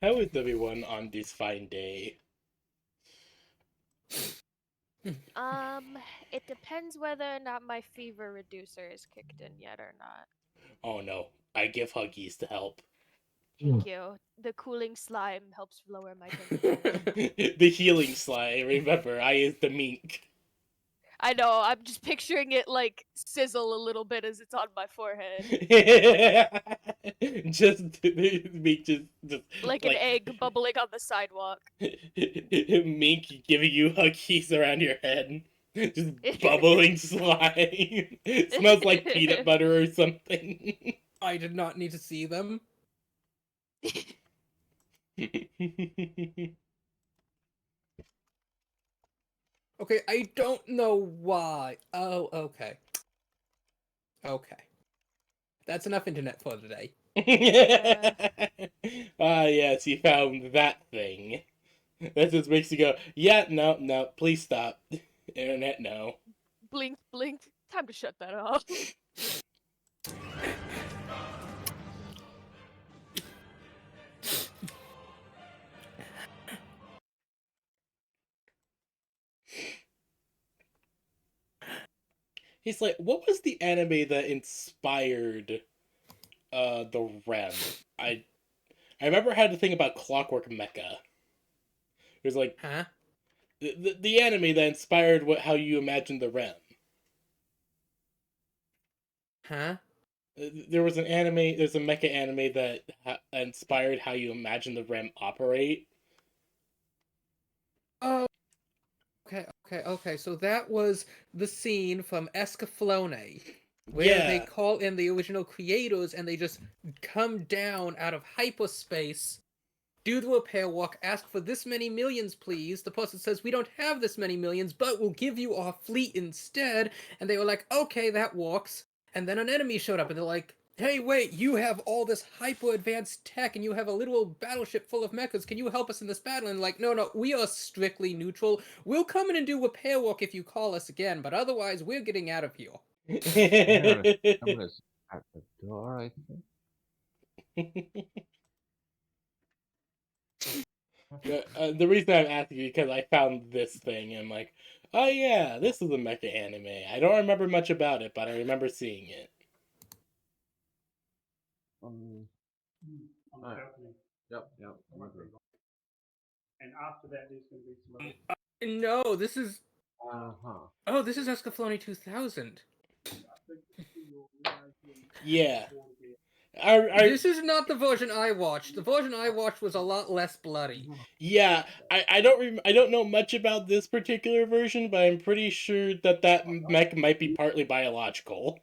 How is everyone on this fine day? Um, it depends whether or not my fever reducer is kicked in yet or not. Oh no, I give Huggies to help. Thank you. The cooling slime helps lower my temperature. The healing slide. Remember, I is the mink. I know, I'm just picturing it like sizzle a little bit as it's on my forehead. Just mink, just Like an like egg bubbling on the sidewalk. mink giving you huggies around your head. Just bubbling slime. Smells like peanut butter or something. I did not need to see them. Okay, I don't know why. Oh, okay. Okay. That's enough internet for today. Ah, yes, you found that thing. That just makes you go, yeah, no, no, please stop. Internet, no. Blink, blink. Time to shut that off. He's like, what was the anime that inspired the REM? I I remember I had to think about Clockwork Mecha. It was like Huh? the anime that inspired how you imagine the REM. Huh? There was an anime, there's a mecha anime that inspired how you imagine the REM operate. Oh, okay. So that was the scene from Escaflowne, where they Yeah. call in the original creators and they just come down out of hyperspace, do the repair walk, ask for this many millions, please. The person says, we don't have this many millions, but we'll give you our fleet instead. And they were like, okay, that works. And then an enemy showed up and they're like, hey, wait, you have all this hyper advanced tech and you have a literal battleship full of mechas. Can you help us in this battle? And like, no, we are strictly neutral. We'll come in and do repair work if you call us again, but otherwise, we're getting out of here. Someone is at the door, I think. The reason I'm asking you because I found this thing and I'm like, oh yeah, this is a mecha anime. I don't remember much about it, but I remember seeing it. Alright. Yep. And after that, there's going to be some other. No, this is. Uh-huh. Oh, this is Escaflowne 2000. Yeah. This is not the version I watched. The version I watched was a lot less bloody. Yeah, I don't know much about this particular version, but I'm pretty sure that mech might be partly biological,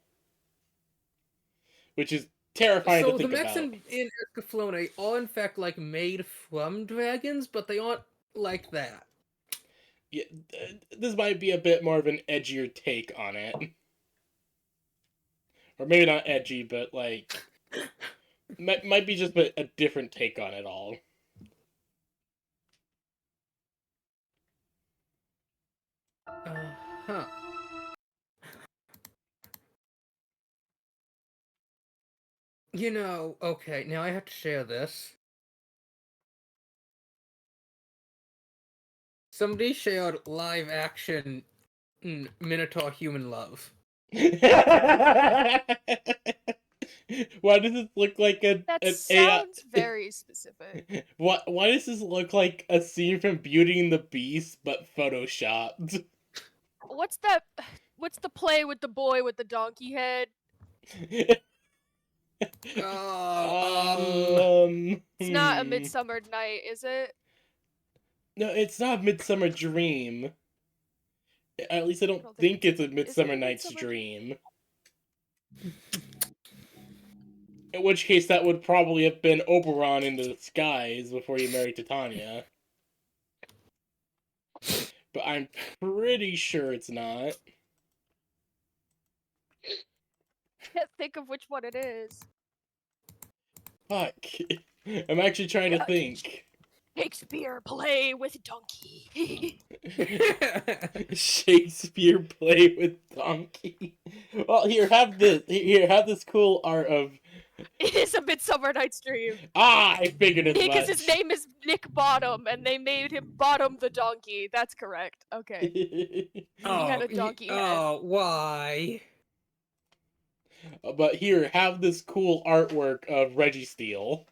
which is terrifying to So the think mechs about. in Escaflowne are in fact like made from dragons, but they aren't like that. Yeah, this might be a bit more of an edgier take on it, or maybe not edgy, but like might be just a different take on it all. Huh. You know, okay, now I have to share this. Somebody shared live action Minotaur Human Love. Why does this look like That an AI? sounds very specific. Why does this look like a scene from Beauty and the Beast but photoshopped? What's that? What's the play with the boy with the donkey head? It's not A Midsummer Night, is it? No, it's not Midsummer Dream. At least I don't think it's a Midsummer Night's Dream. In which case, that would probably have been Oberon in the skies before he married Titania. But I'm pretty sure it's not. Can't think of which one it is. Fuck. I'm actually trying to think. Shakespeare play with donkey. Shakespeare play with donkey. Well, here have this. Here have this cool art of It is a Midsummer Night's Dream. Ah, I figured as Because much. his name is Nick Bottom, and they made him Bottom the donkey. That's correct. Okay. He had a donkey head. Oh, why? But here, have this cool artwork of Reggie Steele.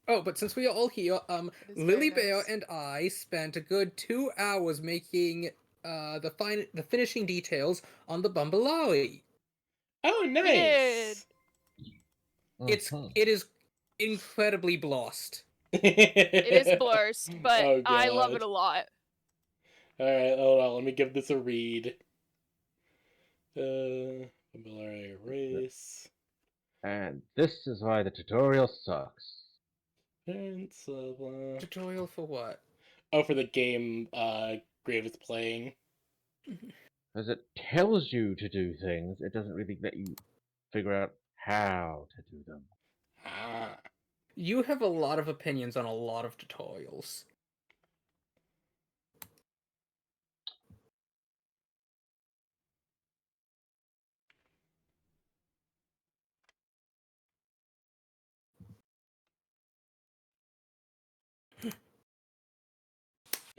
Oh, but since we are all here, It is Lily very Bear nice. and I spent a good 2 hours making the finishing details on the Bumblebee. Oh, We did. nice. It is incredibly blast. It is blurst, but Oh, I love God. it a lot. Alright, hold on, let me give this a read. Bumblebee race. And this is why the tutorial sucks. Parents, blah. Tutorial for what? Oh, for the game Grave is playing. Because it tells you to do things, it doesn't really let you figure out how to do them. Ah. You have a lot of opinions on a lot of tutorials.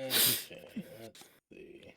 Okay, let's see.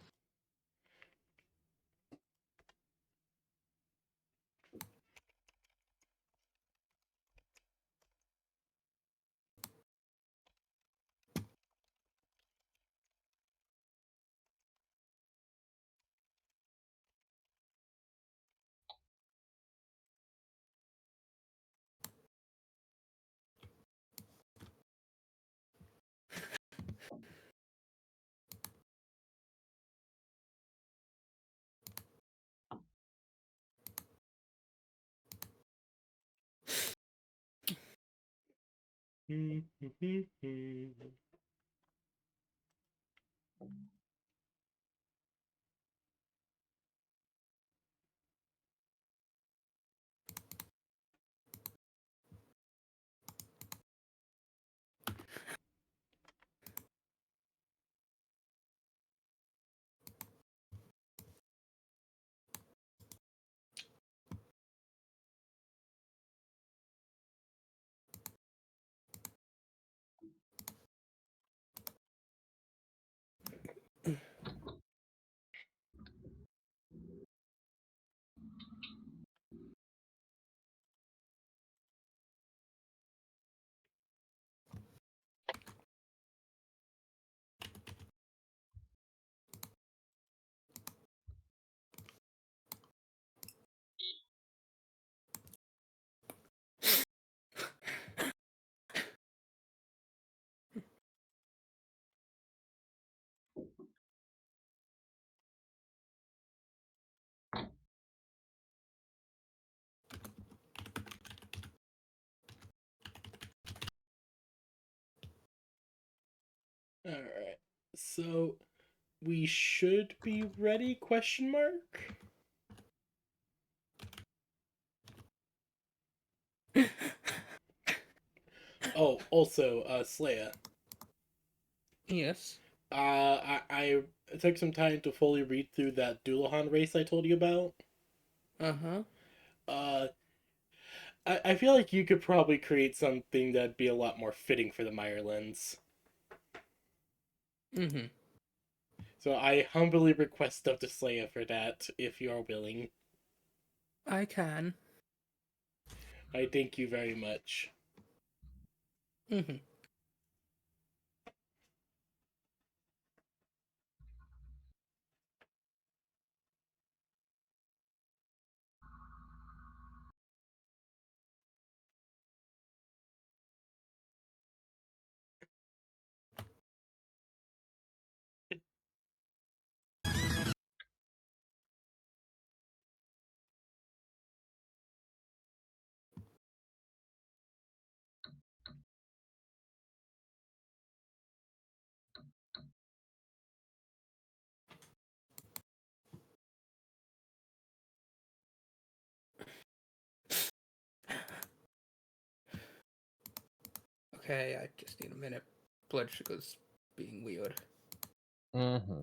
Alright, so we should be ready, question mark? Oh, also, Sleia. Yes. I took some time to fully read through that Doulahan race I told you about. Uh-huh. Uh, I feel like you could probably create something that'd be a lot more fitting for the Meyerlands. Mm-hmm. So I humbly request of the Sleia for that, if you are willing. I can. I thank you very much. Mm-hmm. Okay, I just need a minute. Blood sugar's being weird. Mm-hmm.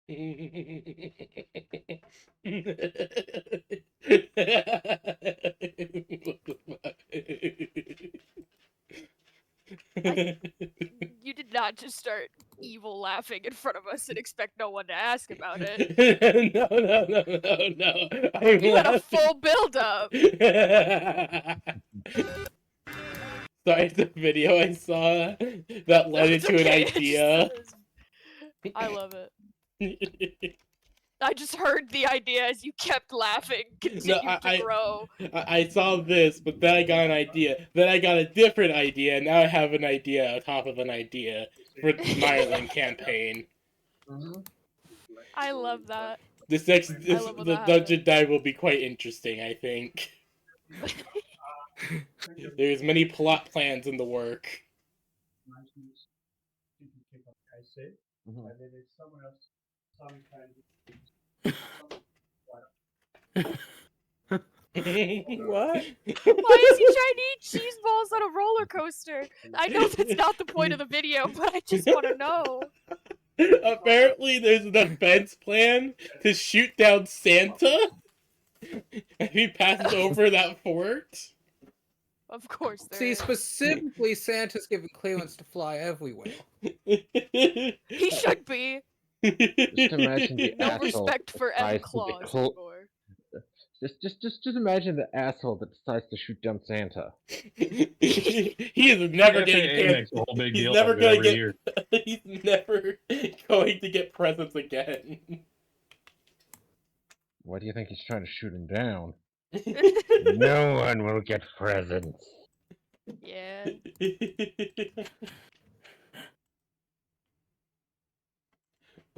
You did not just start evil laughing in front of us and expect no one to ask about it. No. I'm You had a laughing. full build-up. Sorry, the video I saw that led It's into an okay. idea. I love it. I just heard the idea as you kept laughing, continued to grow. I saw this, but then I got an idea. Then I got a different idea, and now I have an idea on top of an idea for the Ireland campaign. I love that. The dungeon dive will be quite interesting, I think. There's many plot plans in the work. Mhm. And then if someone else What? Why is he trying to eat cheese balls on a roller coaster? I know that's not the point of the video, but I just want to know. Apparently, there's an offense plan to shoot down Santa if he passes over that fort. Of course there See, is. specifically, Santa's giving clearance to fly everywhere. He should be. Just imagine the No asshole respect for decides M to claws declare- anymore. Just imagine the asshole that decides to shoot down Santa. He is never The getting FAA makes a whole big He's deal never out of it gonna every get. year. He's never going to get presents again. Why do you think he's trying to shoot him down? No one will get presents. Yeah.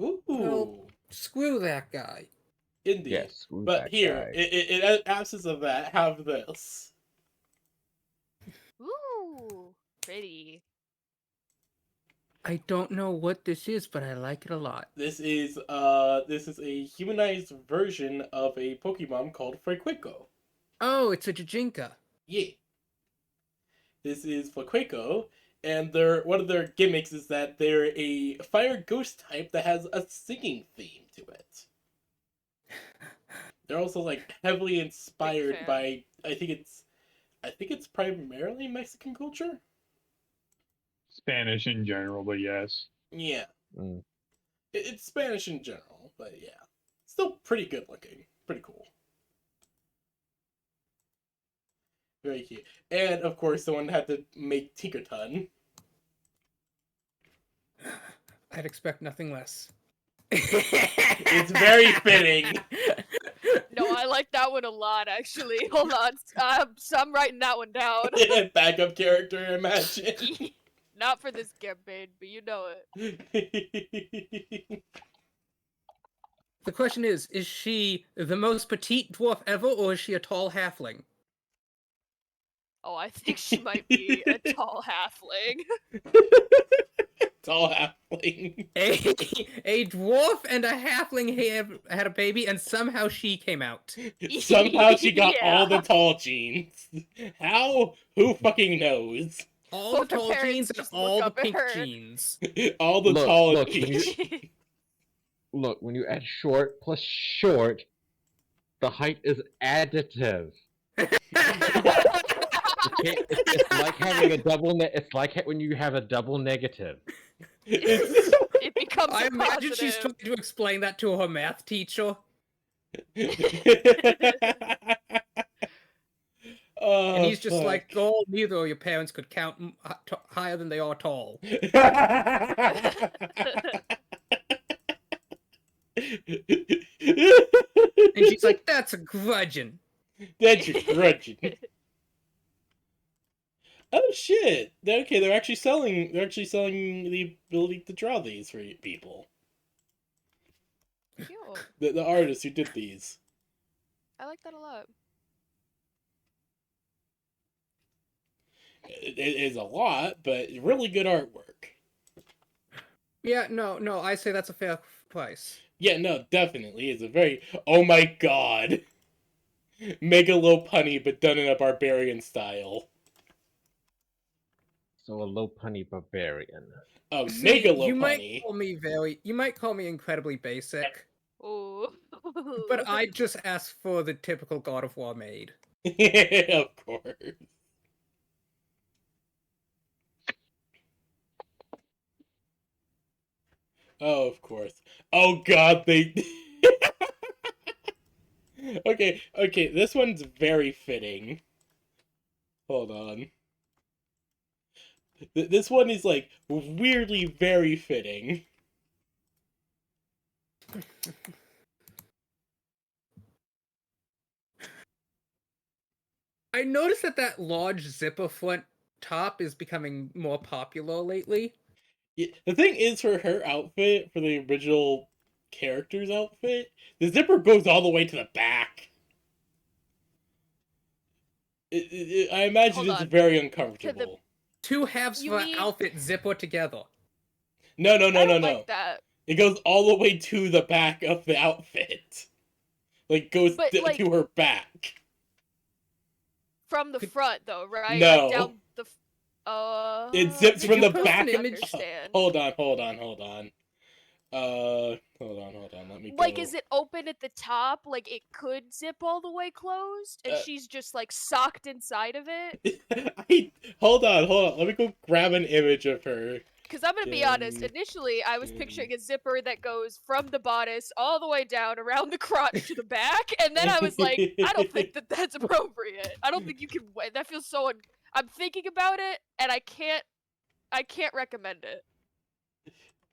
Ooh, Well, screw that guy. indeed. Yes, screw But that here, guy. in absence of that, have this. Ooh, pretty. I don't know what this is, but I like it a lot. This is a humanized version of a Pokemon called Frequenco. Oh, it's a Jijinka. Yeah. This is Flaqueco, and one of their gimmicks is that they're a fire ghost type that has a singing theme to it. They're also like heavily inspired fan. by I think it's primarily Mexican culture. Spanish in general, but yes. Yeah. Mm. It's Spanish in general, but yeah. Still pretty good looking. Pretty cool. Very cute. And of course someone had to make Tinkerton. I'd expect nothing less. It's very fitting. No, I like that one a lot, actually. Hold on. So I'm writing that one down. Backup character, imagine. Not for this campaign, but you know it. The question is she the most petite dwarf ever, or is she a tall halfling? Oh, I think she might be a tall halfling. Tall halfling. A dwarf and a halfling had a baby, and somehow she came out. Somehow she got Yeah. all the tall genes. How? Who fucking knows? All Both the her tall parents genes and just all look the up at pink her. genes. All the Look, tall look, and when pink. Look, when you add short plus short, the height is additive. It's like having a double. It's like when you have a double negative. It becomes I a imagine she's positive. trying to explain that to her math teacher. Oh, And he's just fuck. like, oh, neither of your parents could count higher than they are tall. And she's like, that's a grudging. That's your grudging. Oh shit! Okay, they're actually selling. They're actually selling the ability to draw these for people. Cute. The artists who did these. I like that a lot. It is a lot, but really good artwork. Yeah, no, I say that's a fair price. Yeah, no, definitely. It's a very. Oh my god! Megalopunny, but done in a barbarian style. So a low punny barbarian. Oh, See, you might Megalopunny. call me incredibly basic, Ooh. but I just ask for the typical God of War maid. Of course. Oh, of course. Oh god, they okay, this one's very fitting. Hold on. This one is like weirdly very fitting. I noticed that large zipper front top is becoming more popular lately. Yeah, the thing is, for her outfit, for the original character's outfit, the zipper goes all the way to the back. I imagine Hold it's on. very uncomfortable. Two halves You of an mean- outfit zipper together. No, I don't no. like that. It goes all the way to the back of the outfit. Like, goes But, like- to her back. From the front, though, right? No. Like down the. It zips Did from you the post back. an image? Understand. Hold on. Hold on. Hold on. Let me Like, go. is it open at the top? Like, it could zip all the way closed, and Uh, she's just like socked inside of it? Hold on. Let me go grab an image of her. Because I'm gonna be honest, Okay. initially I was picturing a zipper that goes from the bodice all the way down around the crotch to the back, and then I was like, I don't think that that's appropriate. I don't think you can. That feels so. I'm thinking about it, and I can't recommend it.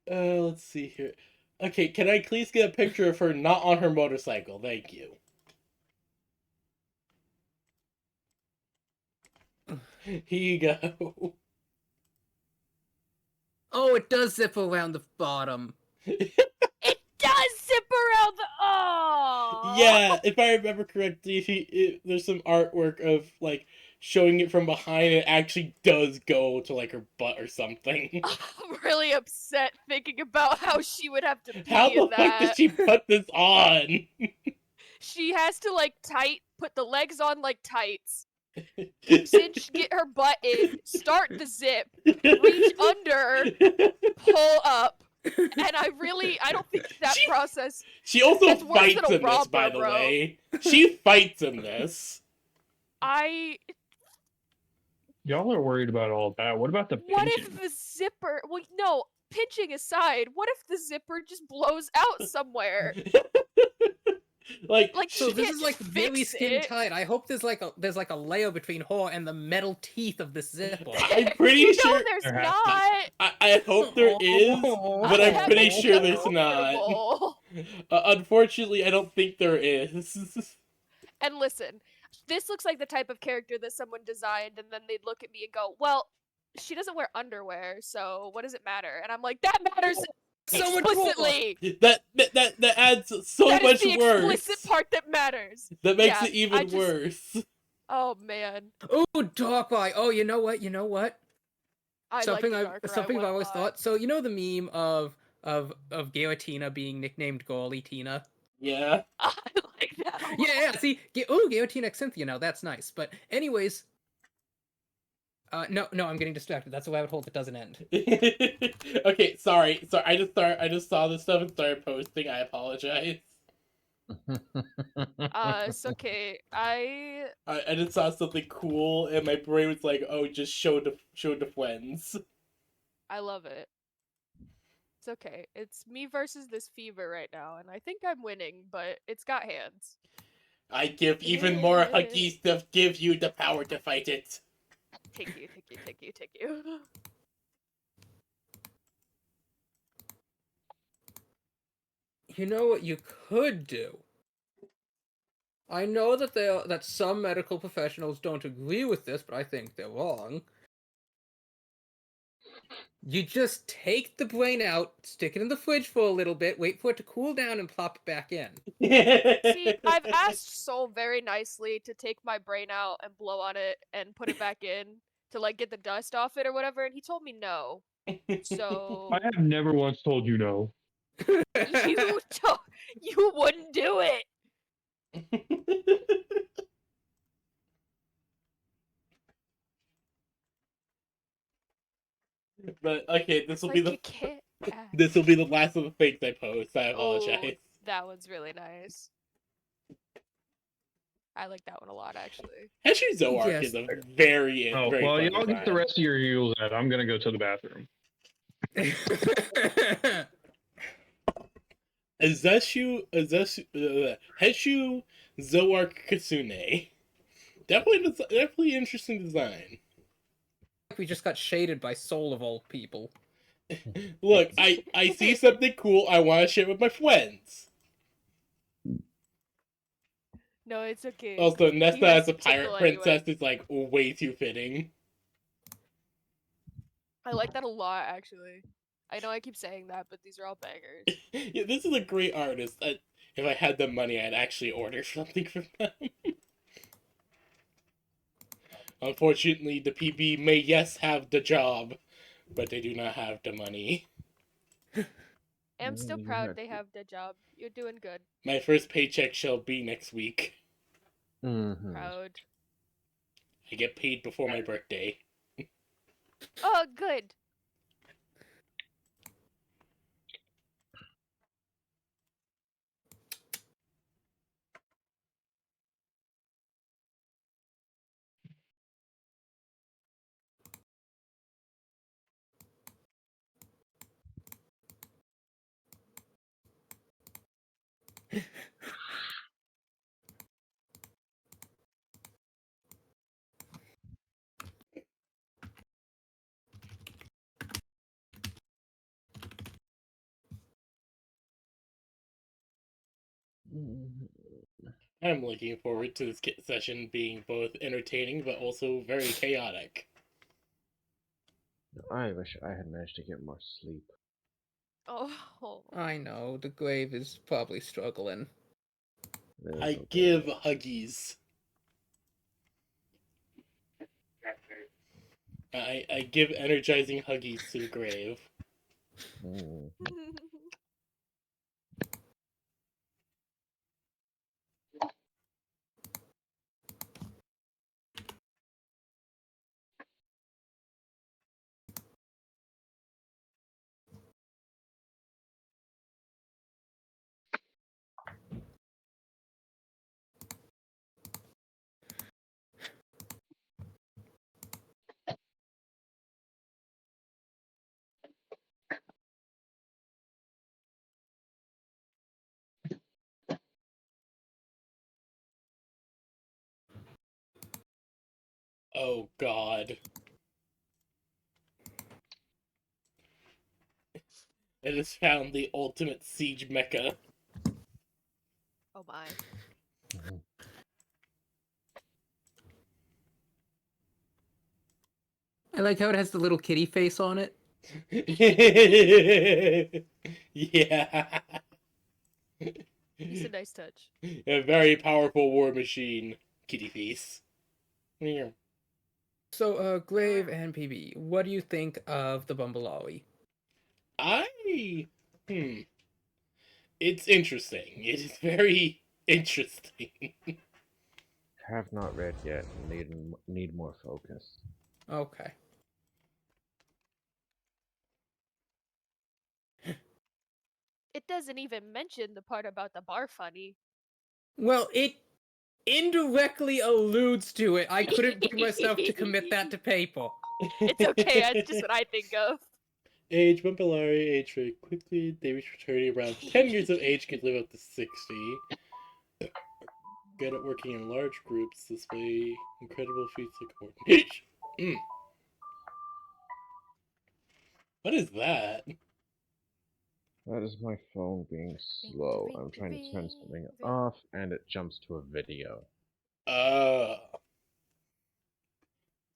Let's see here. Okay, can I please get a picture of her not on her motorcycle? Thank you. Here you go. Oh, it does zip around the bottom. It does zip around the. Oh. Yeah, if I remember correctly, there's some artwork of like showing it from behind. It actually does go to like her butt or something. I'm really upset thinking about how she would have to pee How in the fuck that. did she put this on? She has to like put the legs on like tights, cinch, get her butt in, start the zip, reach under, pull up, and I don't think that process. She also That's worse fights than a in this, by romper, the bro. way. She fights in this. Y'all are worried about all that. What about the What pinching? if the zipper? Well, no, pinching aside, what if the zipper just blows out somewhere? Like, Like, So she this can't is like just very fix skin it. tight. I hope there's like a layer between her and the metal teeth of this zipper. I'm pretty You sure. know there's There has to be. not. I hope there is, but I I'm have pretty it sure there's not. uncomfortable. Unfortunately, I don't think there is. And listen, this looks like the type of character that someone designed, and then they'd look at me and go, "Well, she doesn't wear underwear, so what does it matter?" And I'm like, "That matters So much more. explicitly. That adds so That is much the worse. explicit part that matters." That makes Yeah, it even just- worse. Oh man, Oh, dark eye. Oh, you know what? I something like the I've darker something eye I've one always a lot. thought. So you know the meme of Giratina being nicknamed Girly Tina? Yeah. I like that. a lot. Yeah. See, Giratina X Cynthia now. That's nice. But anyways, no, I'm getting distracted. That's a rabbit hole that doesn't end. Okay, sorry. I just saw this stuff and started posting. I apologize. It's okay. I I just saw something cool and my brain was like, "Oh, just show the friends." love it. It's okay. It's me versus this fever right now, and I think I'm winning, but it's got hands. I give even more huggies to give you the power to fight it. Take you. You know what you could do? I know that some medical professionals don't agree with this, but I think they're wrong. You just take the brain out, stick it in the fridge for a little bit, wait for it to cool down, and plop it back in. See, I've asked Soul very nicely to take my brain out and blow on it and put it back in to like get the dust off it or whatever, and he told me no. So I have never once told you no. you wouldn't do it. But okay, this will be Like the you can't. this will be the last of the fakes I post. I Oh, apologize. that one's really nice. I like that one a lot, actually. Actually, Zoark Yes. is a very Oh, very well, fun y'all get the design. rest of your heals out. I'm gonna go to the bathroom. Heshu Zoark Kasune. Definitely interesting design. We just got shaded by Soul of all people. Look, I see something cool. I want to share with my friends. No, it's okay. Also, He Nesta has as a pirate tickle princess anyway. is like way too fitting. I like that a lot, actually. I know I keep saying that, but these are all bangers. Yeah, this is a great artist. If I had the money, I'd actually order something from them. Unfortunately, the PB may yes have the job, but they do not have the money. I'm still You proud had they have the job. You're doing good. My first paycheck shall be next week. Mm-hmm. Proud. I get paid before my birthday. Oh, good. I'm looking forward to this session being both entertaining but also very chaotic. I wish I had managed to get more sleep. Oh. I know, the grave is probably struggling. I Little give bit. huggies. I give energizing huggies to the grave. Mm. Oh god. It has found the ultimate siege mecha. Oh my. Mhm. I like how it has the little kitty face on it. Yeah. It's a nice touch. A very powerful war machine. Kitty face. Yeah. So, Grave and PB, what do you think of the Bumbleolly? I. Hmm. It's interesting. It is very interesting. Have not read yet. Need more focus. Okay. It doesn't even mention the part about the bar funny. Well, it indirectly alludes to it. I couldn't bring myself to commit that to paper. It's okay, that's just what I think of. Age, Bumpelari, age very quickly. They reach maturity around 10 years of age, can live up to 60. Good at working in large groups, display incredible feats of coordination. What is that? That is my phone being slow. I'm trying to turn something off, and it jumps to a video. Uh,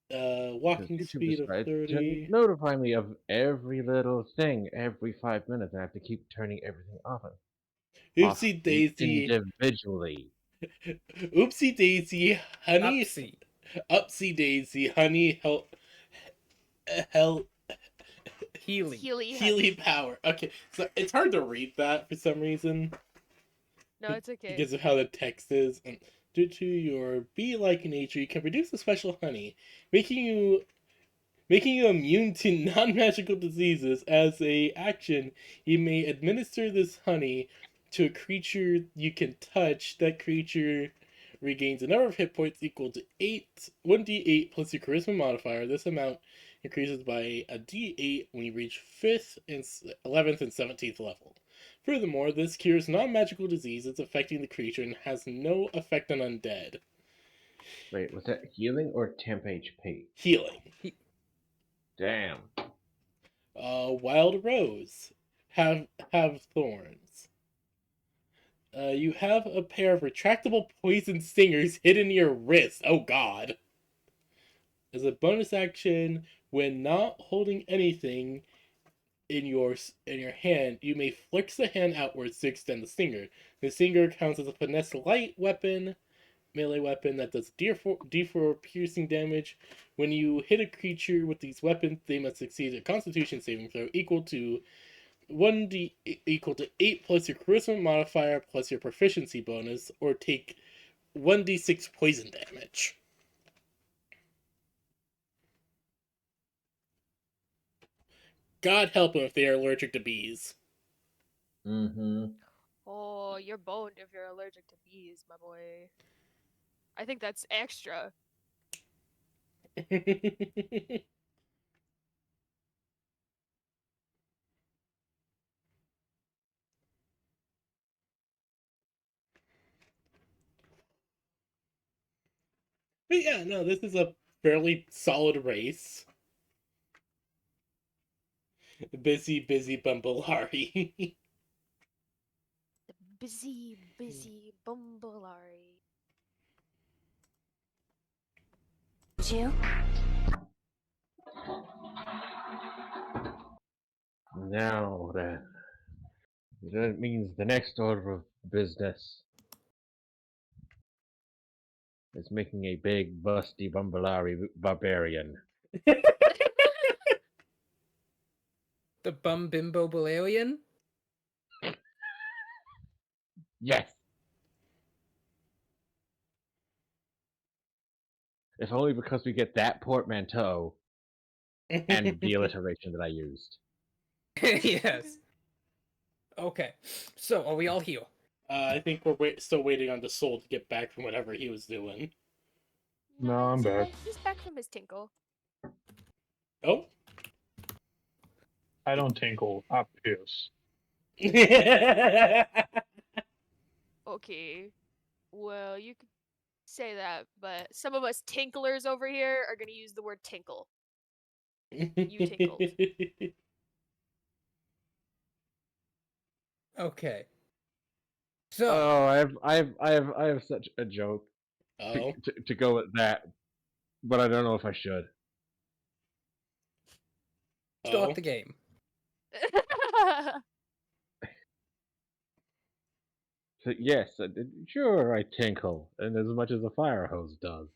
Because walking YouTube speed of decides to 30. notify me of every little thing every 5 minutes, and I have to keep turning everything off Oopsie daisy. individually. Oopsie daisy, honey. Upsy. Upsie daisy, honey, hell, Healy. Healy Healy honey. power. Okay, so it's hard to read that for some reason No, it's okay. because of how the text is. And due to your bee-like nature, you can produce a special honey, making you making you immune to non-magical diseases. As a action, you may administer this honey to a creature you can touch. That creature regains a number of hit points equal to 1d8 plus your charisma modifier. This amount increases by a d8 when you reach 5th and 11th and 17th level. Furthermore, this cures non-magical diseases affecting the creature and has no effect on undead. Wait, was that healing or temp HP? Healing. Damn. Wild Rose. Have thorns. You have a pair of retractable poison stingers hidden in your wrist. Oh god. As a bonus action, when not holding anything in your hand, you may flex the hand outwards to extend the stinger. The stinger counts as a finesse light weapon, melee weapon that does D4 piercing damage. When you hit a creature with these weapons, they must succeed a Constitution saving throw equal to 8 plus your charisma modifier plus your proficiency bonus, or take 1d6 poison damage. God help them if they are allergic to bees. Mm-hmm. Oh, you're boned if you're allergic to bees, my boy. I think that's extra. But yeah, no, this is a fairly solid race. Busy Bumblari. The busy Bumblari. You? Now then, that means the next order of business is making a big, busty Bumblari barbarian. The Bum Bimbo Balerian? Yes! If only because we get that portmanteau and the alliteration that I used. Yes. Okay. So, are we all here? I think we're still waiting on the soul to get back from whatever he was doing. No, I'm back. He's back from his tinkle. Oh? I don't tinkle. I piss. Okay. Well, you could say that, but some of us tinklers over here are gonna use the word tinkle. You tinkled. Okay. So, Oh, I have such a joke Oh. to go with that, but I don't know if I should. start Oh. the game. So, yes, sure, I tinkle, and as much as a fire hose does.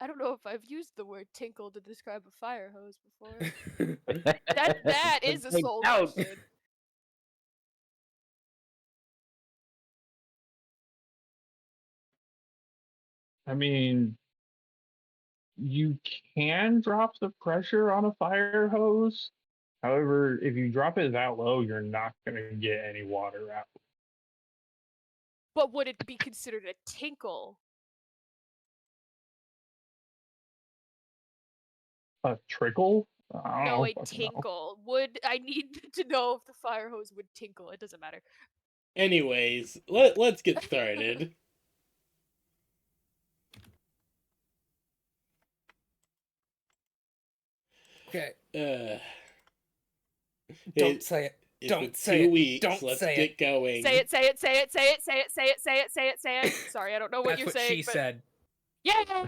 I don't know if I've used the word tinkle to describe a fire hose before. That is a Take soul out. question. I mean, you can drop the pressure on a fire hose. However, if you drop it that low, you're not going to get any water out. But would it be considered a tinkle? A trickle? I don't No, know. a Fucking know. tinkle. Would I need to know if the fire hose would tinkle? It doesn't matter. Anyways, let's get started. Okay. Don't say it. It's Don't been say 2 it. weeks. Don't Let's say get it. going. Say it, say it, say it, say it, say it, say it, say it, say it, say it. Sorry, I don't know what That's you're what saying. she but... said. Yeah.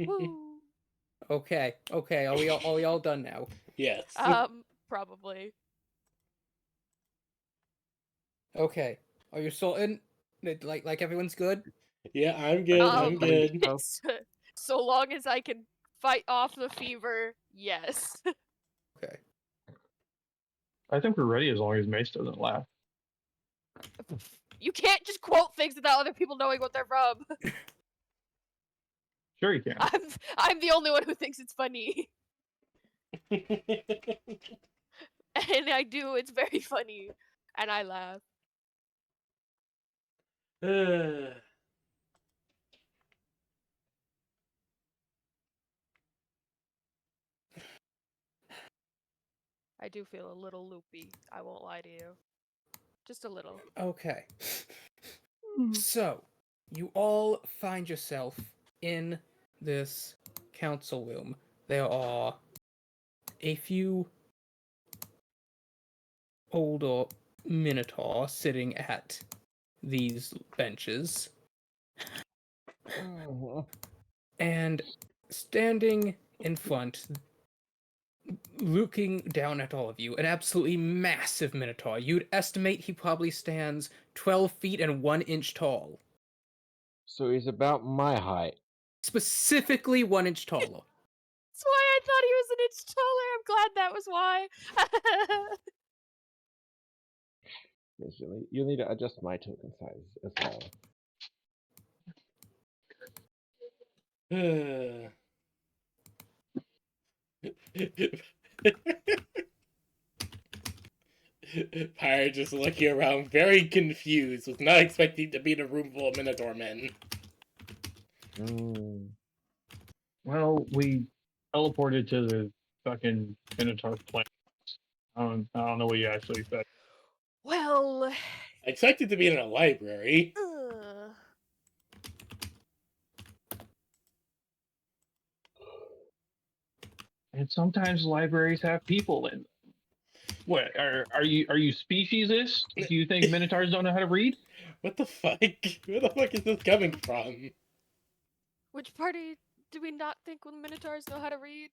Woo. Okay. Okay. Are we all done now? Yes. Probably. Okay. Are you sorted? Like everyone's good? Yeah, I'm good. I'm good. So long as I can fight off the fever, yes. Okay. I think we're ready as long as Mace doesn't laugh. You can't just quote things without other people knowing what they're from. Sure, you can. I'm the only one who thinks it's funny. And I do, it's very funny. And I laugh. I do feel a little loopy. I won't lie to you. Just a little. Okay. So, you all find yourself in this council room. There are a few older minotaur sitting at these benches, and standing in front, looking down at all of you, an absolutely massive minotaur. You'd estimate he probably stands 12 feet and 1 inch tall. So he's about my height. Specifically 1 inch taller. That's why I thought he was an inch taller. I'm glad that was why. Yes, you'll need to adjust my token size as well. Pyre just looking around, very confused, was not expecting to be in a room full of Minotaur men. Well, we teleported to the fucking Minotaur planet. I don't know what you actually said. Well, I expected to be in a library. And sometimes libraries have people in them. What are you speciesist? Do you think Minotaurs don't know how to read? What the fuck? Where the fuck is this coming from? which party do we not think when Minotaurs know how to read?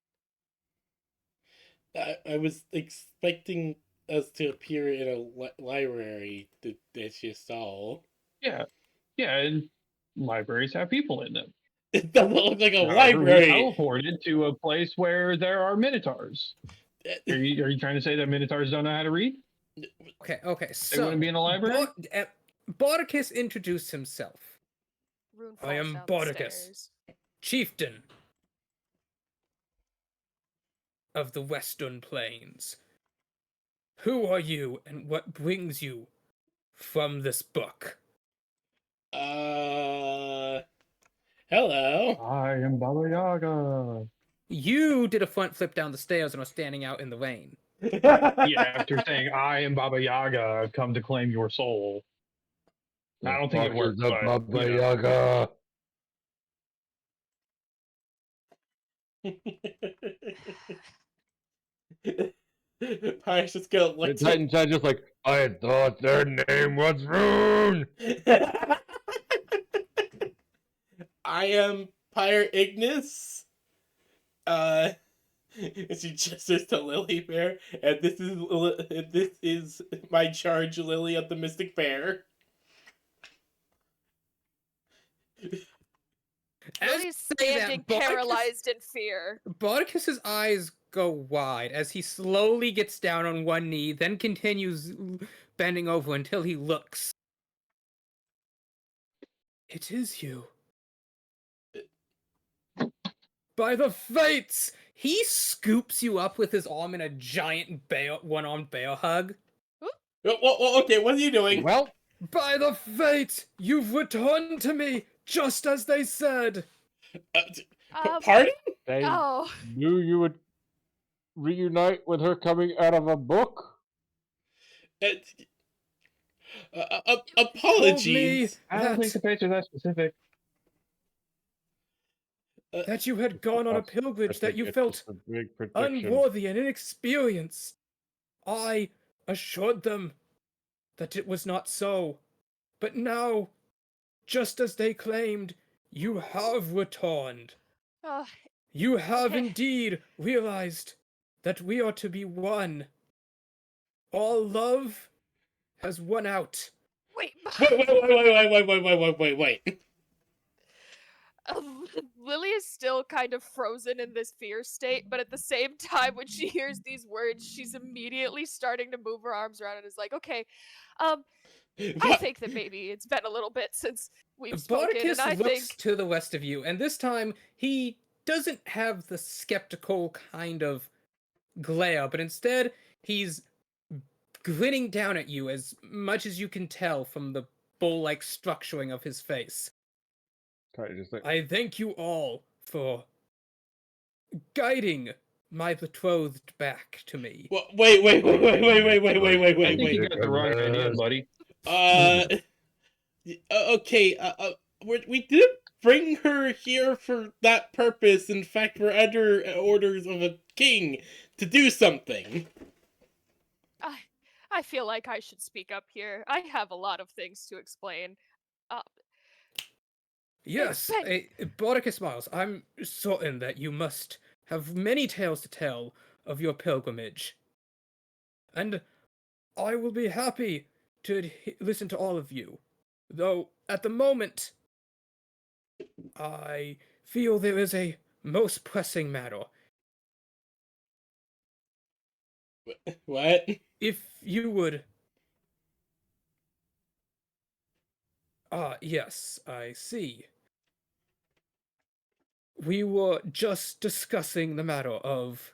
I was expecting us to appear in a library that you saw. Yeah, and libraries have people in them. It doesn't look like a However, library. we teleported to a place where there are Minotaurs. Are you trying to say that Minotaurs don't know how to read? Okay, so... They wouldn't be in a library? Bordicus introduced himself. Rune I am falls down the Bordicus, stairs. chieftain of the Western Plains. Who are you, and what brings you from this book? Hello. I am Baba Yaga. You did a front flip down the stairs and are standing out in the rain. Yeah, after saying I am Baba Yaga, I've come to claim your soul. I don't think it works, but Baba you know. Yaga. Pyre's just gonna The look Titan Giant just like, I thought their name was Rune. I am Pyre Ignis. She gestures to Lily Bear, and this is my charge, Lily of the Mystic Bear. Lily's standing paralyzed in fear. Bordicus's eyes go wide as he slowly gets down on one knee, then continues bending over until he looks. It is you. By the fates! He scoops you up with his arm in a giant one-armed bear hug. Okay, what are you doing? Well, By the fate, you've returned to me, just as they said. Pardon? they Oh, knew you would reunite with her coming out of a book? Apologies. I don't think the fates are that specific. That you had gone on a pilgrimage, that you It's felt just a big prediction. unworthy and inexperienced. I assured them that it was not so. But now, just as they claimed, you have returned. oh, You have indeed realized that we are to be one. All love has won out. wait. Wait. Lily is still kind of frozen in this fear state, but at the same time, when she hears these words, she's immediately starting to move her arms around and is like, "Okay, um, I think that maybe it's been a little bit since we've spoken, and Bordicus I looks think to the west of you, and this time he doesn't have the skeptical kind of glare, but instead he's grinning down at you as much as you can tell from the bull-like structuring of his face. Kind of just like, I thank you all for guiding my betrothed back to me. Wait, wait, wait, wait, wait, wait, wait, wait, wait, I wait, think you wait. got the wrong idea, buddy. Okay, we didn't bring her here for that purpose. In fact, we're under orders of a king to do something. I feel like I should speak up here. I have a lot of things to explain. Uh, Yes, Bordicus Miles, I'm certain that you must have many tales to tell of your pilgrimage. And I will be happy to listen to all of you. Though, at the moment, I feel there is a most pressing matter. What? If you would... yes, I see. We were just discussing the matter of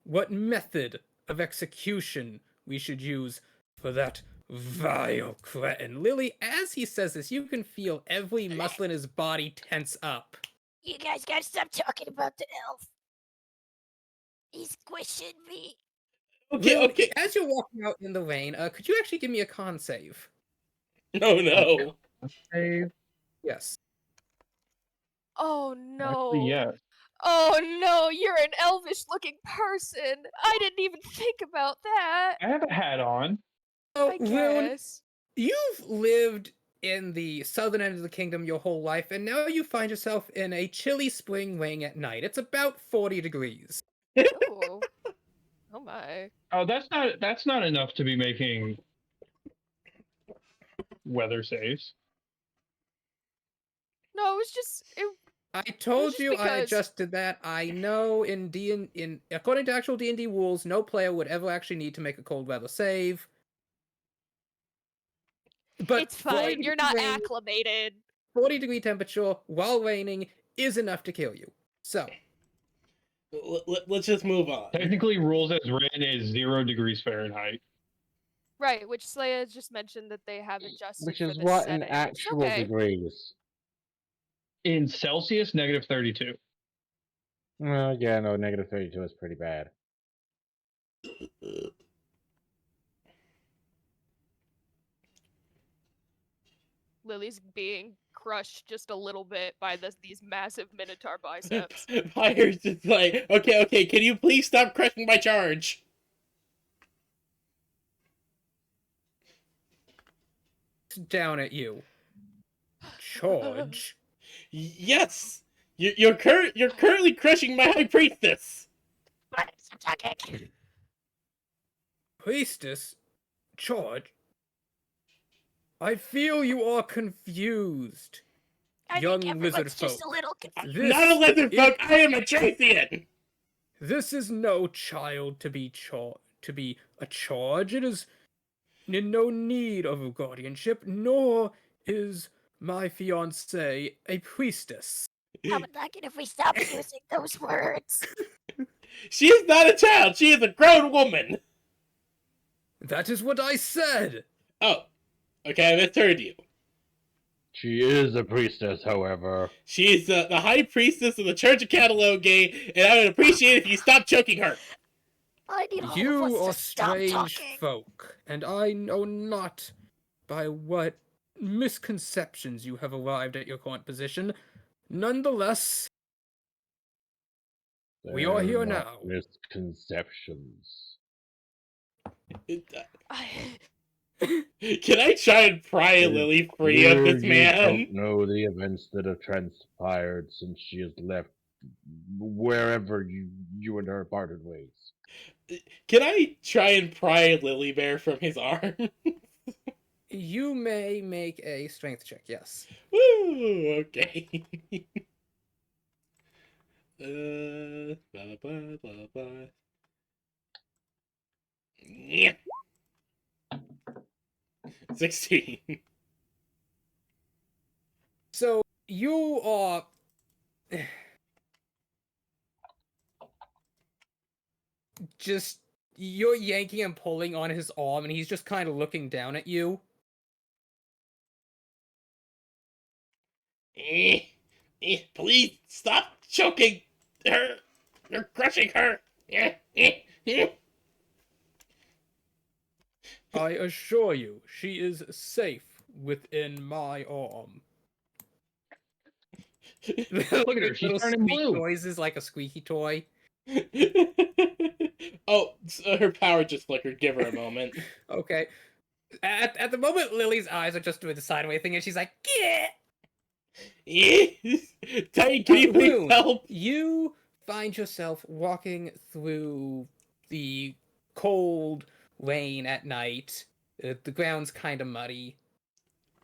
what method of execution we should use for that vile cretin. Lily, as he says this, you can feel every muscle in his body tense up. You guys gotta stop talking about the elf. He's squishing me. Okay, Lily, okay. as you're walking out in the rain, could you actually give me a con save? No. Hey, Yes. oh actually, no. yes. Oh no, you're an elvish looking person. I didn't even think about that. I have a hat on. Oh, I Rune, guess. you've lived in the southern end of the kingdom your whole life, and now you find yourself in a chilly spring rain at night. It's about 40 degrees. Oh. Oh my. Oh, that's not enough to be making weather saves. No, it was just I told just you I because- adjusted that. I know in according to actual D&D rules, no player would ever actually need to make a cold weather save. But it's fine. You're not 40 acclimated. 40-degree temperature while raining is enough to kill you. So, Let's just move on. Technically, rules as written is 0 degrees Fahrenheit. Right, which Slaya just mentioned that they have adjusted which for is this what setting, in which is actual okay. degrees. In Celsius, -32. Well, yeah, no, -32 is pretty bad. Lily's being crushed just a little bit by these massive minotaur biceps. Fire's just like, okay, can you please stop crushing my charge? down at you. Charge. Yes! You're currently crushing my high priestess! Stop talking. Priestess? Charge? I feel you are confused. I Young think lizard everyone's just a folk. little confused. This Not a lizard is- folk, I am a Tracian! This is no child to be a charge. It is in no need of a guardianship, nor is my fiancée a priestess. I would like it if we stopped using those words. She is not a child, she is a grown woman! That is what I said. Oh, okay, I misheard you. She is a priestess, however. She is the high priestess of the Church of Catalogue, and I would appreciate it if you stopped choking her. I need all You of are us to stop strange talking. folk, and I know not by what misconceptions you have arrived at your current position. Nonetheless, we are here They're now. not misconceptions. Can I try and pry Lily free of this You man? don't know the events that have transpired since she has left wherever you and her parted ways. Can I try and pry Lily Bear from his arm? You may make a strength check, yes. Woo! Okay. Blah, blah, blah, blah. Yeah. 16. So you are just you're yanking and pulling on his arm, and he's just kind of looking down at you. Please stop choking her. You're crushing her. I assure you, she is safe within my arm. Look at her, she's Little turning squeak blue. noises like a squeaky toy. Oh, so her power just flickered. Give her a moment. Okay. At the moment, Lily's eyes are just doing the sideway thing, and she's like, "Get!" Tiny, can you please Loon, help? you find yourself walking through the cold rain at night. The ground's kind of muddy.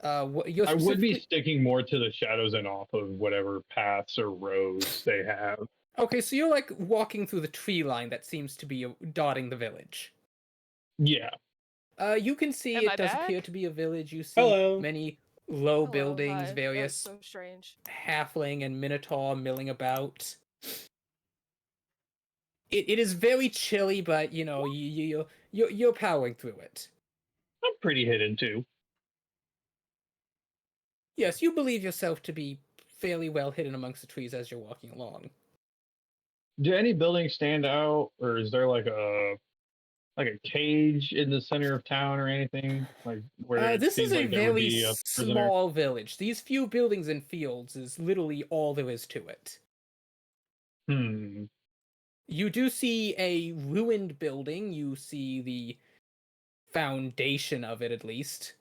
You're I would be specifically sticking more to the shadows and off of whatever paths or roads they have. okay. So you're like walking through the tree line that seems to be dotting the village. Yeah. You can see Am it I does back? appear to be a village. You see Hello. many low Hello, buildings, hi. That was various so strange. halfling and minotaur milling about. It is very chilly, but you know you're powering through it. I'm pretty hidden too. Yes, you believe yourself to be fairly well hidden amongst the trees as you're walking along. Do any buildings stand out, or is there like a cage in the center of town or anything like where it This is seems a like there would very be a prisoner? small village. These few buildings and fields is literally all there is to it. Hmm. You do see a ruined building. You see the foundation of it, at least.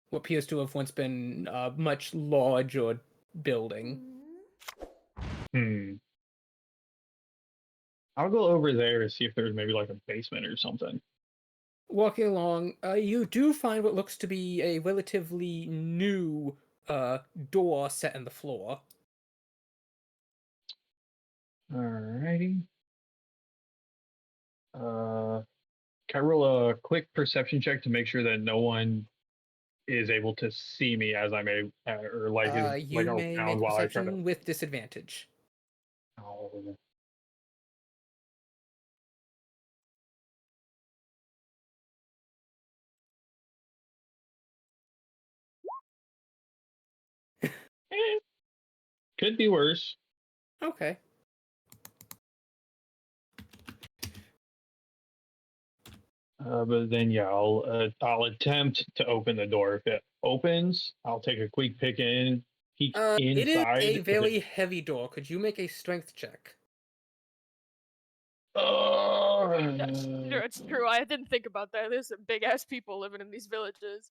What appears to have once been a much larger building. Hmm. I'll go over there and see if there's maybe like a basement or something. Walking along, you do find what looks to be a relatively new door set in the floor. Alrighty. Can I roll a quick perception check to make sure that no one is able to see me as I'm or like is like You may around make while I try to. perception with disadvantage. Oh. Eh, could be worse. Okay. But then yeah, I'll attempt to open the door. If it opens, I'll take a quick peek It is inside. a very heavy door. Could you make a strength check? That's true. It's true. I didn't think about that. There's some big ass people living in these villages.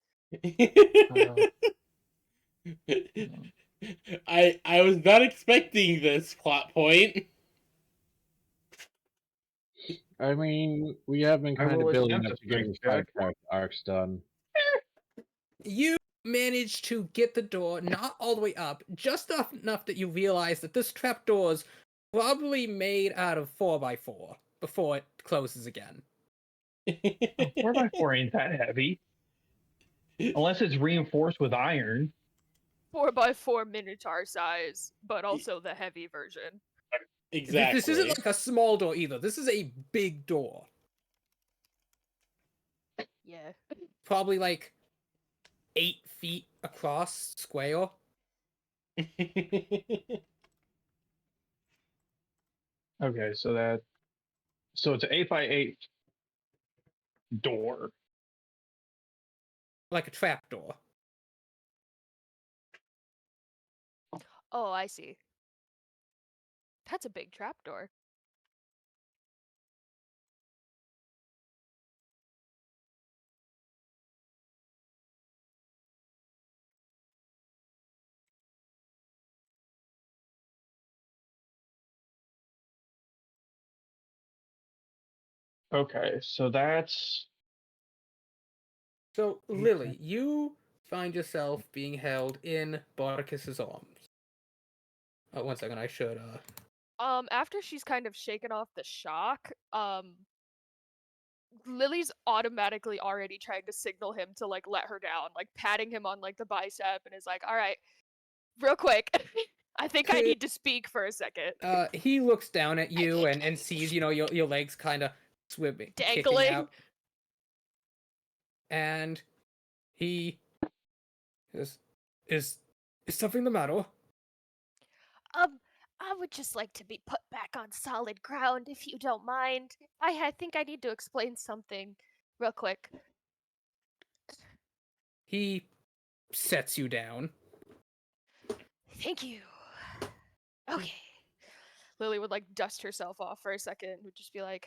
I was not expecting this plot point. I mean, we have been I kind of will building attempt up a to getting strength check. side character arcs done. You manage to get the door not all the way up, just enough that you realize that this trapdoor is probably made out of 4x4 before it closes again. A 4x4 ain't that heavy, unless it's reinforced with iron. 4x4 minotaur size, but also the heavy version. Exactly. This isn't like a small door either. This is a big door. Yeah. Probably like 8 feet across square. Okay, so it's an 8x8 door. Like a trap door. Oh, I see. That's a big trapdoor. Okay, so that's So, Lily, you find yourself being held in Bardicus's arms. Oh, one second, I should, After she's kind of shaken off the shock, Lily's automatically already trying to signal him to like let her down, like patting him on like the bicep, and is like, "All right, real quick, I think I need to speak for a second." He looks down at you and sees, your legs kind of swimming, kicking Dangling. out. And he is something the matter? I would just like to be put back on solid ground if you don't mind. I think I need to explain something real quick. He sets you down. Thank you. Okay. Lily would like dust herself off for a second and would just be like,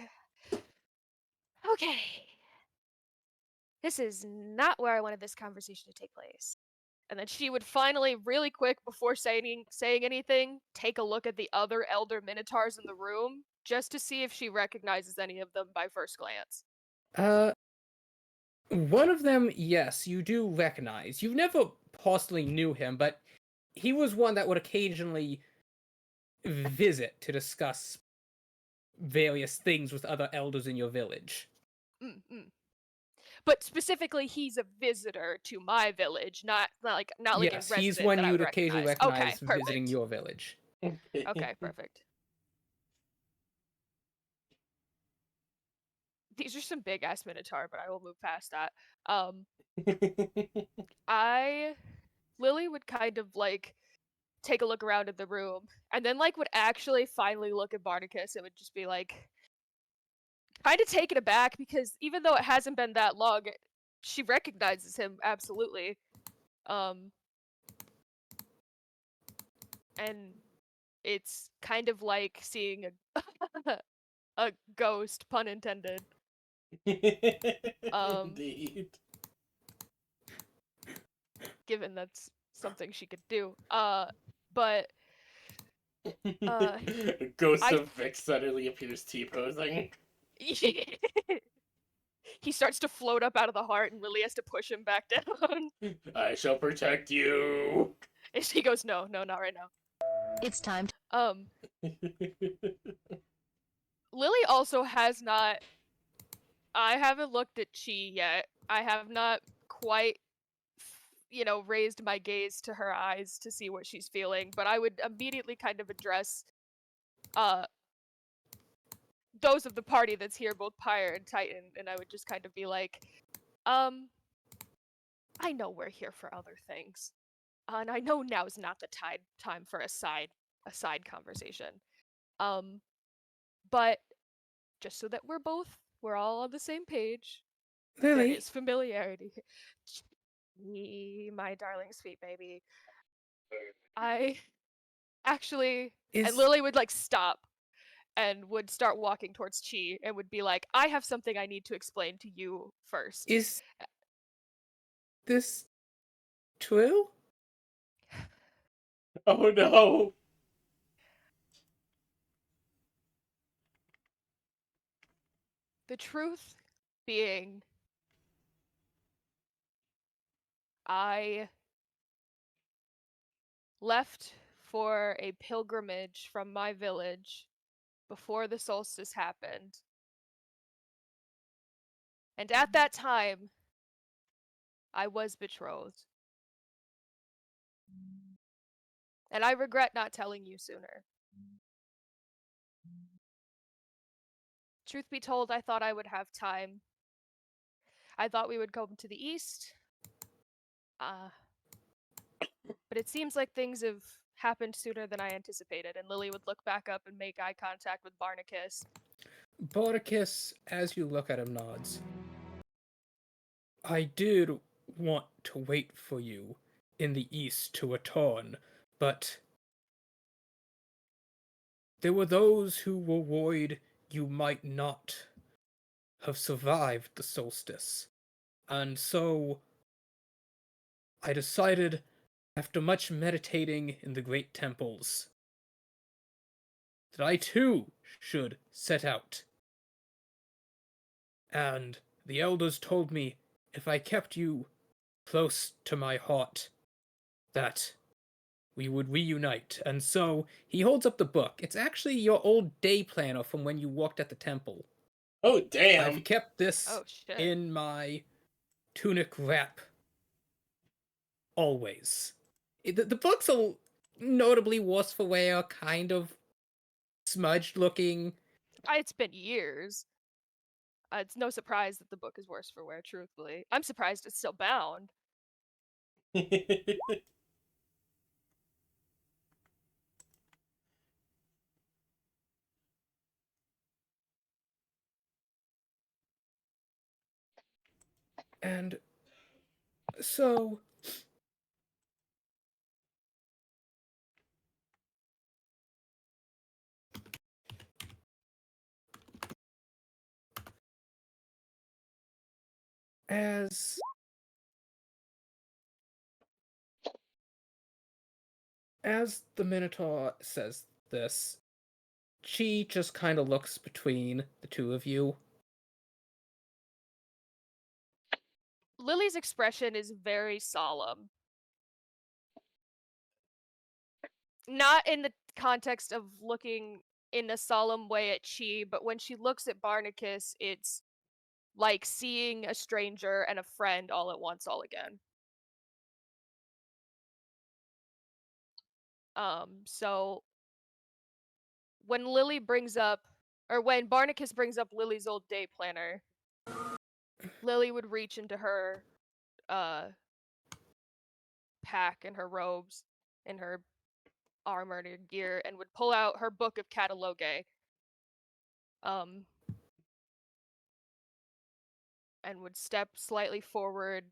Okay. This is not where I wanted this conversation to take place. and then she would finally, really quick, before saying anything, take a look at the other elder minotaurs in the room, just to see if she recognizes any of them by first glance. One of them, yes, you do recognize. You never personally knew him, but he was one that would occasionally visit to discuss various things with other elders in your village. Mm-mm. But specifically, he's a visitor to my village, not like Yes, a resident he's one that I you'd would occasionally recognize. recognize Okay, visiting perfect. your village. Okay, perfect. These are some big ass minotaur, but I will move past that. Lily would kind of like take a look around in the room, and then like would actually finally look at Barnacus and would just be like, kind of taken aback because even though it hasn't been that long, she recognizes him absolutely. And it's kind of like seeing a ghost, pun intended. Indeed. Given that's something she could do. But A ghost I- of Vic suddenly appears T-posing. he starts to float up out of the heart, and Lily has to push him back down. I shall protect you. And she goes, "No, not right now." It's time. Lily also has not. I haven't looked at Chi yet. I have not quite, raised my gaze to her eyes to see what she's feeling. But I would immediately kind of address, those of the party that's here, both Pyre and Titan, and I would just kind of be like, I know we're here for other things, and I know now's not the time for a side conversation. But just so that we're all on the same page, there Lily, is familiarity. My darling sweet baby. I actually, and Lily would like stop and would start walking towards Chi and would be like, I have something I need to explain to you first. is this true? Oh no! The truth being, I left for a pilgrimage from my village before the solstice happened. And at that time, I was betrothed. And I regret not telling you sooner. Truth be told, I thought I would have time. I thought we would go to the east. But it seems like things have happened sooner than I anticipated, and Lily would look back up and make eye contact with Barnacus. Bardicus, as you look at him, nods. I did want to wait for you in the east to return, but there were those who were worried you might not have survived the solstice. And so I decided, after much meditating in the great temples, that I too should set out. And the elders told me if I kept you close to my heart, that we would reunite. And so he holds up the book. It's actually your old day planner from when you walked at the temple. Oh, I've damn. kept this Oh shit. in my tunic wrap always. The book's a notably worse for wear, kind of smudged looking. It's been years. It's no surprise that the book is worse for wear, truthfully. I'm surprised it's still bound. And so as the Minotaur says this, she just kind of looks between the two of you. Lily's expression is very solemn. Not in the context of looking in a solemn way at Chi, but when she looks at Barnacus, it's like seeing a stranger and a friend all at once, all again. So when Lily brings up, or when Barnacus brings up Lily's old day planner, Lily would reach into her pack and her robes and her armor and her gear and would pull out her book of catalogue. And would step slightly forward,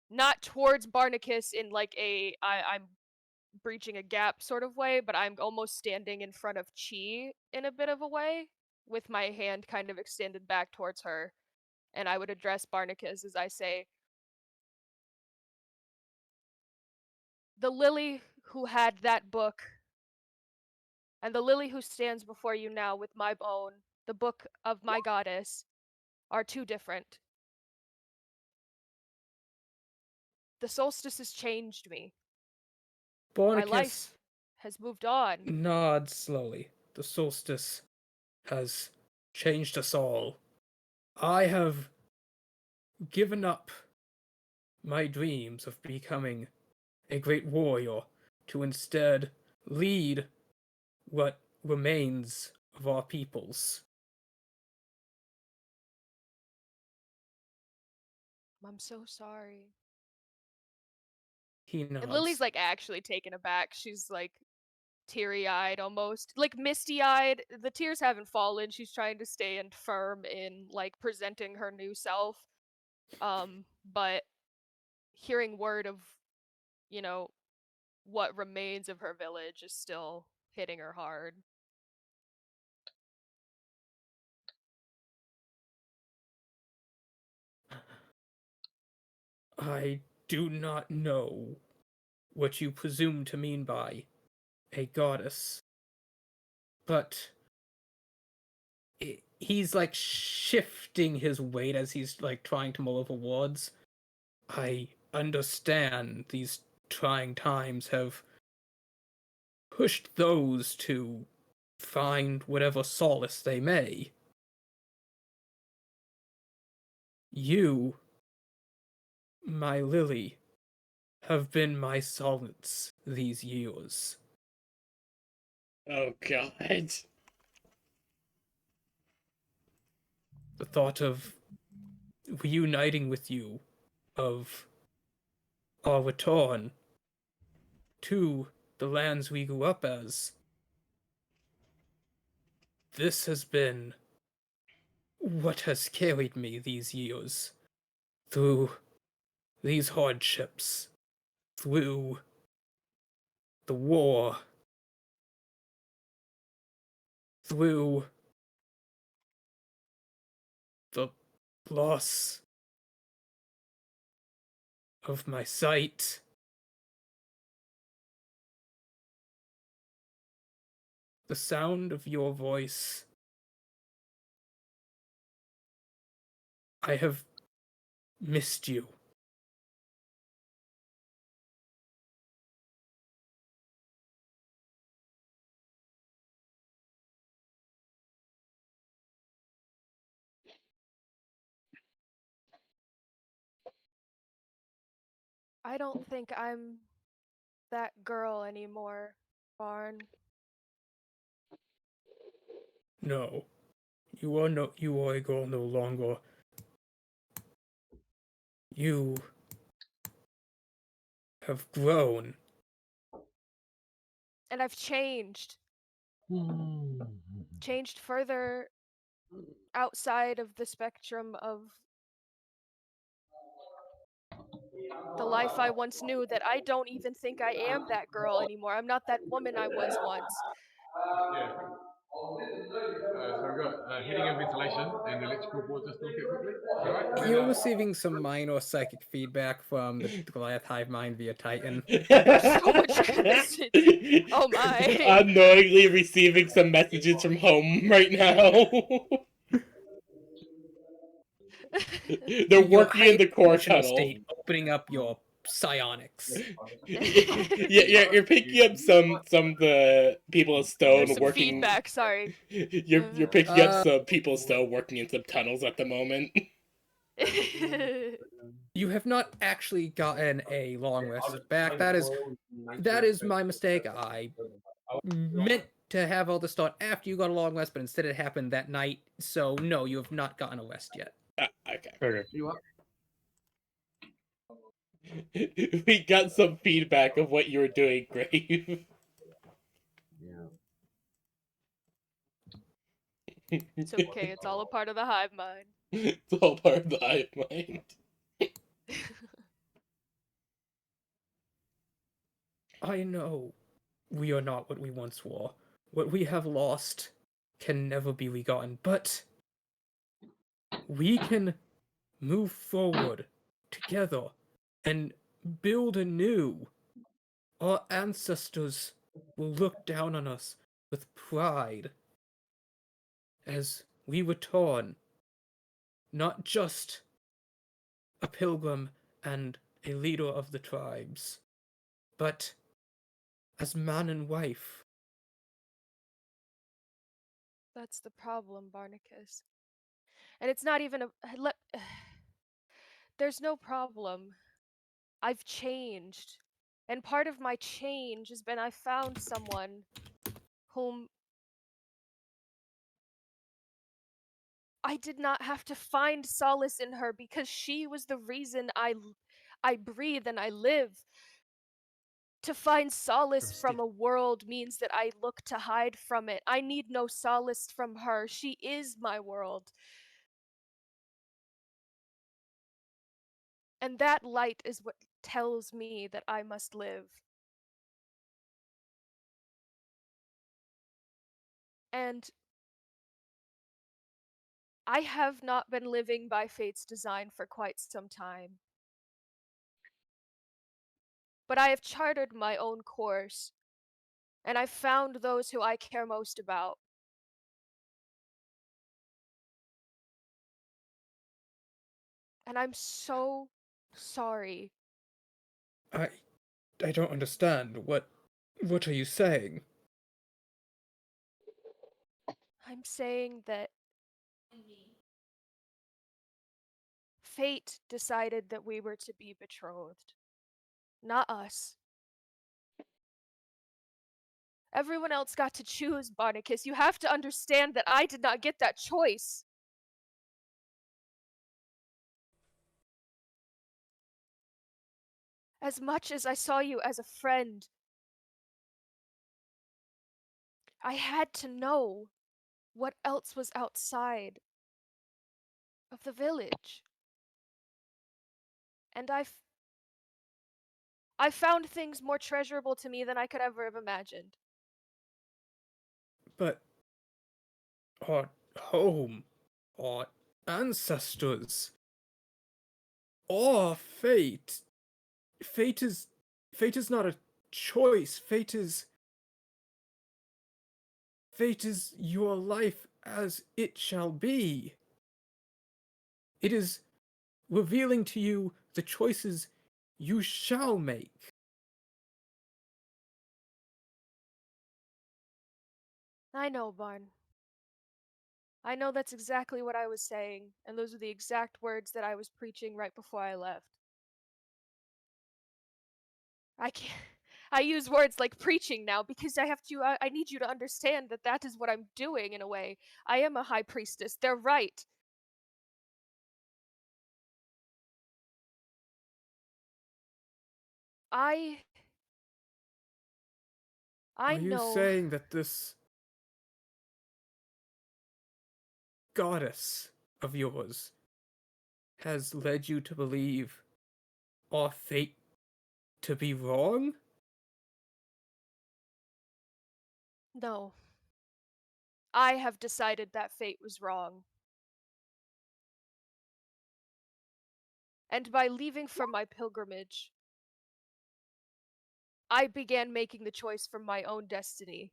not towards Barnacus in like I'm breaching a gap sort of way, but I'm almost standing in front of Chi in a bit of a way, with my hand kind of extended back towards her. And I would address Barnacus as I say, the Lily who had that book, and the Lily who stands before you now with my bone, the book of my goddess, are two different. The solstice has changed me. My Barnacus life has moved on. nods slowly. The solstice has changed us all. I have given up my dreams of becoming a great warrior to instead lead what remains of our peoples. I'm so sorry. He nods. And Lily's like actually taken aback. She's like teary-eyed almost, like misty-eyed. The tears haven't fallen. She's trying to stay firm in like presenting her new self. But hearing word of, you know, what remains of her village is still hitting her hard. I do not know what you presume to mean by a goddess, but he's like shifting his weight as he's like trying to mull over words. I understand these trying times have pushed those to find whatever solace they may. You, my Lily, have been my solace these years. Oh, God. The thought of reuniting with you, of our return to the lands we grew up as, this has been what has carried me these years, through these hardships, through the war, through the loss of my sight. The sound of your voice. I have missed you. I don't think I'm that girl anymore, Barn. No, you are a girl no longer. You have grown. And I've changed. Changed further outside of the spectrum of the life I once knew, that I don't even think I am that girl anymore. I'm not that woman I was once. Yeah. So we've got heating and ventilation and electrical boards just look at quickly. Alright? You're receiving some minor psychic feedback from the Goliath hive mind via Titan. So much message. Oh my. Unknowingly receiving some messages from home right now. They're Your working in the core emotional tunnel. state, opening up your psionics. Yeah, you're picking up some of the people of Stone There's some working. feedback, sorry. You're picking up some people of Stone working in some tunnels at the moment. You have not actually gotten a long rest back. That is my mistake. I meant to have all this start after you got a long rest, but instead it happened that night. So no, you have not gotten a rest yet. Okay. Okay. You up? We got some feedback of what you were doing, Grave. Yeah. It's okay, it's all a part of the hive mind. It's all part of the hive mind. I know we are not what we once were. What we have lost can never be regotten, but we can move forward together and build anew. Our ancestors will look down on us with pride as we return, not just a pilgrim and a leader of the tribes, but as man and wife. That's the problem, Barnacus. And it's not even a. There's no problem. I've changed. And part of my change has been I found someone whom I did not have to find solace in her, because she was the reason I breathe and I live. To find solace from a world means that I look to hide from it. I need no solace from her. She is my world. And that light is what tells me that I must live. And I have not been living by fate's design for quite some time. But I have chartered my own course, and I've found those who I care most about. And I'm so sorry. I don't understand. What are you saying? I'm saying that fate decided that we were to be betrothed, not us. Everyone else got to choose, Barnacus. You have to understand that I did not get that choice. As much as I saw you as a friend, I had to know what else was outside of the village. And I found things more treasurable to me than I could ever have imagined. But our home, our ancestors, our fate. Fate is not a choice. Fate is your life as it shall be. It is revealing to you the choices you shall make. I know, Barn. I know that's exactly what I was saying, and those are the exact words that I was preaching right before I left. I can't. I use words like preaching now because I have to. I need you to understand that that is what I'm doing in a way. I am a high priestess. They're right. I Are you know. saying that this goddess of yours has led you to believe our fate to be wrong? No. I have decided that fate was wrong. And by leaving from my pilgrimage, I began making the choice from my own destiny.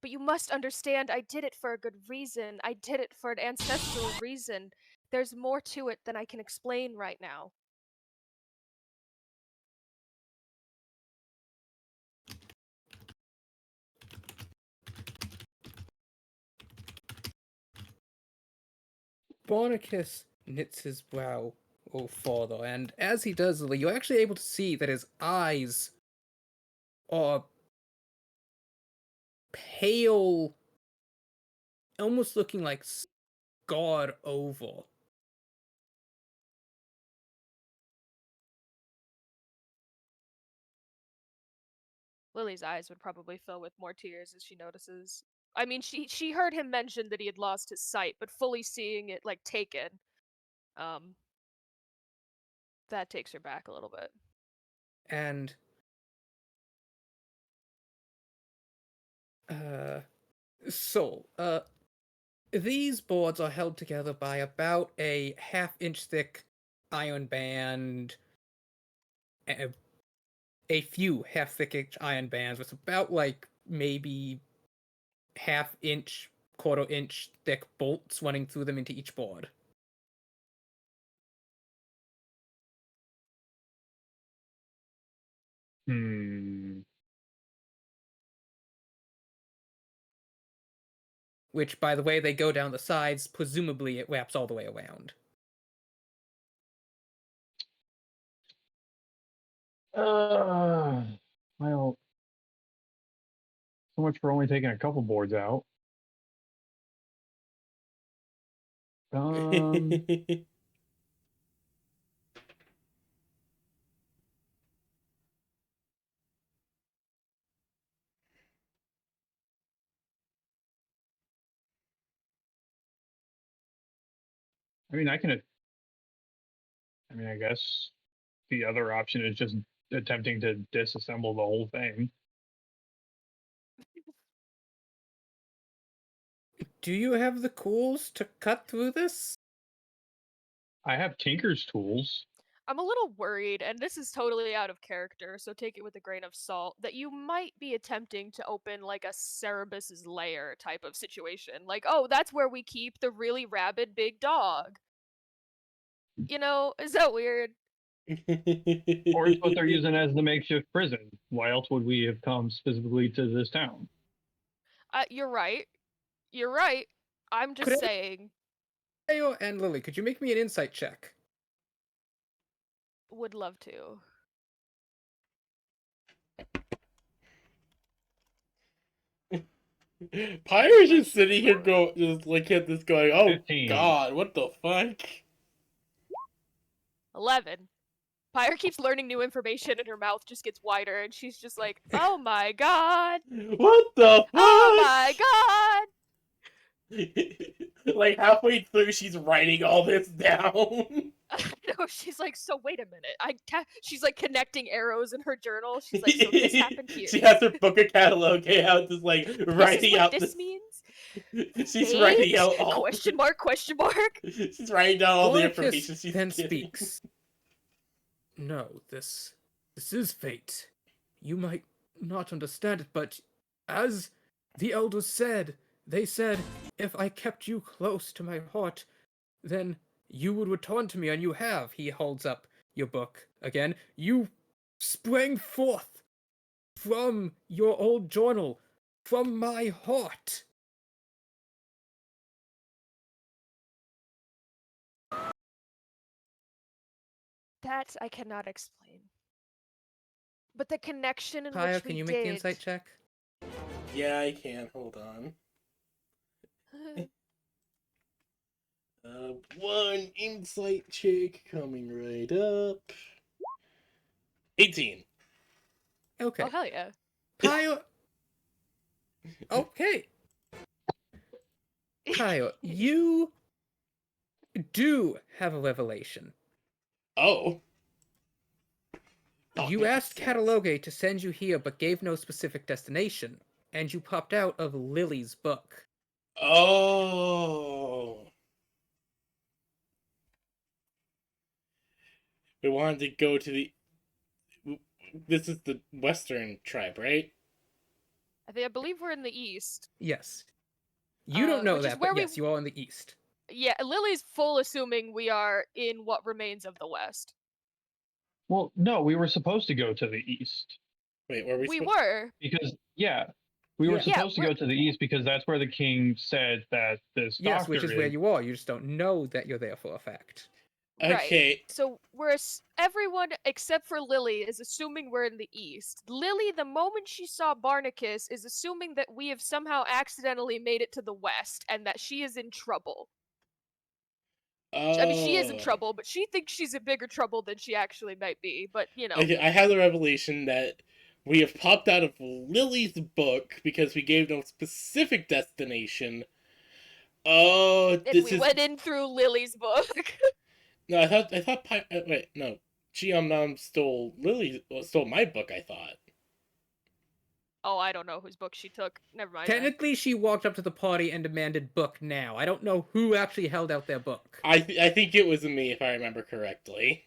But you must understand, I did it for a good reason. I did it for an ancestral reason. There's more to it than I can explain right now. Barnacus knits his brow further, and as he does, you're actually able to see that his eyes are pale, almost looking like scarred over. Lily's eyes would probably fill with more tears as she notices. I mean, she heard him mention that he had lost his sight, but fully seeing it like taken, um, that takes her back a little bit. And so these boards are held together by about a half-inch thick iron band, a few half-thick iron bands with about like maybe half-inch, quarter-inch thick bolts running through them into each board. Which, by the way, they go down the sides. Presumably, it wraps all the way around. Well, so much for only taking a couple boards out. Um, I mean, I guess the other option is just attempting to disassemble the whole thing. Do you have the tools to cut through this? I have Tinker's tools. I'm a little worried, and this is totally out of character, so take it with a grain of salt, that you might be attempting to open like a Cerebus's lair type of situation. Like, oh, that's where we keep the really rabid big dog. You know, is that weird? Or it's what they're using as the makeshift prison. Why else would we have come specifically to this town? You're right. You're right. I'm just Could saying, Ayo and Lily, could you make me an insight check? would love to. Pyre's just sitting here just looking at this going, oh 15. god, what the fuck? 11. Pyre keeps learning new information and her mouth just gets wider and she's just like, oh my god! What the fuck? Oh my god! Like halfway through, she's writing all this down. No, she's like, so wait a minute. She's like connecting arrows in her journal. She's like, so this happened here. She has her book of catalog out, just like writing out this means. She's writing out all question mark. She's writing down all the Barnacus information she's then getting. speaks. No, this is fate. You might not understand it, but as the elders said, they said, if I kept you close to my heart, then you would return to me, and you have. He holds up your book again. You sprang forth from your old journal, from my heart. That I cannot explain. But the connection in Kaya, which can we you make the did. insight check? Yeah, I can. Hold on. One insight check coming right up. 18. Okay. Oh hell yeah. Kaya. Okay. Kaya, you do have a revelation. Oh. You asked Catalogue to send you here, but gave no specific destination, and you popped out of Lily's book. Oh. We wanted to go to the. This is the Western tribe, right? I believe we're in the east. Yes. You don't know which is that, where but yes, you are in the east. Yeah, Lily's full assuming we are in what remains of the west. Well, no, we were supposed to go to the east Wait, were we? We were. because we were Yeah. supposed to we're- go to the east because that's where the king said that this Yes, doctor which is where you are. You just don't know that you're there for a fact. Right. Okay. So everyone except for Lily is assuming we're in the east. Lily, the moment she saw Barnacus, is assuming that we have somehow accidentally made it to the west and that she is in trouble. I mean, she is in Oh. trouble, but she thinks she's in bigger trouble than she actually might be. But you know, Okay, I had the revelation that we have popped out of Lily's book because we gave no specific destination. Oh, and this we is went in through Lily's book. no. I thought. Wait, no. Nam stole stole my book. I thought. Oh, I don't know whose book she took. Never mind. Then. Technically, she walked up to the party and demanded book now. I don't know who actually held out their book. I think it was me if I remember correctly.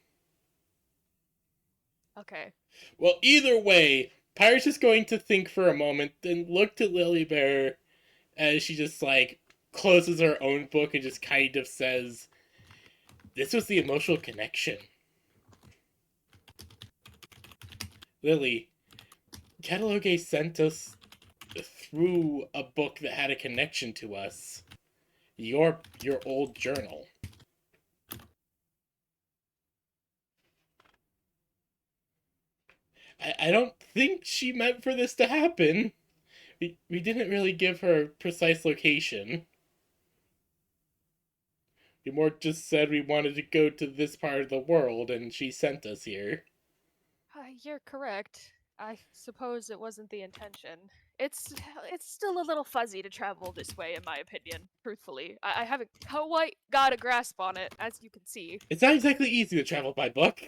Okay. Well, either way, Pirate's just going to think for a moment, then look to Lily Bear as she just like closes her own book and just kind of says, "This was the emotional connection." Lily, Catalogue sent us through a book that had a connection to us. Your old journal. I don't think she meant for this to happen. We didn't really give her a precise location. We more just said we wanted to go to this part of the world, and she sent us here. You're correct. I suppose it wasn't the intention. It's still a little fuzzy to travel this way, in my opinion. Truthfully, I haven't quite got a grasp on it, as you can see. It's not exactly easy to travel by book.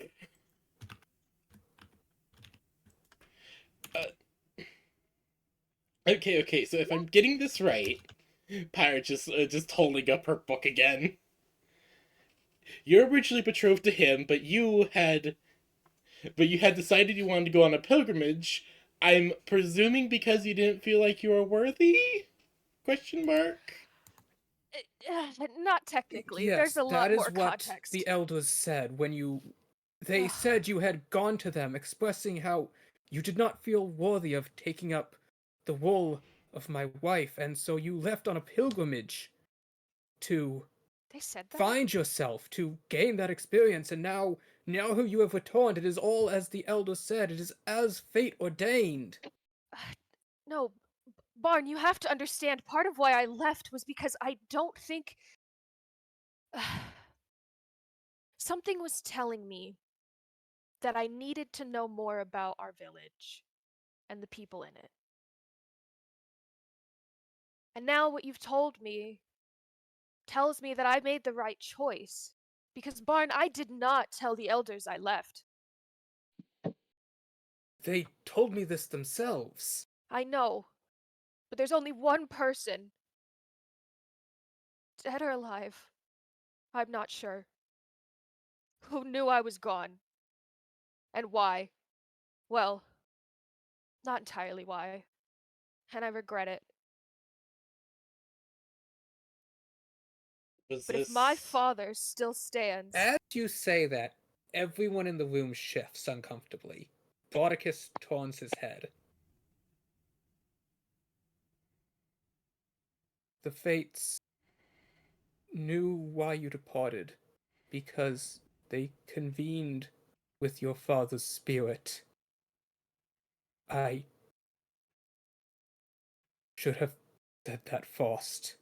Okay, so if I'm getting this right, Pirate just holding up her book again. You're originally betrothed to him, but you had decided you wanted to go on a pilgrimage. I'm presuming because you didn't feel like you were worthy? Question mark. Not technically. Yes, There's a lot that is more what context. the elders said when you. They said you had gone to them, expressing how you did not feel worthy of taking up the role of my wife, and so you left on a pilgrimage to They said that. find yourself, to gain that experience, and now who you have returned, it is all as the elders said, it is as fate ordained. No, Barn, you have to understand, part of why I left was because I don't think. Something was telling me that I needed to know more about our village and the people in it. And now what you've told me tells me that I made the right choice. Because, Barn, I did not tell the elders I left. They told me this themselves. I know. But there's only one person, dead or alive, I'm not sure, who knew I was gone. And why? Well, not entirely why. And I regret it. Was But if my this... father still stands, As you say that, everyone in the room shifts uncomfortably. Bordicus turns his head. The Fates knew why you departed, because they convened with your father's spirit. I should have said that first.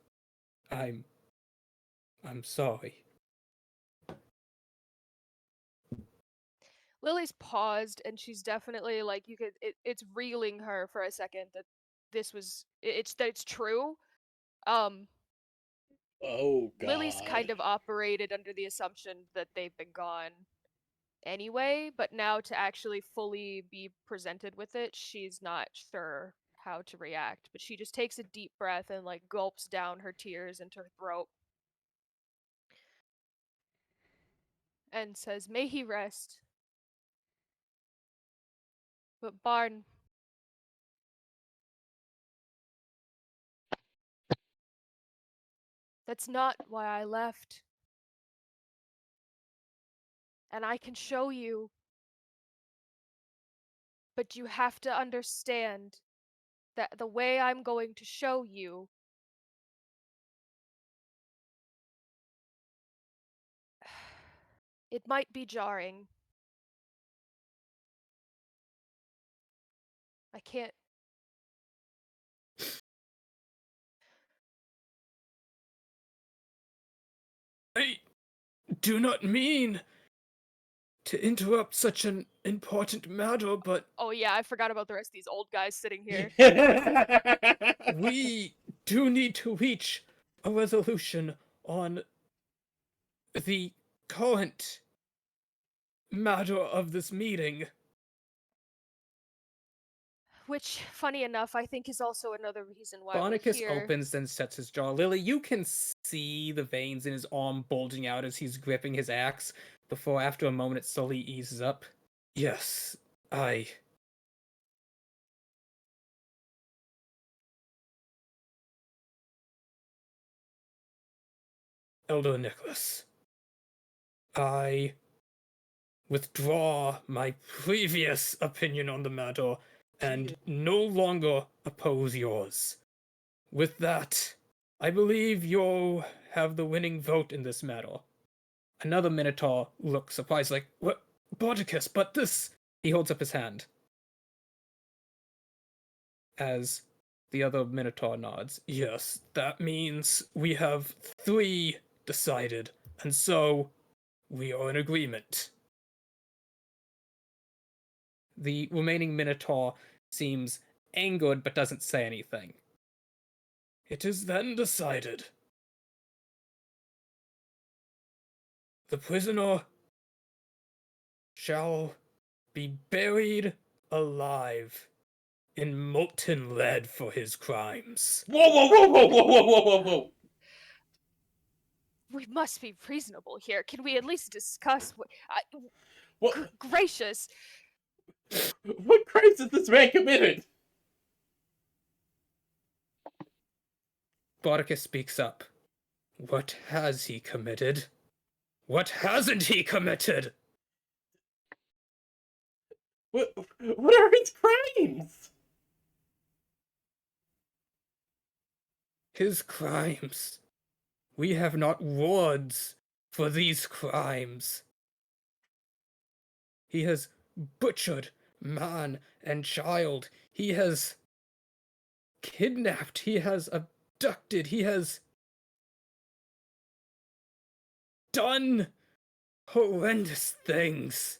I'm sorry. Lily's paused, and she's definitely like you could. It's reeling her for a second that this was. It's true. Um, Oh, Lily's God. kind of operated under the assumption that they've been gone anyway, but now to actually fully be presented with it, she's not sure how to react. But she just takes a deep breath and like gulps down her tears into her throat and says, "May he rest. But Barn, that's not why I left. And I can show you, but you have to understand that the way I'm going to show you it might be jarring. I can't. I do not mean to interrupt such an important matter, but Oh yeah, I forgot about the rest of these old guys sitting here. we do need to reach a resolution on the current matter of this meeting. Which, funny enough, I think is also another reason why we're Bonicus here. opens and sets his jaw. Lily, you can see the veins in his arm bulging out as he's gripping his axe, before after a moment it slowly eases up. Yes, Elder Nicholas, I withdraw my previous opinion on the matter and no longer oppose yours. With that, I believe you'll have the winning vote in this matter. Another Minotaur looks surprised, like, what? Bordicus, but this... He holds up his hand. As the other Minotaur nods. Yes, that means we have 3 decided, and so we are in agreement. The remaining Minotaur seems angered but doesn't say anything. It is then decided. The prisoner shall be buried alive in molten lead for his crimes. Whoa, whoa, whoa, whoa, whoa, whoa, whoa, whoa, whoa. We must be reasonable here. Can we at least discuss what? What, Gracious. what crimes has this man committed? Bordicus speaks up. What has he committed? What hasn't he committed? What are his crimes? His crimes. We have not words for these crimes. He has butchered man and child. He has kidnapped. He has abducted. He has done horrendous things.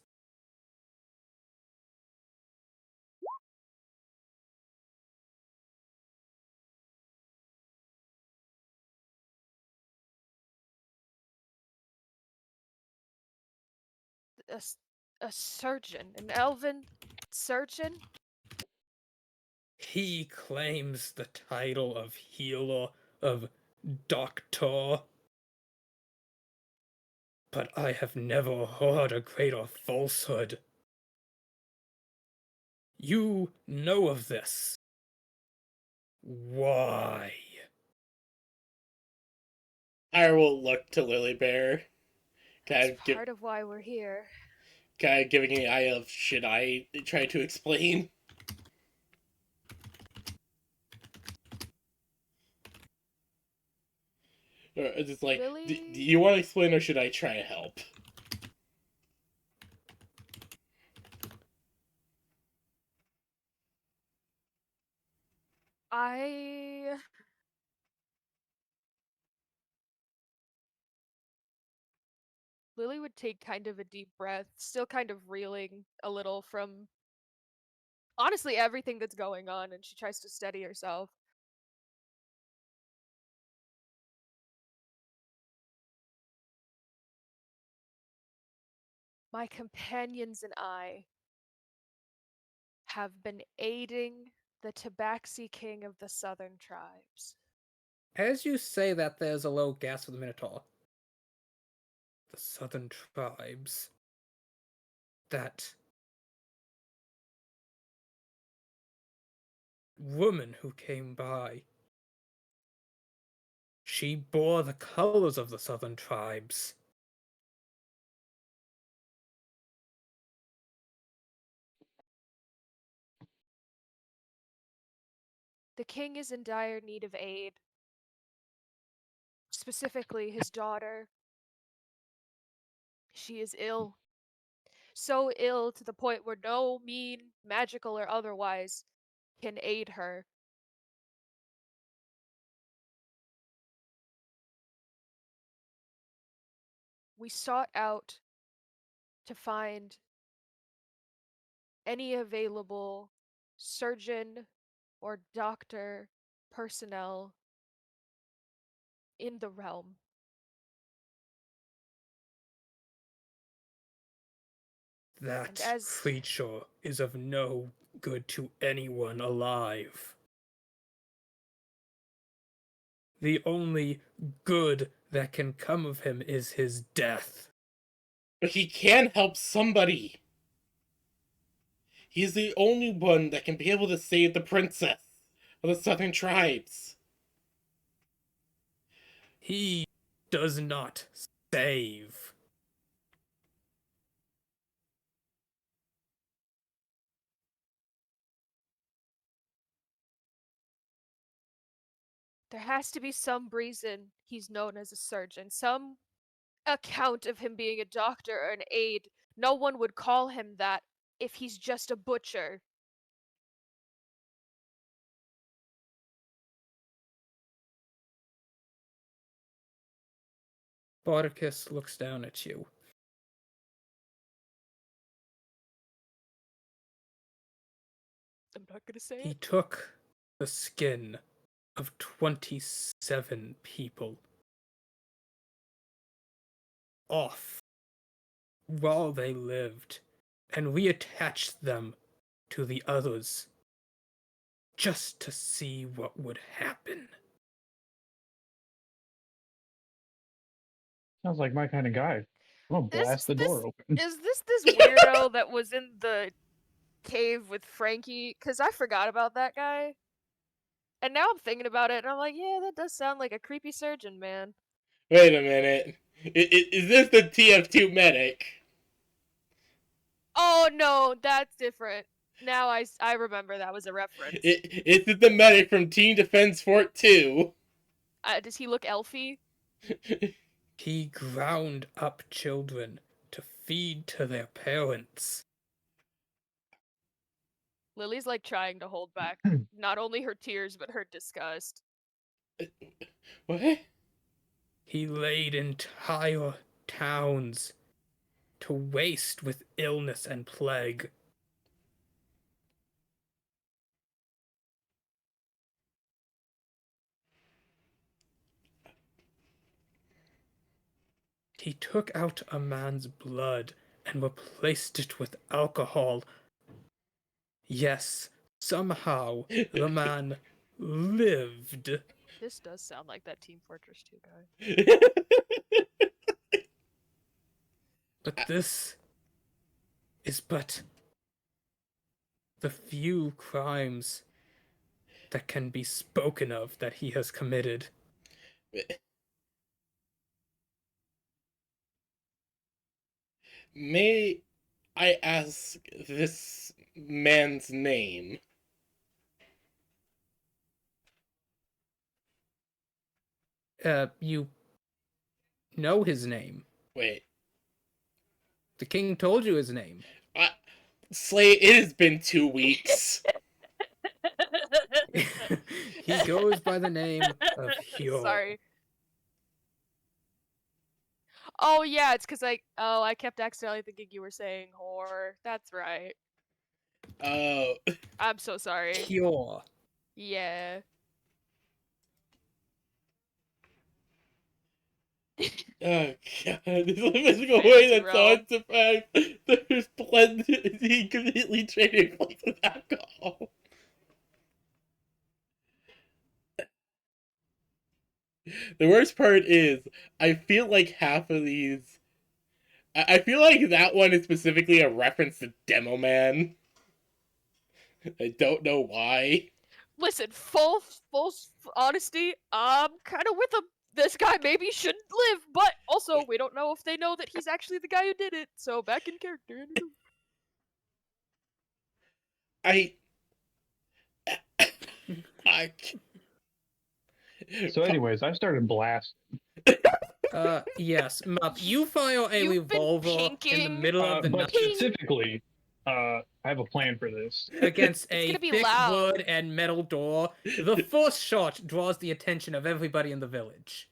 A surgeon, an elven surgeon. He claims the title of healer, of doctor. But I have never heard a greater falsehood. You know of this. Why? I will look to Lily Bear, kind That's of give, part of why we're here. kind of giving an eye of should I try to explain? Or is it like, do Lily, you want to explain or should I try to help? I Lily would take kind of a deep breath, still kind of reeling a little from honestly everything that's going on, and she tries to steady herself. My companions and I have been aiding the Tabaxi king of the southern tribes. As you say that, there's a low gasp for the Minotaur. The southern tribes. That woman who came by. She bore the colors of the southern tribes. The king is in dire need of aid, specifically his daughter. She is ill. So ill to the point where no mean, magical or otherwise, can aid her. We sought out to find any available surgeon or doctor personnel in the realm. And That as creature is of no good to anyone alive. The only good that can come of him is his death. But he can help somebody. He's the only one that can be able to save the princess of the southern tribes. He does not save. there has to be some reason he's known as a surgeon, some account of him being a doctor or an aide. No one would call him that if he's just a butcher. Spartacus looks down at you. I'm not gonna say He it. took the skin of 27 people off while they lived and reattached them to the others just to see what would happen. Sounds like my kind of guy. I'm gonna This blast the door open. is this weirdo that was in the cave with Frankie? Cause I forgot about that guy. And now I'm thinking about it, and I'm like, yeah, that does sound like a creepy surgeon, man. Wait a minute. Is this the TF2 medic? Oh no, that's different. Now I remember that was a reference. It's the medic from Team Defense Fort 2. Does he look elfy? He ground up children to feed to their parents. Lily's like trying to hold back not only her tears but her disgust. What? He laid entire towns to waste with illness and plague. He took out a man's blood and replaced it with alcohol. Yes, somehow the man lived. This does sound like that Team Fortress 2 guy. But this is but the few crimes that can be spoken of that he has committed. May I ask this man's name? You know his name. Wait. The king told you his name. Slay, it has been 2 weeks. He goes by the name of Hyo. Sorry. Oh yeah, it's because I kept accidentally thinking you were saying whore. That's right. Oh. I'm so sorry. Hyo. Yeah. Oh god, there's a physical Fancy way that's so realm. unsurprised. There's blended, he completely traded place with alcohol. The worst part is, I feel like half of these. I feel like that one is specifically a reference to Demo Man. I don't know why. Listen, full honesty, I'm kind of with him. This guy maybe shouldn't live, but also we don't know if they know that he's actually the guy who did it. So back in character. I. I. So, anyways, I started blast. Yes, Mup, you fire a You've been revolver in the pinking. middle of the But night specifically, I have a plan for this. against a gonna be thick loud. wood and metal door. The first shot draws the attention of everybody in the village.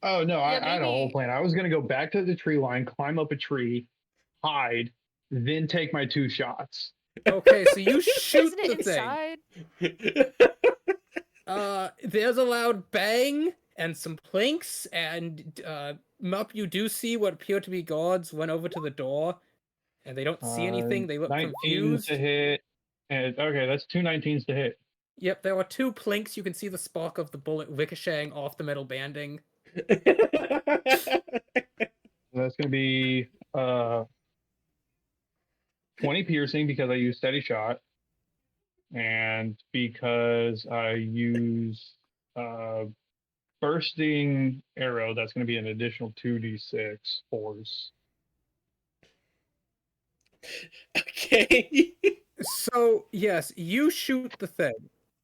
Oh no, Yeah, I had a whole maybe- plan. I was gonna go back to the tree line, climb up a tree, hide, then take my 2 shots. Okay, so you shoot Isn't it the thing. inside? There's a loud bang and some planks, and Mup, you do see what appear to be guards run over to the door, and they don't see anything. They look 19 confused. to hit, and okay, that's 2 19s to hit. Yep, there are 2 planks. You can see the spark of the bullet ricocheting off the metal banding. That's gonna be 20 piercing because I use steady shot, and because I use bursting arrow, that's gonna be an additional 2d6 force. Okay. So, yes, you shoot the thing.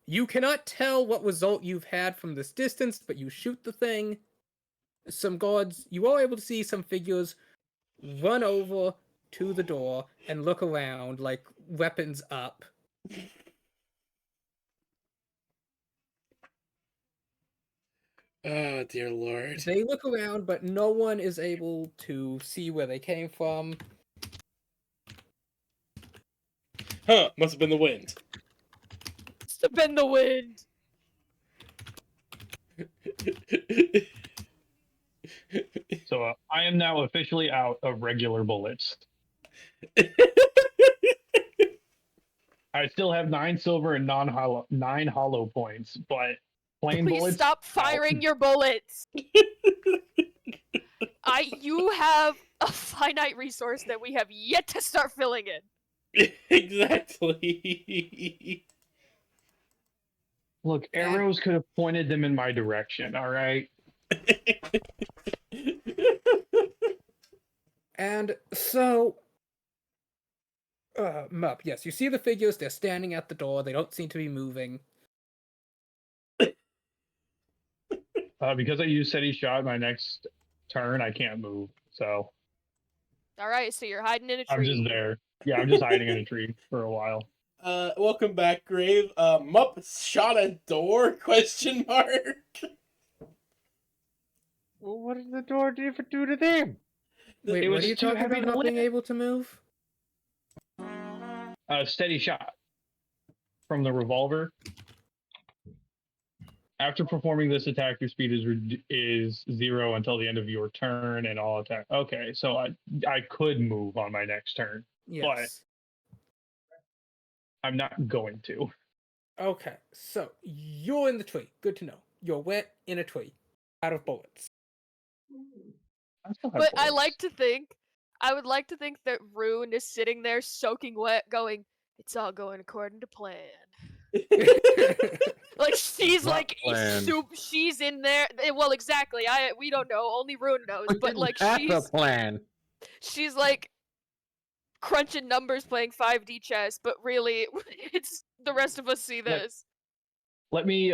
You cannot tell what result you've had from this distance, but you shoot the thing. Some guards, you are able to see some figures run over to the door and look around, like weapons up. Oh dear lord. They look around, but no one is able to see where they came from. Huh, must have been the wind. Must have been the wind. So I am now officially out of regular bullets. I still have 9 silver and 9 hollow points, but plain Please bullets. stop firing your bullets. You have a finite resource that we have yet to start filling in. Exactly. Look, arrows could have pointed them in my direction. All right. And so, Mup, yes, you see the figures. They're standing at the door. They don't seem to be moving. Because I use steady shot my next turn, I can't move. So All right, so you're hiding in a tree. I'm just there. Yeah, I'm just hiding in a tree for a while. Welcome back, Grave. Mupp shot a door? Question mark. Well, what did the door even do to them? Wait, It what was are you too talking heavy about to not being lift. able to move? Steady shot from the revolver. After performing this attack, your speed is 0 until the end of your turn, and all attack. Okay, so I could move on my next turn. Yes. I'm not going to. Okay, so you're in the tree. Good to know. You're wet in a tree, out of bullets. I still have But I bullets. would like to think that Rune is sitting there soaking wet going, it's all going according to plan. Like she's Not like planned. she's in there. Well, exactly. We don't know. Only Rune knows. We But didn't like have she's a plan. she's like crunching numbers playing 5D chess, but really it's the rest of us see this. Let me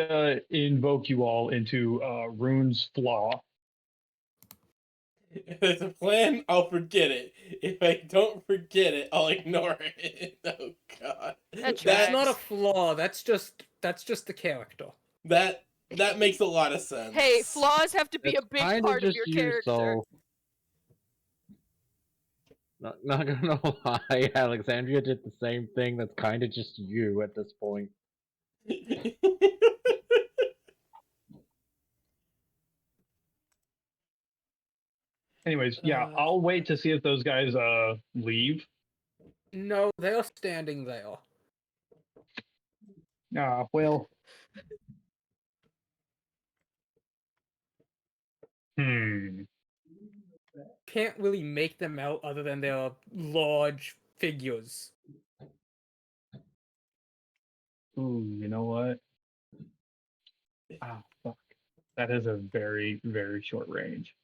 invoke you all into Rune's Flaw. If there's a plan, I'll forget it. If I don't forget it, I'll ignore it. Oh god. That That's not a tracks. flaw. That's just the character. that makes a lot of sense. Hey, flaws have to be That's a big kinda part of just your you, character. so not gonna lie, Alexandria did the same thing. That's kind of just you at this point. Anyways, yeah, I'll wait to see if those guys leave. No, they're standing there. Well. Hmm. Can't really make them out other than they're large figures. Ooh, you know what? Fuck. That is a very, very short range.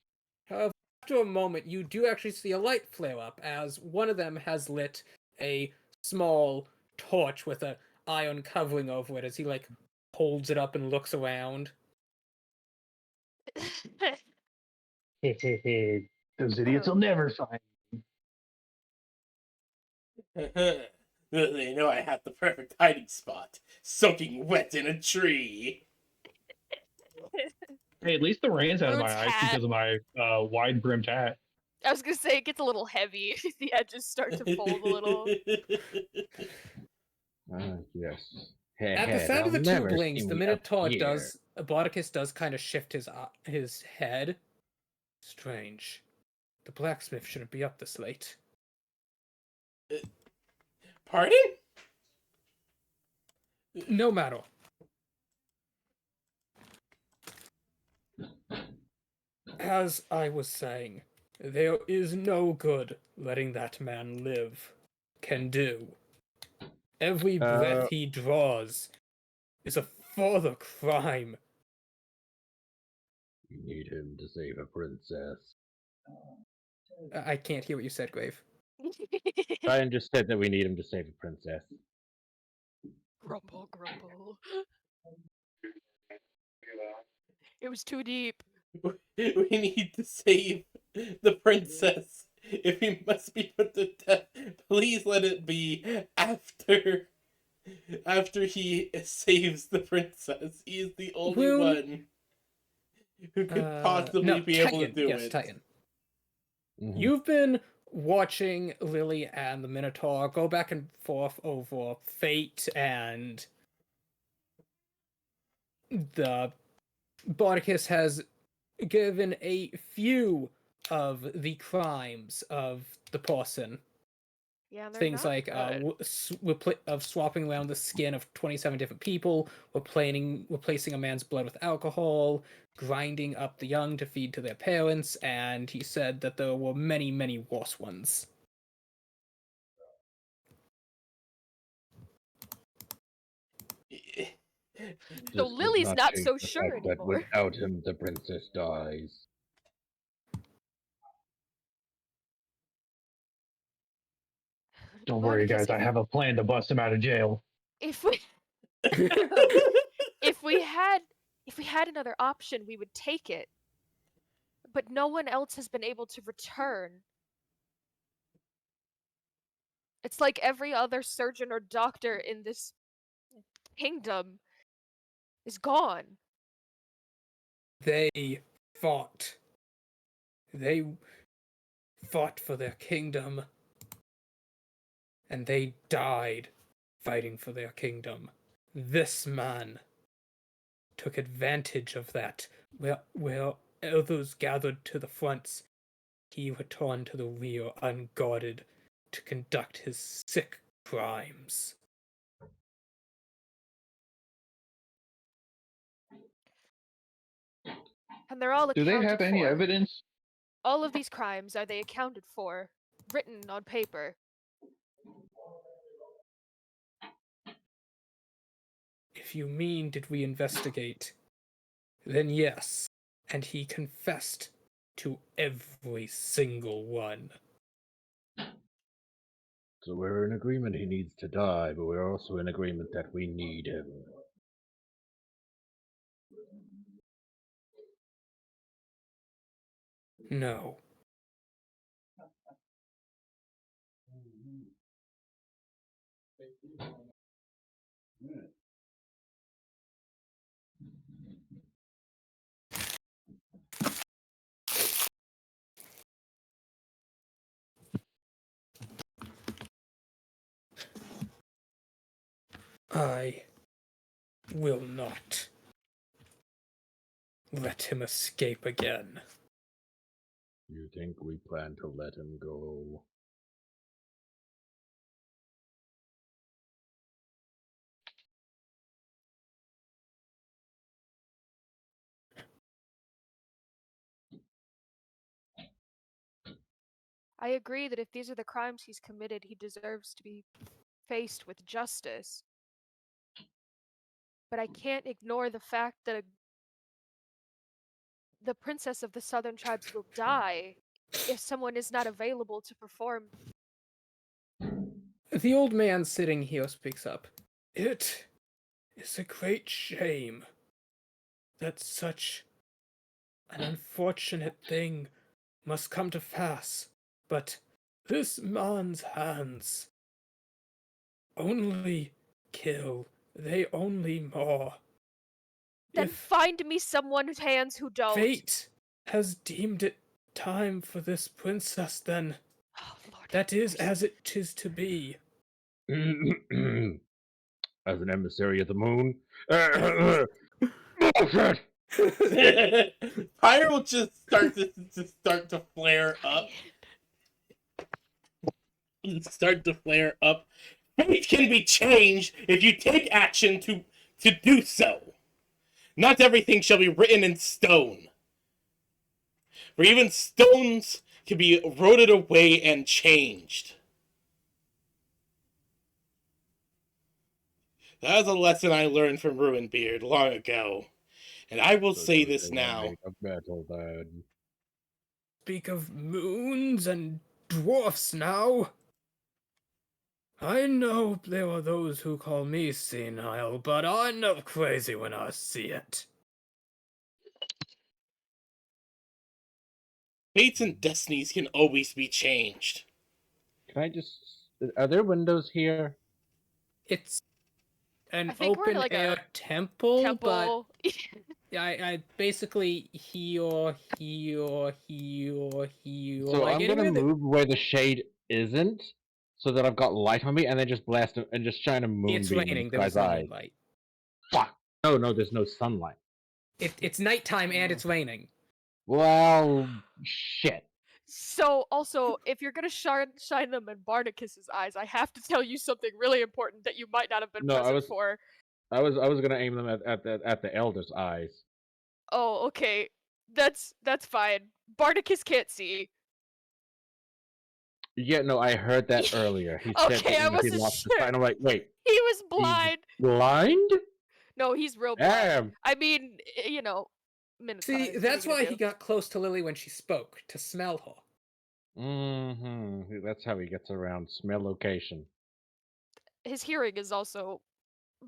However, after a moment, you do actually see a light flare up as one of them has lit a small torch with a iron covering over it as he like holds it up and looks around. Those idiots will never find They know I have the perfect hiding spot, soaking wet in a tree. Hey, at least the rain's out of Rune's my eyes hat. because of my wide brimmed hat. I was gonna say it gets a little heavy. The edges start to fold a little. Yes. At the sound of the two blinks, the Minotaur does. Bardicus does kind of shift his head. Strange. The blacksmith shouldn't be up this late. Pardon? No matter. As I was saying, there is no good letting that man live can do. Every breath he draws is a further crime. You need him to save a princess. I can't hear what you said, Grave. Ryan just said that we need him to save a princess. Grumble, grumble. It was too deep. We need to save the princess. If he must be put to death, please let it be after he saves the princess. He is the only Well, one who could possibly be able to do it. Titan. Mhm. You've been watching Lily and the Minotaur go back and forth over fate, and the Bardicus has given a few of the crimes of the person. Yeah, they're Things not like good. of swapping around the skin of 27 different people, replacing a man's blood with alcohol, grinding up the young to feed to their parents, and he said that there were many, many worse ones. So This does Lily's not change so the sure fact that anymore. without him, the princess dies. Don't worry, Bardicus, guys. I have a plan to bust him out of jail. if we if we had another option, we would take it. But no one else has been able to return. It's like every other surgeon or doctor in this kingdom is gone. They fought. They fought for their kingdom. And they died fighting for their kingdom. This man took advantage of that. Where others gathered to the fronts, he returned to the rear unguarded to conduct his sick crimes. And they're all Do they accounted have any for. evidence? All of these crimes, are they accounted for? Written on paper? If you mean did we investigate, then yes. And he confessed to every single one. So we're in agreement he needs to die, but we're also in agreement that we need him. No. I will not let him escape again. You think we plan to let him go? I agree that if these are the crimes he's committed, he deserves to be faced with justice. But I can't ignore the fact that the princess of the southern tribes will die if someone is not available to perform. The old man sitting here speaks up. It is a great shame that such an unfortunate thing must come to pass, but this man's hands only kill, they only maw. Then If find me someone's hands who don't. fate has deemed it time for this princess, then Oh, Lord that have is mercy. as it is to be. As an emissary of the moon? Bullshit! Fire will just start to flare up. Start to flare up. Fate can be changed if you take action to do so. Not everything shall be written in stone. For even stones can be eroded away and changed. That is a lesson I learned from Ruinbeard long ago. And I will So say good this they were now. made of metal, then. Speak of moons and dwarfs now. I know there are those who call me senile, but I'm not crazy when I see it. Fates and destinies can always be changed. Can I just... Are there windows here? It's an I think we're in open like air a temple, but temple. I basically here. So Like I'm gonna anywhere that move where the shade isn't, so that I've got light on me, and then just blast him, and just shine a it's moonbeam in raining. this There was guy's no eye. moonlight. Fuck! No, there's no sunlight. It's nighttime and it's raining. Well, shit. So, also, if you're gonna shine them in Barnacus's eyes, I have to tell you something really important that you might not have been No, present for. I was gonna aim them at the elder's eyes. Oh, okay. That's fine. Barnacus can't see. Yeah, no, I heard that earlier. He said Okay, that, I he wasn't lost his sure. sight. I'm like, wait, He was he's blind. blind? No, he's real blind. Damn. I mean, you know, minotaurs. See, what are that's you gonna why do? he got close to Lily when she spoke, to smell her. Mm-hmm. That's how he gets around smell location. His hearing is also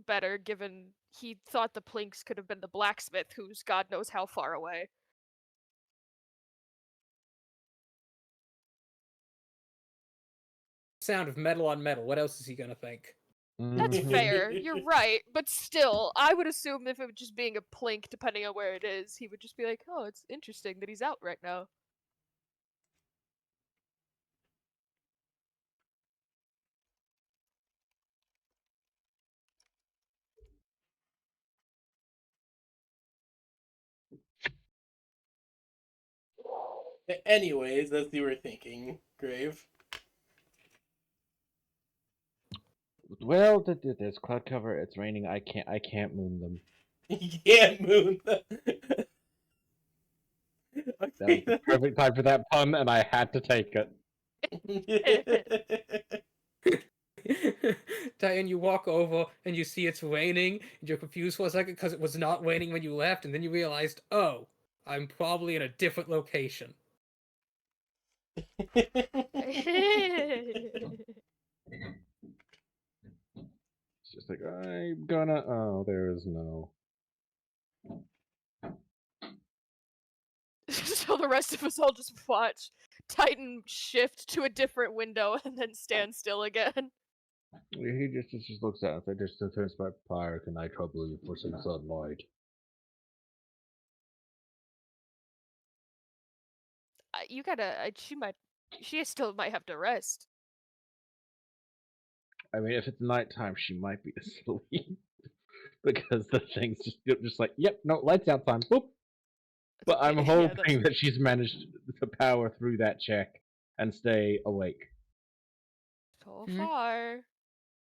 better, given he thought the Plinks could have been the blacksmith, who's God knows how far away. Sound of metal on metal. What else is he gonna think? That's Mhm. fair. You're right, but still, I would assume if it was just being a Plink, depending on where it is, he would just be like, "Oh, it's interesting that he's out right now." Anyways, as you were thinking, Grave. Well, there's cloud cover. It's raining. I can't moon them. Yeah, Moon. That was the perfect time for that pun, and I had to take it. Diane, you walk over and you see it's raining, and you're confused for a second because it was not raining when you left, and then you realized, oh, I'm probably in a different location. It's just like, I'm gonna. Oh, there is no. So the rest of us all just watch Titan shift to a different window and then stand still again. He just looks at it. They just turns back. Pyre, can I trouble you for some sunlight? You gotta. She still might have to rest. I mean, if it's nighttime, she might be asleep because the thing's just like, yep, no lights out time. Boop. But I'm okay, yeah, hoping that she's managed to power through that check and stay awake. So Mhm. far.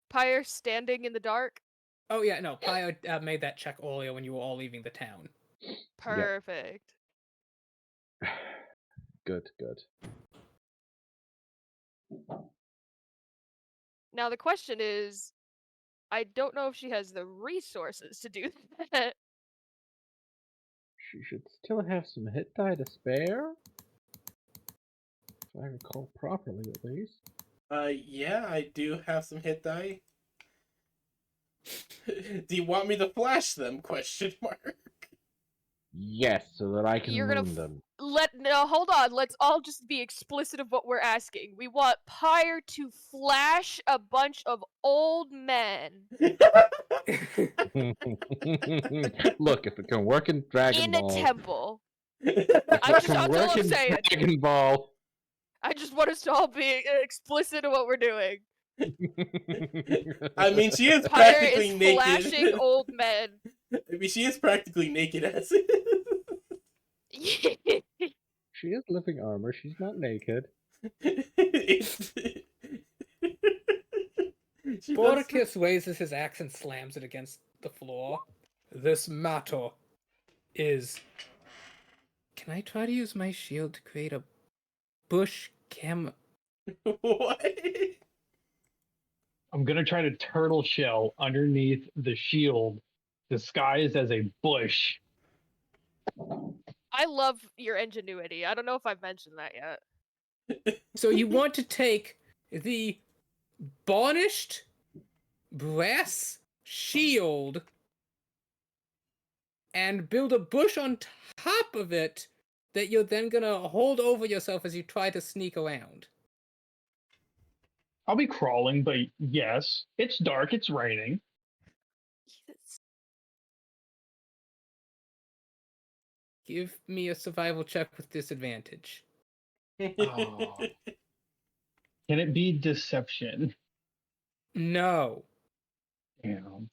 Pyre standing in the dark. Oh yeah, no, Pio made that check earlier when you were all leaving the town. Perfect. Good, good. Now the question is, I don't know if she has the resources to do that. She should still have some hit die to spare. If I recall properly, at least. Yeah, I do have some hit die. Do you want me to flash them? Question mark. Yes, so that I can You're gonna moon them. No, hold on. Let's all just be explicit of what we're asking. We want Pyre to flash a bunch of old men Look, if it can work in Dragon in Ball, a temple. if it That's can all work I'm in saying. Dragon Ball. I just want us to all be explicit of what we're doing. I mean, she is Pyre practically is naked. flashing old men. I mean, she is practically naked as She is living armor. She's not naked. She does- Borticus raises his axe and slams it against the floor. This matter is. Can I try to use my shield to create a bush cam? What? I'm gonna try to turtle shell underneath the shield, disguised as a bush. I love your ingenuity. I don't know if I've mentioned that yet. So you want to take the varnished brass shield and build a bush on top of it that you're then gonna hold over yourself as you try to sneak around. I'll be crawling, but yes, it's dark, it's raining. Give me a survival check with disadvantage. Oh. Can it be deception? No. Damn.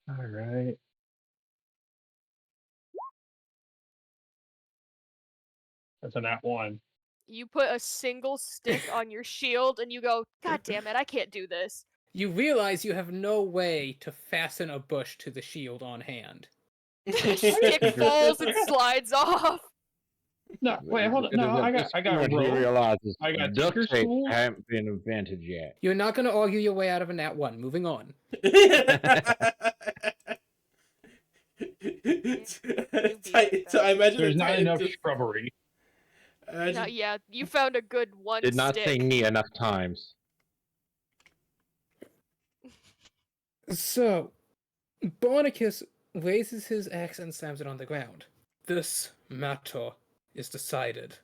All right. That's a nat one. You put a single stick on your shield and you go, God damn it, I can't do this. You realize you have no way to fasten a bush to the shield on hand. Stick falls and slides off. No, wait, hold on. No, I got He rope. realizes I got duct tinker's tape tools. haven't been invented yet. You're not gonna argue your way out of a nat 1. Moving on. So I imagine There's the not Titan enough just- shrubbery. Now, yeah, you found a good one Did not stick. say knee enough times. So, Barnicus raises his axe and slams it on the ground. This matter is decided.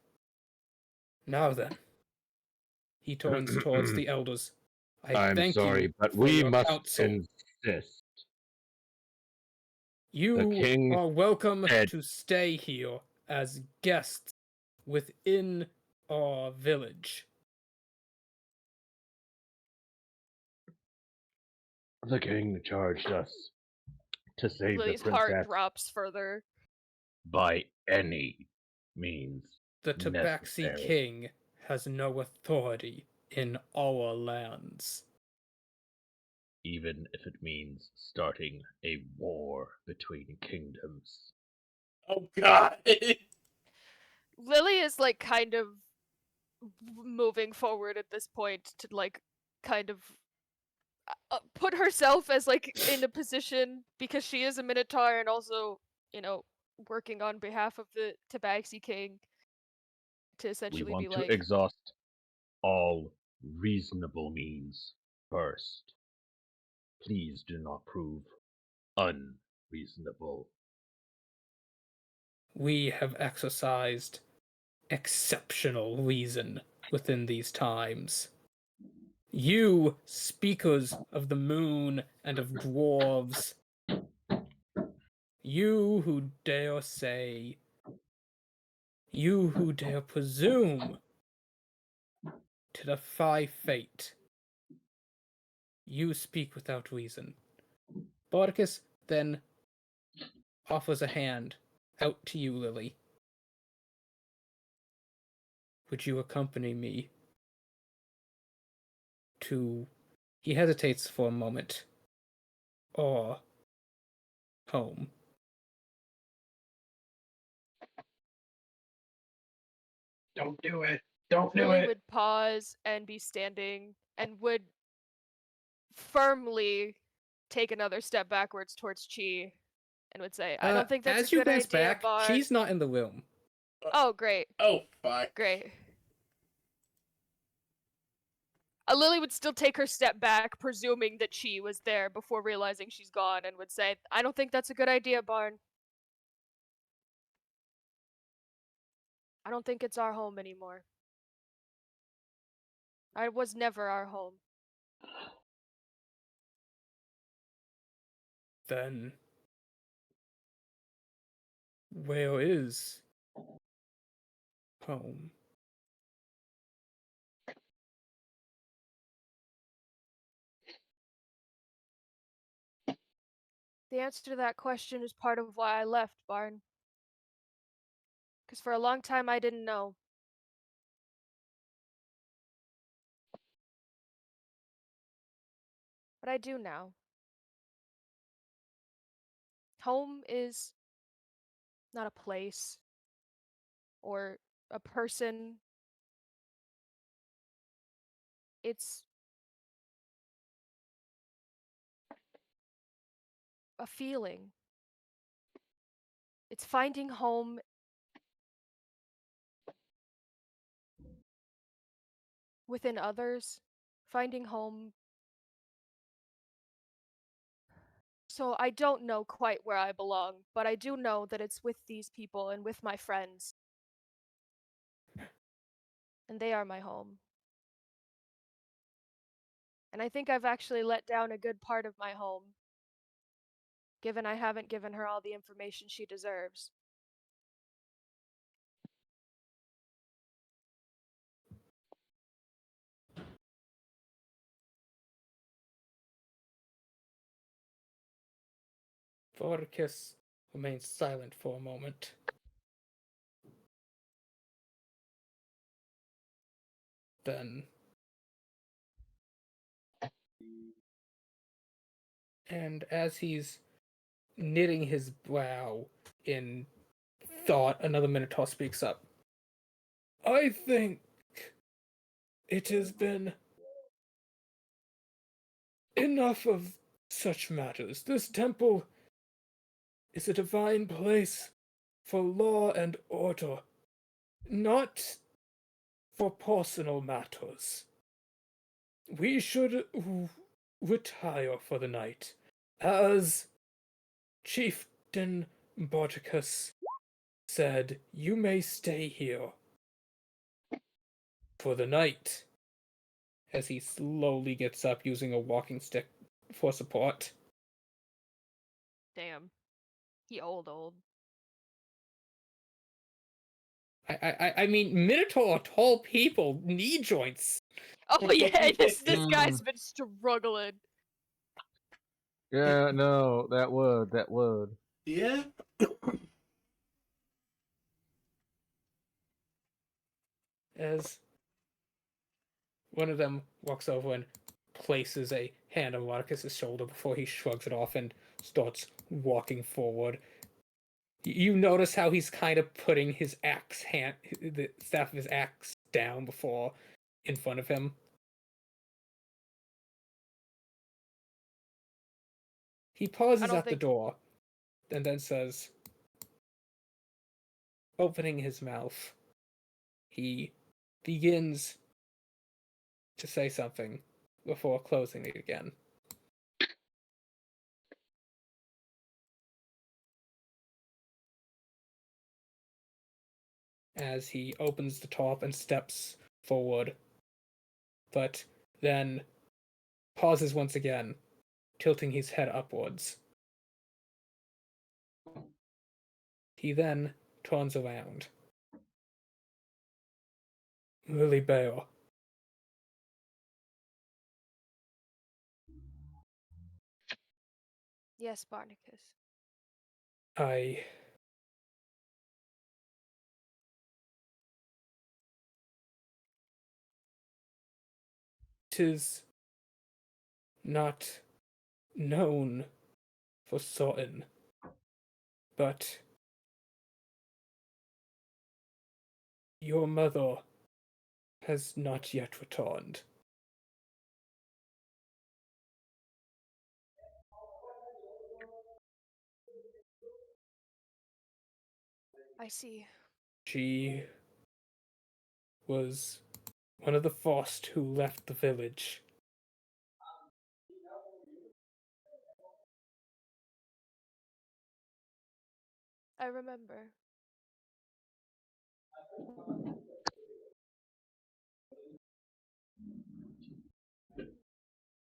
Now then. He turns towards the elders. I'm thank sorry, you but for we your must counsel. insist. You king are welcome said- to stay here as guests within our village. The king charged us to save Lily's the heart princess drops further. by any means. The Tabaxi necessary. king has no authority in our lands. Even if it means starting a war between kingdoms. Oh god. Lily is like kind of moving forward at this point to like kind of put herself as like in a position because she is a minotaur and also, you know, working on behalf of the Tabaxi king to We essentially want be to like exhaust all reasonable means first. Please do not prove unreasonable. We have exercised exceptional reason within these times. You, speakers of the moon and of dwarves, you who dare say, you who dare presume to defy fate, you speak without reason. Bardicus then offers a hand out to you, Lily. Would you accompany me to... He hesitates for a moment. Or home. Don't do it. Don't do Lily it. would pause and be standing and would firmly take another step backwards towards Chi and would say, I don't think that's As a you good glance idea, back, Bard. she's not in the room. Oh, great. Oh, fuck. Great. Lily would still take her step back, presuming that she was there before realizing she's gone, and would say, I don't think that's a good idea, Barn. I don't think it's our home anymore. It was never our home. Then where is home? The answer to that question is part of why I left, Barn. Because for a long time I didn't know. But I do now. Home is not a place or a person. It's a feeling. It's finding home within others, finding home. So I don't know quite where I belong, but I do know that it's with these people and with my friends. And they are my home. And I think I've actually let down a good part of my home, given I haven't given her all the information she deserves. Bardicus remains silent for a moment. Then and as he's knitting his brow in thought, another Minotaur speaks up. I think it has been enough of such matters. This temple is a divine place for law and order, not for personal matters. We should retire for the night, as Chieftain Bardicus said. You may stay here for the night. As he slowly gets up using a walking stick for support. Damn. He old. I mean, Minotaur are tall people, knee joints. Oh yeah, this Mm. guy's been struggling. Yeah, no, that would. Yeah. As one of them walks over and places a hand on Marcus's shoulder before he shrugs it off and starts walking forward. You notice how he's kind of putting his axe hand, the staff of his axe, down before in front of him. He pauses at the door and then says, opening his mouth, he begins to say something before closing it again. As he opens the top and steps forward, but then pauses once again, tilting his head upwards. He then turns around. Lily Bear, Yes, Barnacus. I... Tis not known for certain, but your mother has not yet returned. I see. She was one of the first who left the village. I remember.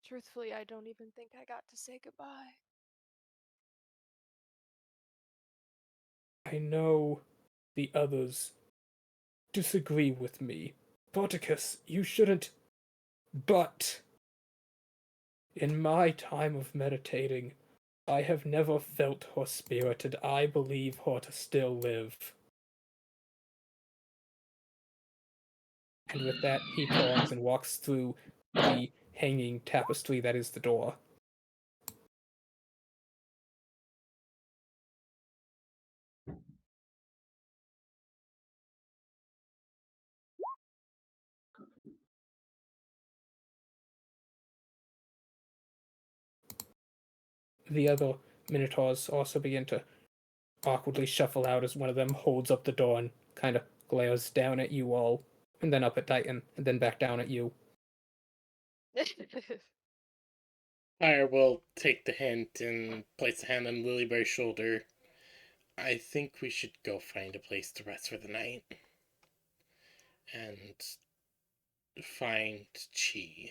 Truthfully, I don't even think I got to say goodbye. I know the others disagree with me. Porticus, you shouldn't. But in my time of meditating, I have never felt her spirit, and I believe her to still live. And with that, he turns and walks through the hanging tapestry that is the door. The other minotaurs also begin to awkwardly shuffle out as one of them holds up the door and kind of glares down at you all, and then up at Titan, and then back down at you. Fire will take the hint and place a hand on Lilybear's shoulder. I think we should go find a place to rest for the night. And find Chi.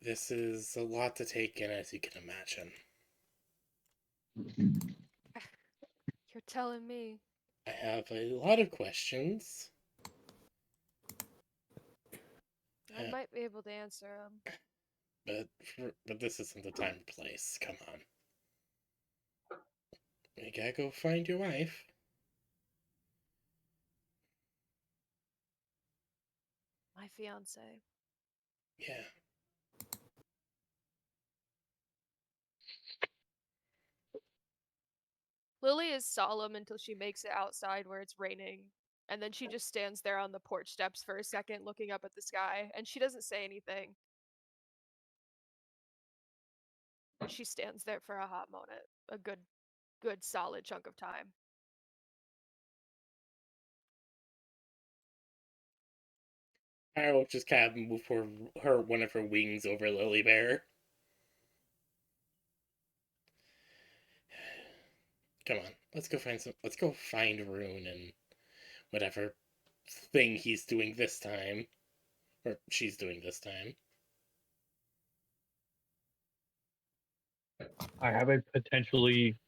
This is a lot to take in, as you can imagine. You're telling me. I have a lot of questions. I might be able to answer them. But this isn't the time or place. Come on. You gotta go find your wife. My fiance. Yeah. Lily is solemn until she makes it outside where it's raining. And then she just stands there on the porch steps for a second looking up at the sky. And she doesn't say anything. She stands there for a hot moment. A good solid chunk of time. I will just kind of move one of her wings over Lilybear. Come on, let's go find Rune and whatever thing he's doing this time. Or she's doing this time. I have a potentially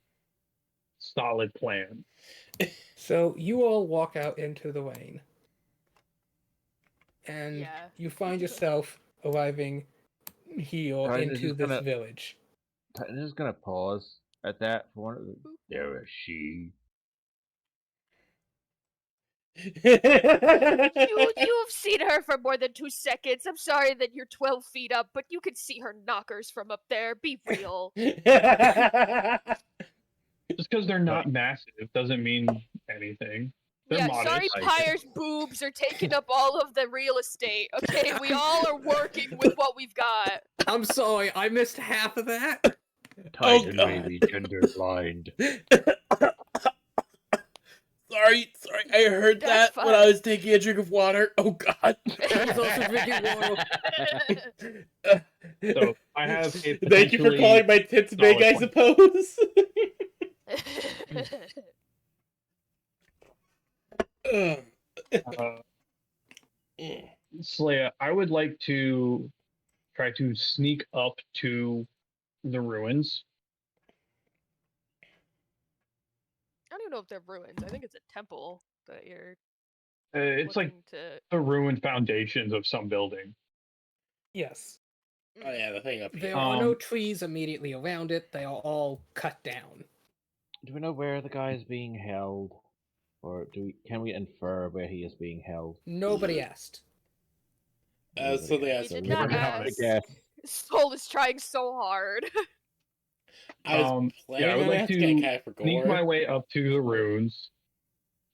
solid plan. So you all walk out into the rain. And Yeah. you find yourself arriving here Titan is into just this gonna- village. Titan is gonna pause at that for one of the. There is she. You've seen her for more than 2 seconds. I'm sorry that you're 12 feet up, but you can see her knockers from up there. Be real. Just because they're not massive doesn't mean anything. They're Yeah, modest. sorry Pyre's boobs are taking up all of the real estate, okay? We all are working with what we've got. I'm sorry, I missed half of that. Titan God. may be gender blind. sorry. I heard That's that when I fine. was taking a drink of water. Oh God. He's also drinking water. So I have a Thank you for potentially calling my tits big, solid I plan. suppose. Ugh. Uh, Slaya, I would like to try to sneak up to the ruins. I don't even know if they're ruins. I think it's a temple that you're It's like looking to. the ruined foundations of some building. Yes. Oh yeah, the thing up There here. are no trees immediately around it. They are all cut down. Do we know where the guy is being held? Or can we infer where he is being held? Nobody asked. So they Nobody asked We did me. not We're I not. ask. guess. Soul is trying so hard. I was Yeah, I planning would on like asking. I to kind of sneak my forgot. way up to the ruins,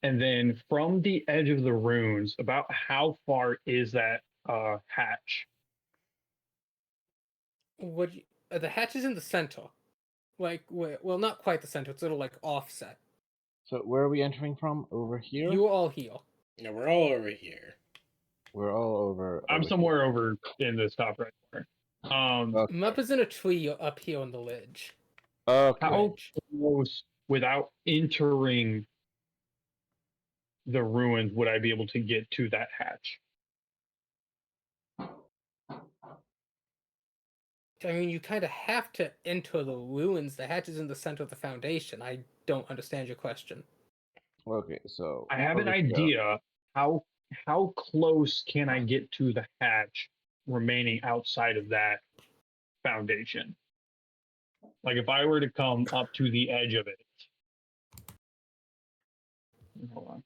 and then from the edge of the ruins, about how far is that hatch? The hatch is in the center. Well, not quite the center. It's sort of like offset. So where are we entering from? Over here? You are all here. No, we're all over here. We're all over. I'm over somewhere over in this top right corner. Here. Mup is in a tree up here on the ledge. Okay. How Ridge. close, without entering the ruins, would I be able to get to that hatch? I mean, you kind of have to enter the ruins. The hatch is in the center of the foundation. I don't understand your question. Okay, so I have an over here. idea. How close can I get to the hatch remaining outside of that foundation? Like if I were to come up to the edge of it. Hold on.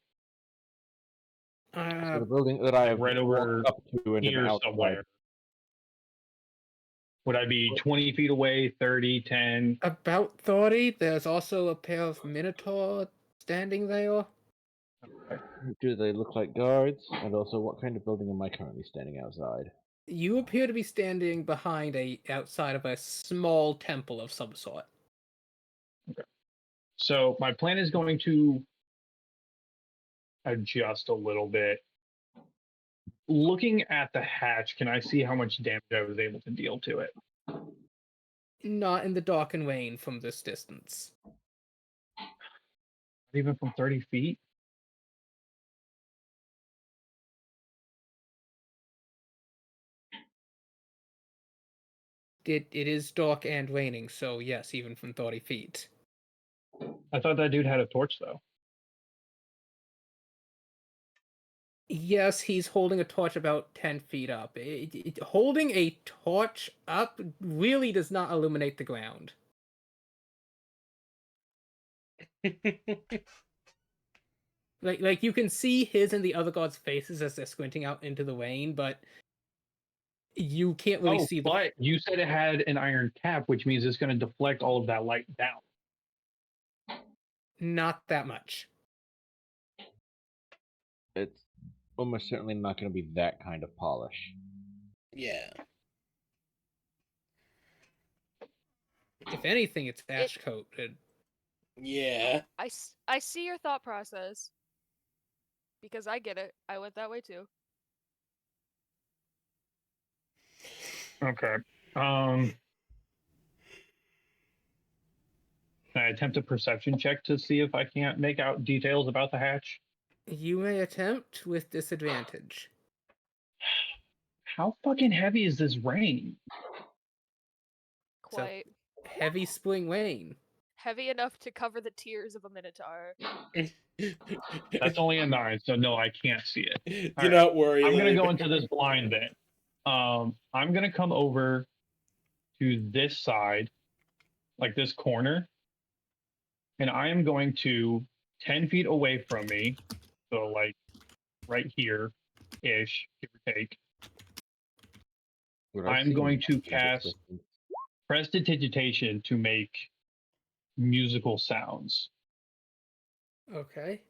So the building that I have Right over walked up to and here outside. somewhere. Would I be 20 feet away, 30, 10? About 30. There's also a pair of minotaur standing there. Do they look like guards? And also, what kind of building am I currently standing outside? You appear to be standing behind outside of a small temple of some sort. So my plan is going to adjust a little bit. Looking at the hatch, can I see how much damage I was able to deal to it? Not in the dark and rain from this distance. Even from 30 feet? It is dark and raining, so yes, even from 30 feet. I thought that dude had a torch though. Yes, he's holding a torch about 10 feet up. Holding a torch up really does not illuminate the ground. Like you can see his and the other gods' faces as they're squinting out into the rain, but you can't really see the. But you said it had an iron cap, which means it's going to deflect all of that light down. Not that much. It's almost certainly not going to be that kind of polish. Yeah. If anything, it's ash coated. Yeah. I see your thought process. Because I get it. I went that way too. Okay. Can I attempt a perception check to see if I can't make out details about the hatch? You may attempt with disadvantage. How fucking heavy is this rain? Quite Heavy spring rain. heavy enough to cover the tears of a minotaur. That's only a 9, so no, I can't see it. Do not worry. I'm gonna Lily. go into this blind then. I'm gonna come over to this side, like this corner, and I am going to 10 feet away from me, so like right here ish, give or take. What I've I'm seen going to from this cast distance. prestidigitation to make musical sounds. Okay.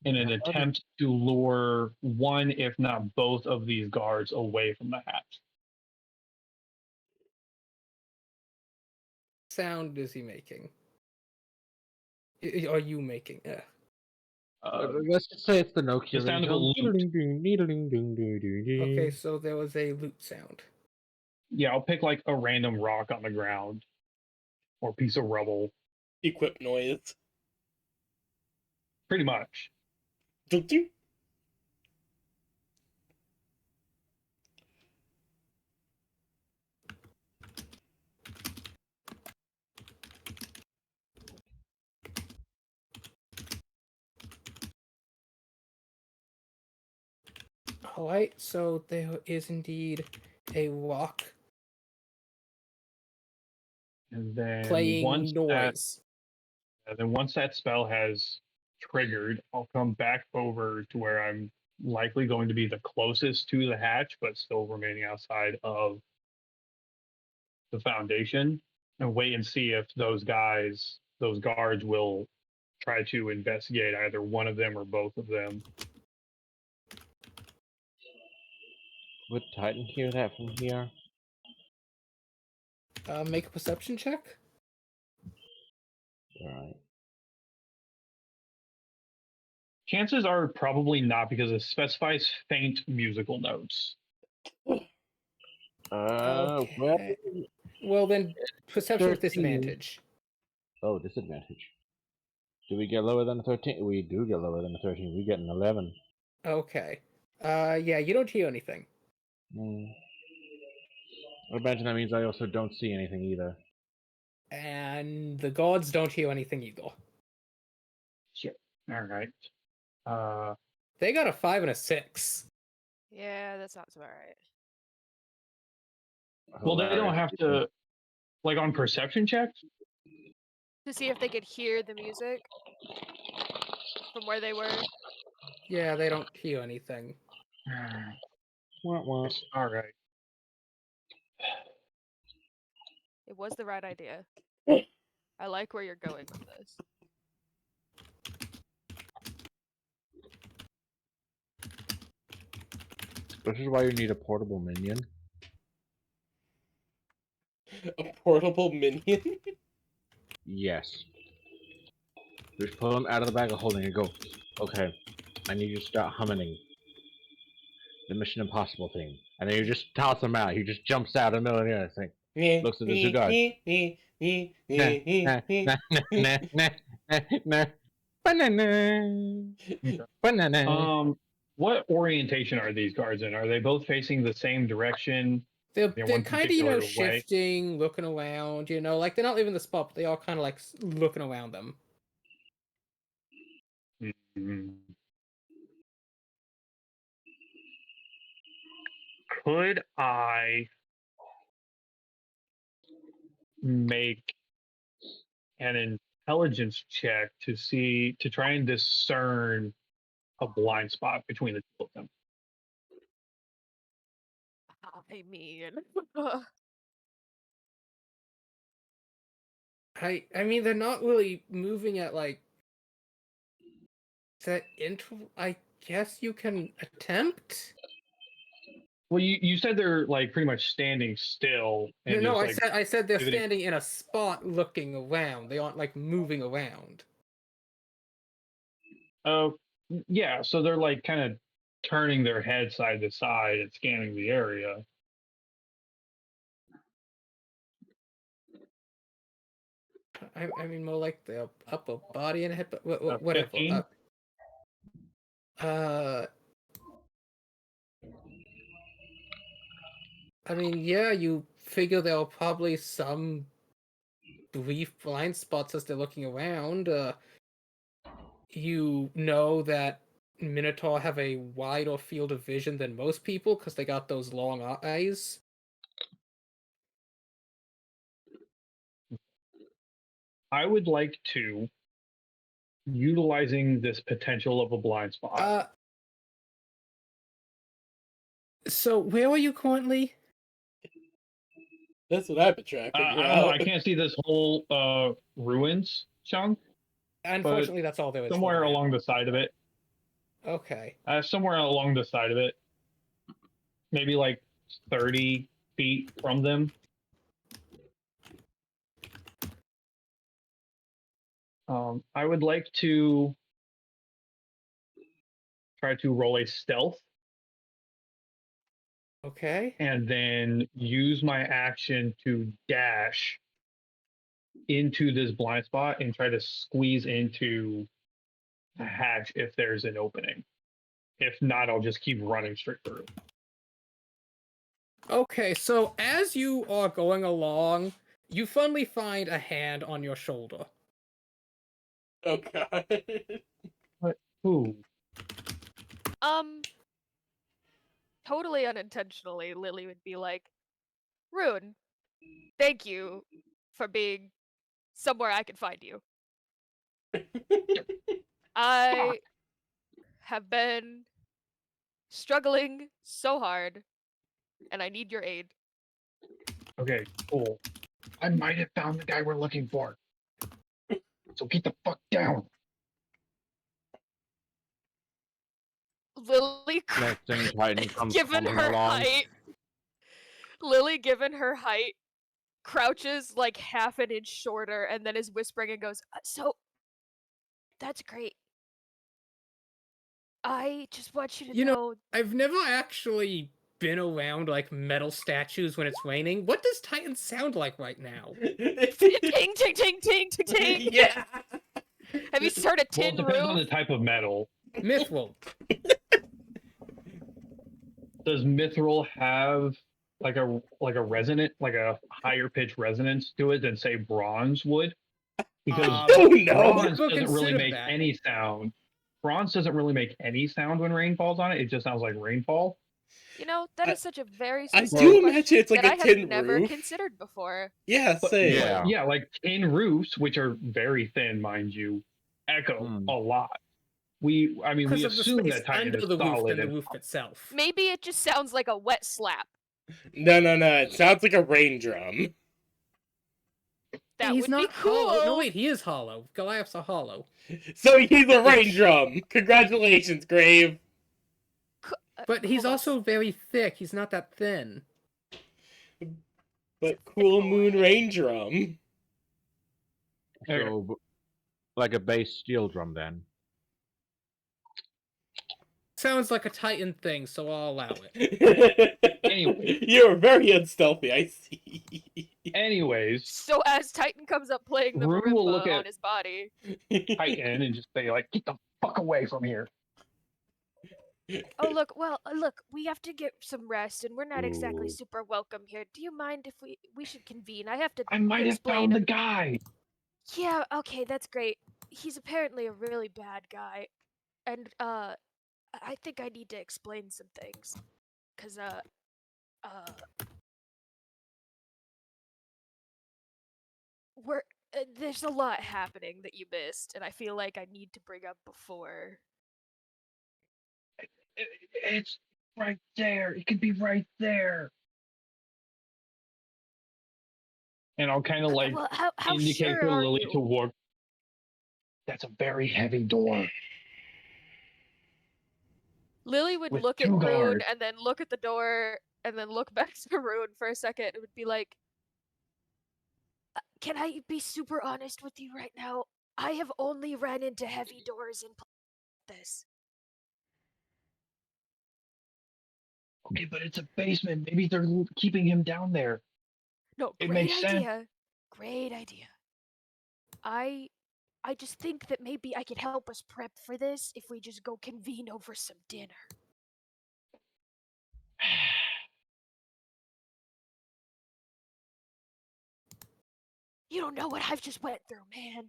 In an attempt to lure one, if not both, of these guards away from the hatch. Sound is he making? Are you making? Let's just say it's the Nokia the sound of a ringtone. lute. Okay, so there was a lute sound. Yeah, I'll pick like a random rock on the ground or piece of rubble. Equip noise. Pretty much. Dunk dunk. Alright, so there is indeed a rock And then playing noise. once that spell has triggered, I'll come back over to where I'm likely going to be the closest to the hatch, but still remaining outside of the foundation, and wait and see if those guards will try to investigate either one of them or both of them. Would Titan hear that from here? Make a perception check. Alright. Chances are probably not, because it specifies faint musical notes. Well, Okay. Well, then perception with 13. disadvantage. Oh, disadvantage. Do we get lower than a 13? We do get lower than a 13. We get an 11. Okay. Yeah, you don't hear anything. I imagine that means I also don't see anything either. And the gods don't hear anything either. Shit. All right. They got a 5 and a 6. Yeah, that sounds about right. Well, they don't have to, like on perception checks. To see if they could hear the music from where they were. Yeah, they don't hear anything. Wah, wah. All right. It was the right idea. I like where you're going with this. This is why you need a portable minion. A portable minion? Yes. Just pull him out of the bag of holding and go. Okay, I need you to start humming the Mission Impossible thing. And then you just toss him out. He just jumps out in the middle of the other thing. Looks at the two guards. Banana. What orientation are these guards in? Are they both facing the same direction? They're one kind of, you know, particular way? shifting, looking around, you know, like they're not leaving the spot, but they all kind of like looking around them. Mhm. Could I make an intelligence check to try and discern a blind spot between the two of them? I mean, I mean, they're not really moving at like that interval. I guess you can attempt. Well, you said they're like pretty much standing still and No, just like I said they're pivoting. standing in a spot looking around. They aren't like moving around. Oh, yeah. So they're like kind of turning their head side to side and scanning the area. I mean, more like the upper body and head, but whatever. 15? I mean, yeah, you figure there are probably some brief blind spots as they're looking around. You know that Minotaur have a wider field of vision than most people because they got those long eyes. I would like to, utilizing this potential of a blind spot. So where are you currently? That's what I've been trying to figure I don't know. I out. can't see this whole ruins chunk. Unfortunately, that's all there is. Somewhere along the side of it. Okay. Somewhere along the side of it. Maybe like 30 feet from them. I would like to try to roll a stealth Okay. and then use my action to dash into this blind spot and try to squeeze into the hatch if there's an opening. If not, I'll just keep running straight through. Okay, so as you are going along, you finally find a hand on your shoulder. Oh god. What? Ooh. Totally unintentionally, Lily would be like, Rune, thank you for being somewhere I can find you. I have been struggling so hard, and I need your aid. Okay, cool. I might have found the guy we're looking for. So get the fuck down. Lily, Next thing, Titan comes given stomping her along. height, Lily, given her height, crouches like half an inch shorter and then is whispering and goes, So, that's great. I just want you to You know, know I've never actually been around like metal statues when it's raining. What does Titan sound like right now? ting, ting, ting, ting, ting, ting. Yeah. Have you heard a Well, tin it depends on roof? the type of metal. Mithril. Does mithril have like a resonant, like a higher pitch resonance to it than say bronze would? Because Oh no. bronze Never doesn't really considered make that. any sound. Bronze doesn't really make any sound when rain falls on it. It just sounds like rainfall. You know, that is such a very I specific do question imagine it's like that a I have tin never roof. considered before. Yeah, But, same. Yeah. yeah, like tin roofs, which are very thin, mind you, echo Hmm. a lot. We Because of the assume space that Titan under is the roof solid than the and roof itself. Maybe it just sounds like a wet slap. No. It sounds like a rain drum. That He's would not be cool. hollow. No, wait, he is hollow. Goliaths are hollow. So he's a rain drum. Congratulations, Grave. But he's hold on. also very thick. He's not that thin. But cool boy. moon rain drum. So, like a bass steel drum then. Sounds like a Titan thing, so I'll allow it. Anyway. You're very unstealthy, I see. anyways, So as Titan comes up playing the Rune will look marimba at on his body, Titan and just say like, "Get the fuck away from here." Oh, look, we have to get some rest, and we're not exactly Ooh. super welcome here. Do you mind if we should convene? I have to I might have explain. found the guy. Yeah, okay, that's great. He's apparently a really bad guy, and I think I need to explain some things, cause we're there's a lot happening that you missed, and I feel like I need to bring up before. It's right there. It could be right there. And I'll kind of like Well, how indicate sure to are Lily you? to walk. That's a very heavy door. Lily would With look at two Rune guards. and then look at the door and then look back to Rune for a second and would be like, Can I be super honest with you right now? I have only ran into heavy doors in this. Okay, but it's a basement. Maybe they're keeping him down there. No, It Great makes sense. idea. Great idea. I just think that maybe I could help us prep for this if we just go convene over some dinner. You don't know what I've just went through, man.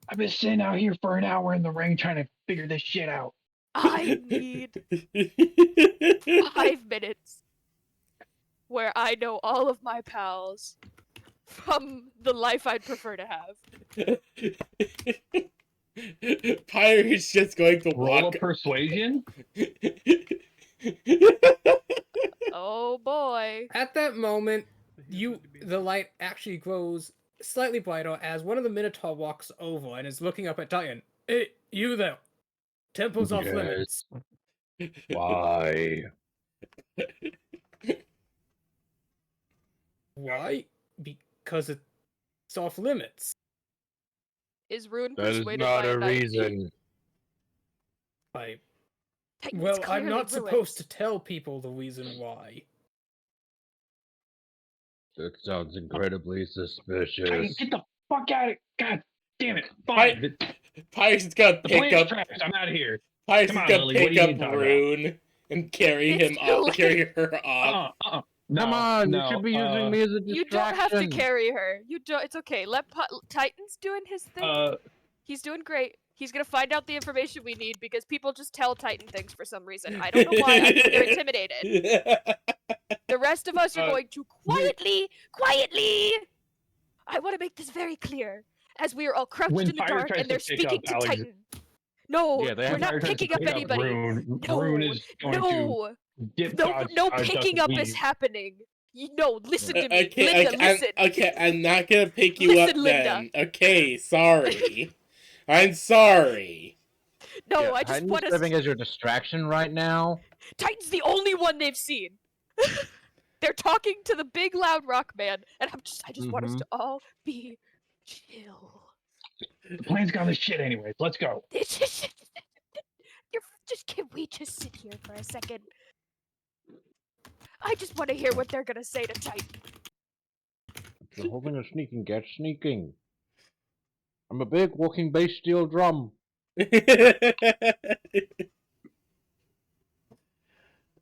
I've been sitting out here for an hour in the rain trying to figure this shit out. I need 5 minutes where I know all of my pals from the life I'd prefer to have. Pirate's just going to Roll walk. a persuasion. Oh boy. At that moment, the light actually grows slightly brighter as one of the Minotaur walks over and is looking up at Titan. Hey, you there. Temple's off limits. Why? Why? Because it's off limits. Is Rune That is persuaded not by a knight? reason. I, Titan's well, I'm clearly not supposed ruins. to tell people the reason why. That sounds incredibly Titan, suspicious. get the fuck out of God damn it. Pi- Fine. Pirates gonna The pick plan's up. trash. I'm out of here. Pirates Come is on, gonna Lily. What do pick you up need to talk about? Rune and carry It's him too off. late. Carry her off. No, Come on, no, you should be using me as a distraction. You don't have to carry her. You don't. It's okay. Let Titan's doing his thing. He's doing great. He's gonna find out the information we need because people just tell Titan things for some reason. I don't know why. I think they're intimidated. The rest of us are going to quietly. I want to make this very clear, as we are all crouched When in the Fire dark tries and they're to pick speaking up to Alex- Titan. No, Yeah, they we're have not Fire tries to picking up pick anybody. Rune. No, Rune is going no, to get no, dodged, no dodged picking up is leave. happening. No, listen to me, Okay, Linda. Listen. I'm not gonna pick you Listen, up Linda. then. Okay, sorry. I'm sorry. No, Yeah, I just Titan's want to. serving as your distraction right now. Titan's the only one they've seen. They're talking to the big loud rock man, and I just want us to all be chill. The plan's gone to shit anyways. Let's go. Can we just sit here for a second? I just want to hear what they're gonna say to Titan. If you're hoping to sneaking, get sneaking. I'm a big walking bass steel drum.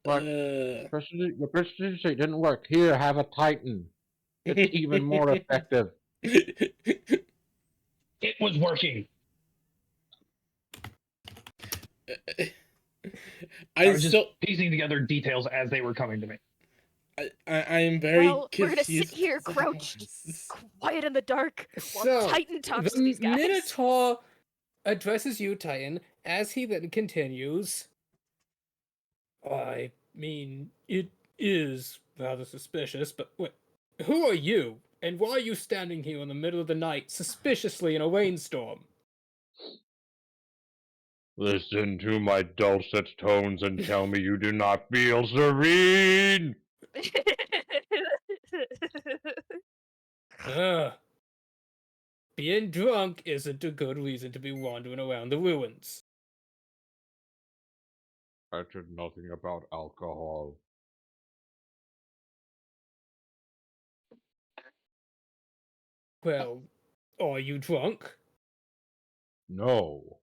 But your prestidigitate didn't work. Here, have a Titan. It's even more effective. It was working. I was just piecing together details as they were coming to me. I'm very Well, we're gonna confused. sit here crouched, quiet in the dark, while So, Titan talks the to these guys. Minotaur addresses you, Titan, as he then continues. I mean, it is rather suspicious, but wait, who are you? And why are you standing here in the middle of the night, suspiciously in a rainstorm? Listen to my dulcet tones and tell me you do not feel serene! Being drunk isn't a good reason to be wandering around the ruins. I said nothing about alcohol. Well, are you drunk? No.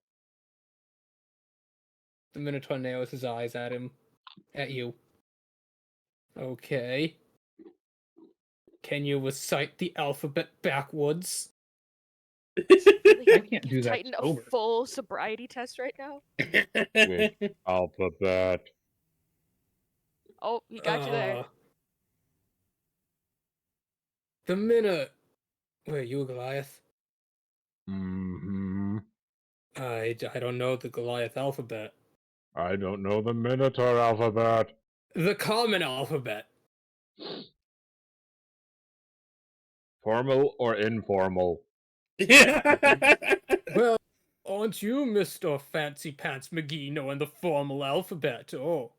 The Minotaur narrows his eyes at him. At you. Okay. Can you recite the alphabet backwards? I can't do that Titan a sober. full sobriety test right now. With alphabet. Oh, he got you there. The minute. Wait, you a Goliath? Mm-hmm. I don't know the Goliath alphabet. I don't know the Minotaur alphabet. The common alphabet. Formal or informal? Well, aren't you Mr. Fancy Pants McGee knowing the formal alphabet? Oh.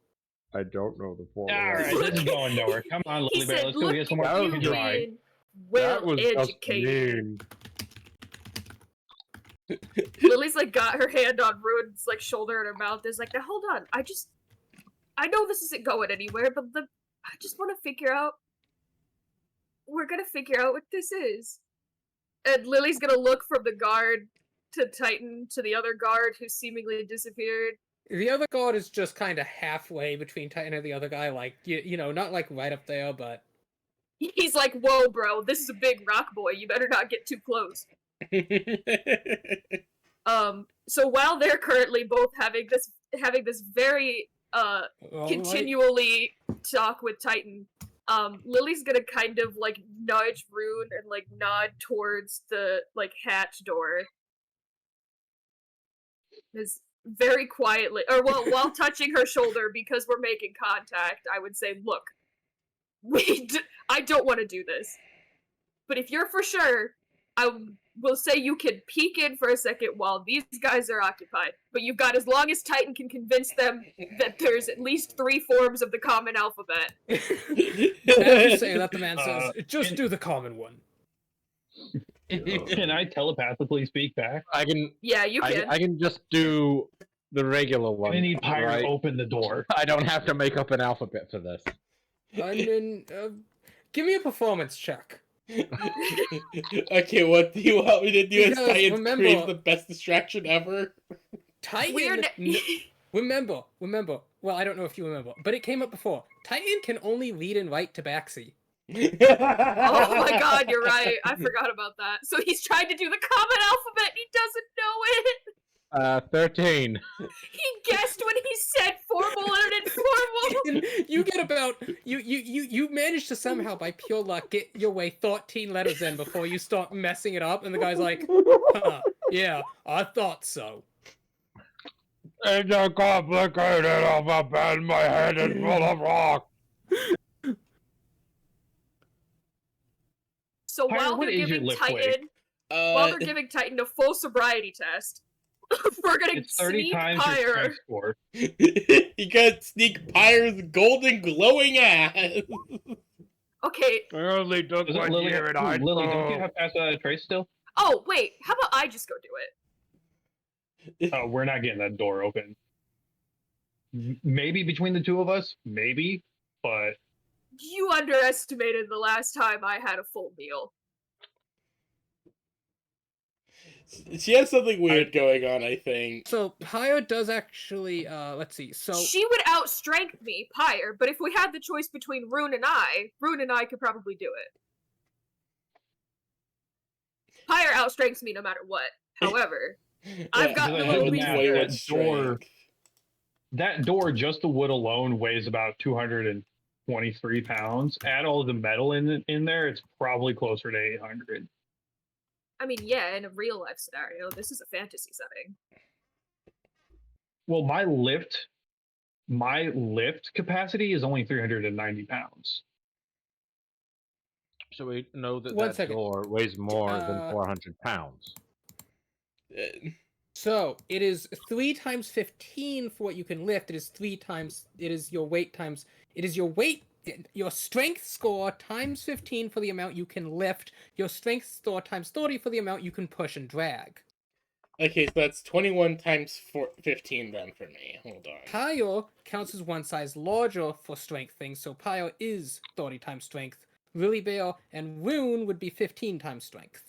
I don't know the formal Alright, alphabet. this is going nowhere. Come on, He Lily Bear. said, Let's go look get some more at you fucking dry. being well That was just educated. mean. Lily's like got her hand on Ruin's like shoulder and her mouth is like, now hold on, I know this isn't going anywhere, but I just want to figure out, we're gonna figure out what this is. And Lily's gonna look from the guard to Titan to the other guard who seemingly disappeared. The other guard is just kind of halfway between Titan and the other guy, like, you know, not like right up there, but... He's like, whoa bro, this is a big rock boy, you better not get too close. So while they're currently both having this very continually talk with Titan, Lily's gonna kind of like nudge Rune and like nod towards the like hatch door. Is very quietly, or while touching her shoulder because we're making contact, I would say, look, I don't want to do this, but if you're for sure, I will say you can peek in for a second while these guys are occupied, but you've got as long as Titan can convince them that there's at least 3 forms of the common alphabet. As you say that, the man says, just do the common one. Can I telepathically speak back? I can. Yeah, you can. I can just do the regular one. I need Pyre right? to open the door. I don't have to make up an alphabet for this. And then, give me a performance check. Okay, what do you want me to do as Because Titans remember- create the best distraction ever? Titan. We're Remember. Well, I don't know if you remember, but it came up before. Titan can only read and write Tabaxi. Oh my god, you're right. I forgot about that. So he's trying to do the common alphabet and he doesn't know it. 13. He guessed when he said formal and informal. You get about you manage to somehow by pure luck get your way 13 letters in before you start messing it up, and the guy's like, huh, yeah, I thought so. It's a complicated alphabet. My head is full of rock. So Pyre, while what they're is your giving lip Titan, weight? while they're giving Titan a full sobriety test, we're gonna It's 30 sneak times your Pyre. strength score. You gotta sneak Pyre's golden glowing ass. Okay. I only took Doesn't one Lily, year in high Lily, don't you school. have past trace still? Oh wait, how about I just go do it? Oh, we're not getting that door open. Maybe between the two of us, maybe, but You underestimated the last time I had a full meal. She has something weird going on, I think. So Pyre does actually let's see. So She would outstrength me, Pyre, but if we had the choice between Rune and I could probably do it. Pyre outstrengths me no matter what. However, I've got Yeah, no that reason. that door, just the wood alone, weighs about 223 pounds. Add all the metal in there, it's probably closer to 800. I mean, yeah, in a real life scenario, this is a fantasy setting. Well, my lift capacity is only 390 pounds. So we know that One that second. door weighs more than 400 pounds. So it is 3 times 15 for what you can lift. It is 3 times. It is your weight times. It is your weight. Your strength score times 15 for the amount you can lift. Your strength score times 30 for the amount you can push and drag. Okay, so that's 21 times 15 then for me. Hold on. Pyre counts as one size larger for strength things, so Pyre is 30 times strength. Lily Bear and Rune would be 15 times strength.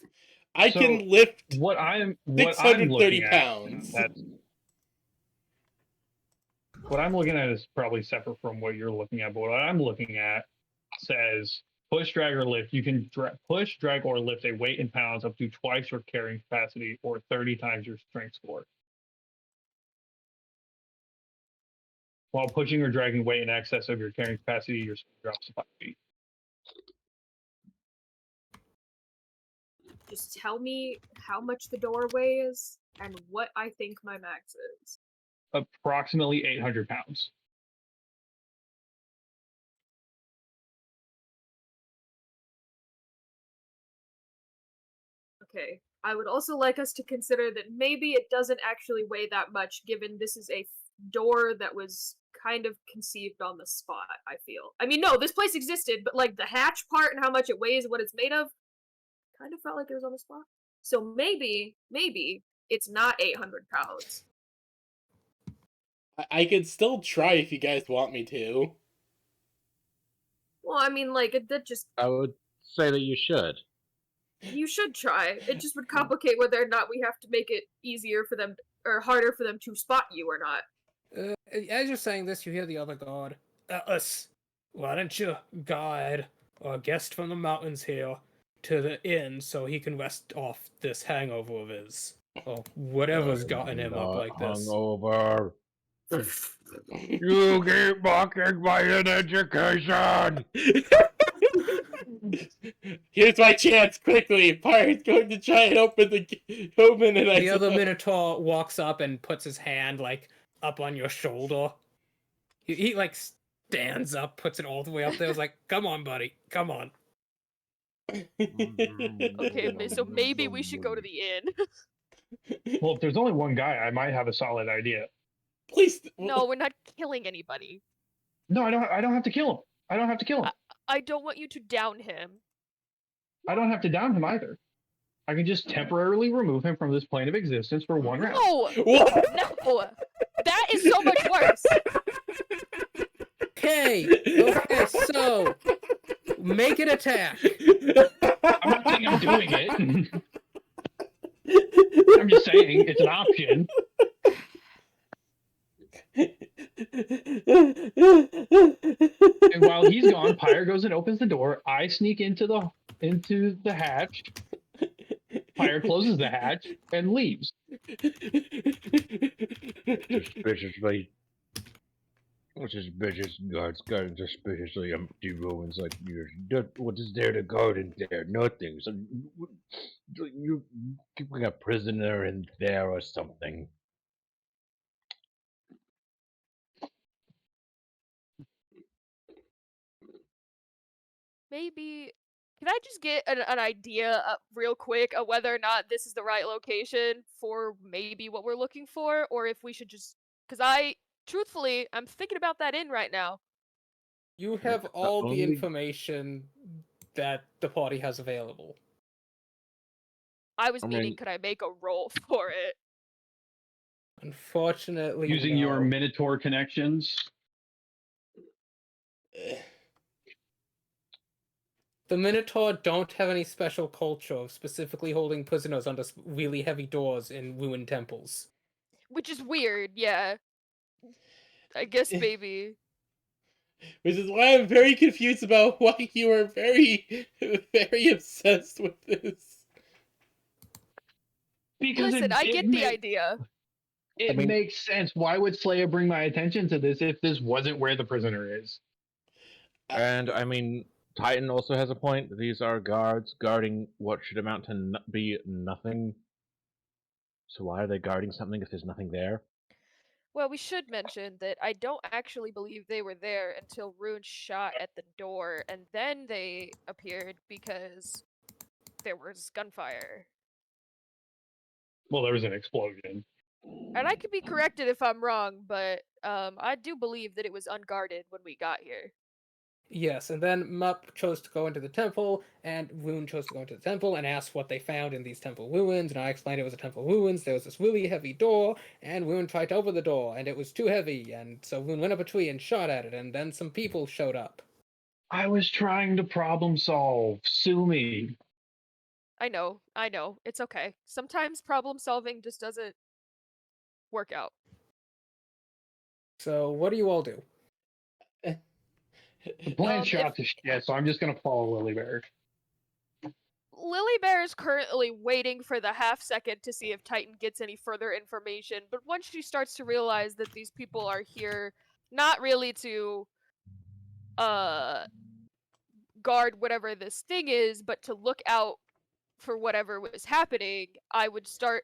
I So, can lift What I'm 630 looking pounds. What I'm looking at is probably separate from what you're looking at, but what I'm looking at says push, drag, or lift. You can push, drag, or lift a weight in pounds up to twice your carrying capacity or 30 times your strength score. While pushing or dragging weight in excess of your carrying capacity, your speed drops to 5 feet. Just tell me how much the doorway is and what I think my max is. Approximately 800 pounds. Okay. I would also like us to consider that maybe it doesn't actually weigh that much, given this is a door that was kind of conceived on the spot, I feel. I mean, no, this place existed, but like the hatch part and how much it weighs and what it's made of, kind of felt like it was on the spot. So maybe it's not 800 pounds. I could still try if you guys want me to. Well, I mean, like, that just, I would say that you should. you should try. It just would complicate whether or not we have to make it easier for them, or harder for them to spot you or not. As you're saying this, you hear the other guard. Us. Why don't you guide our guest from the mountains here to the inn so he can rest off this hangover of his? Or whatever's gotten him up like this. Hungover. You keep mocking my education. Here's my chance, quickly! Pyre's going to try and open and The other Minotaur walks up and puts his hand, like, up on your shoulder. He like, stands up, puts it all the way up there. It's like, come on, buddy, come on. Okay, so maybe we should go to the inn. Well, if there's only one guy, I might have a solid idea. Please. No, we're not killing anybody. No, I don't have to kill him. I don't have to kill him. I don't want you to down him. I don't have to down him either. I can just temporarily remove him from this plane of existence for 1 round. No! What? No! That is so much worse. Okay, so make an attack. I'm not saying I'm doing it. I'm just saying it's an option. And while he's gone, Pyre goes and opens the door. I sneak into the hatch. Pyre closes the hatch and leaves. Suspiciously. Suspicious guards guarding suspiciously empty ruins like yours. What is there to guard in there? Nothing. So you keeping a prisoner in there or something. Maybe. Can I just get an idea real quick of whether or not this is the right location for maybe what we're looking for, or if we should just. Because truthfully, I'm thinking about that inn right now. You have The all the only- information that the party has available. I was I meaning, mean- could I make a roll for it? Unfortunately, Using your no. Minotaur connections. The Minotaur don't have any special culture of specifically holding prisoners under really heavy doors in ruined temples. Which is weird, yeah. I guess maybe. Which is why I'm very confused about why you are very, very obsessed with this. Because Listen, I get the idea. It makes sense. Why would Slayer bring my attention to this if this wasn't where the prisoner is? And I mean, Titan also has a point. These are guards guarding what should amount to be nothing. So why are they guarding something if there's nothing there? Well, we should mention that I don't actually believe they were there until Rune shot at the door, and then they appeared because there was gunfire. Well, there was an explosion. And I could be corrected if I'm wrong, but I do believe that it was unguarded when we got here. Yes, and then Mup chose to go into the temple, and Rune chose to go into the temple and asked what they found in these temple ruins, and I explained it was a temple ruins, there was this really heavy door, and Rune tried to open the door, and it was too heavy, and so Rune went up a tree and shot at it, and then some people showed up. I was trying to problem solve. Sue me. I know, it's okay. Sometimes problem solving just doesn't work out. So, what do you all do? The plan If- shot to shit, so I'm just gonna follow Lily Bear. Lily Bear is currently waiting for the half second to see if Titan gets any further information, but once she starts to realize that these people are here not really to guard whatever this thing is, but to look out for whatever was happening, I would start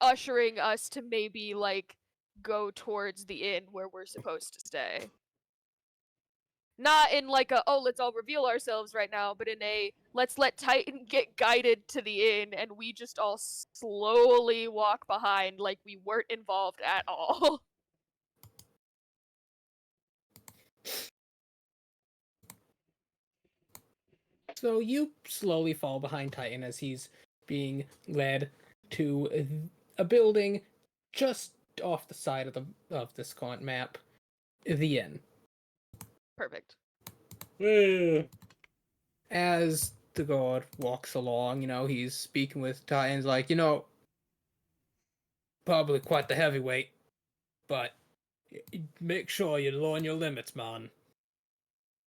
ushering us to maybe like go towards the inn where we're supposed to stay. Not in like a, oh, let's all reveal ourselves right now, but in a, let's let Titan get guided to the inn and we just all slowly walk behind like we weren't involved at all. So you slowly fall behind Titan as he's being led to a building just off the side of this current map, the inn. Perfect. Woo. As the guard walks along, he's speaking with Titan's like, probably quite the heavyweight, but make sure you learn your limits, man.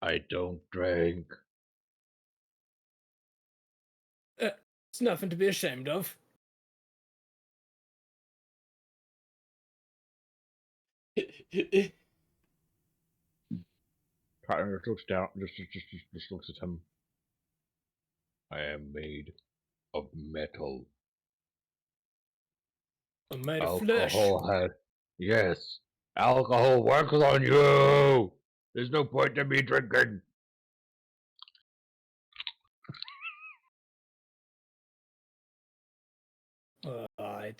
I don't drink. It's nothing to be ashamed of. Titan just looks down, just looks at him. I am made of metal. I'm made of flesh. Alcohol has. Yes. Alcohol works on you! There's no point in me drinking.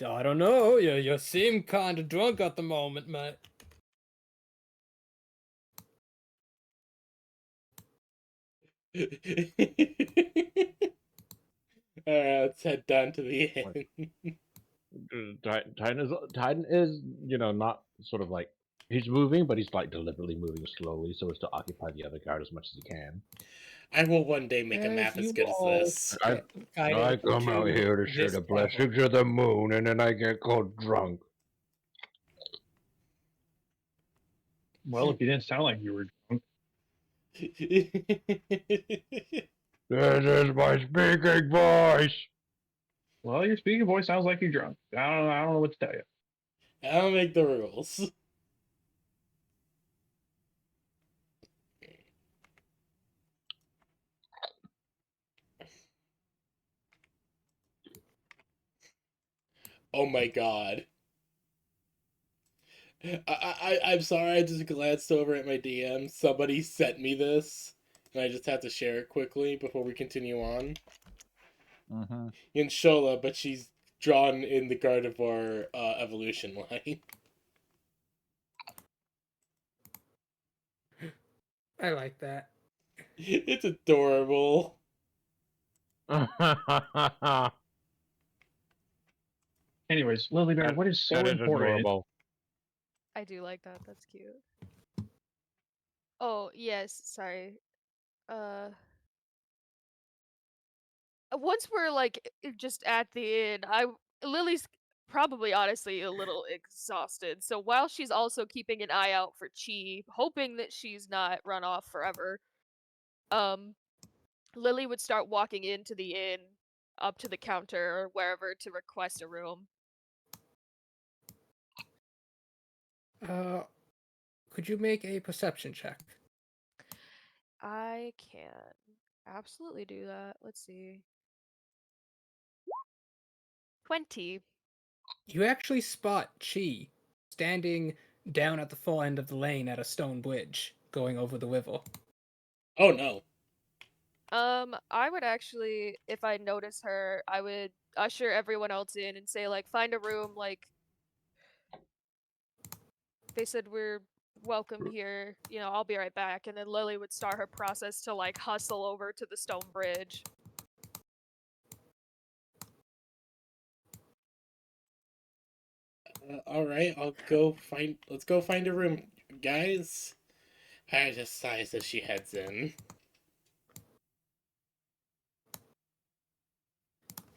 I don't know. You seem kind of drunk at the moment, mate. Alright, let's head down to the inn. Titan is, not sort of like he's moving, but he's like deliberately moving slowly so as to occupy the other guard as much as he can. I will one day make a As map as you good as all this. get I guided come out to here to share this the problem. blessings of the moon, and then I get called drunk. Well, if you didn't sound like you were drunk, This is my speaking voice. well, your speaking voice sounds like you're drunk. I don't know what to tell you. I'll make the rules. Oh my god. I'm sorry, I just glanced over at my DM. Somebody sent me this, and I just have to share it quickly before we continue on. Mm-hmm. In Shola, but she's drawn in the Gardevoir evolution line. I like that. It's adorable. Anyways, Lily Bear, That- what is so that is important? adorable. I do like that. That's cute. Oh, yes, sorry. Once we're like just at the inn, Lily's probably honestly a little exhausted. So while she's also keeping an eye out for Chi, hoping that she's not run off forever, um Lily would start walking into the inn, up to the counter or wherever to request a room. Could you make a perception check? I can absolutely do that. Let's see. 20. You actually spot Chi standing down at the far end of the lane at a stone bridge going over the river. Oh no. I would actually, if I notice her, I would usher everyone else in and say, like, find a room, like, they said we're welcome here, I'll be right back. And then Lily would start her process to, like, hustle over to the stone bridge. Alright, let's go find a room, guys. I just sighs as she heads in.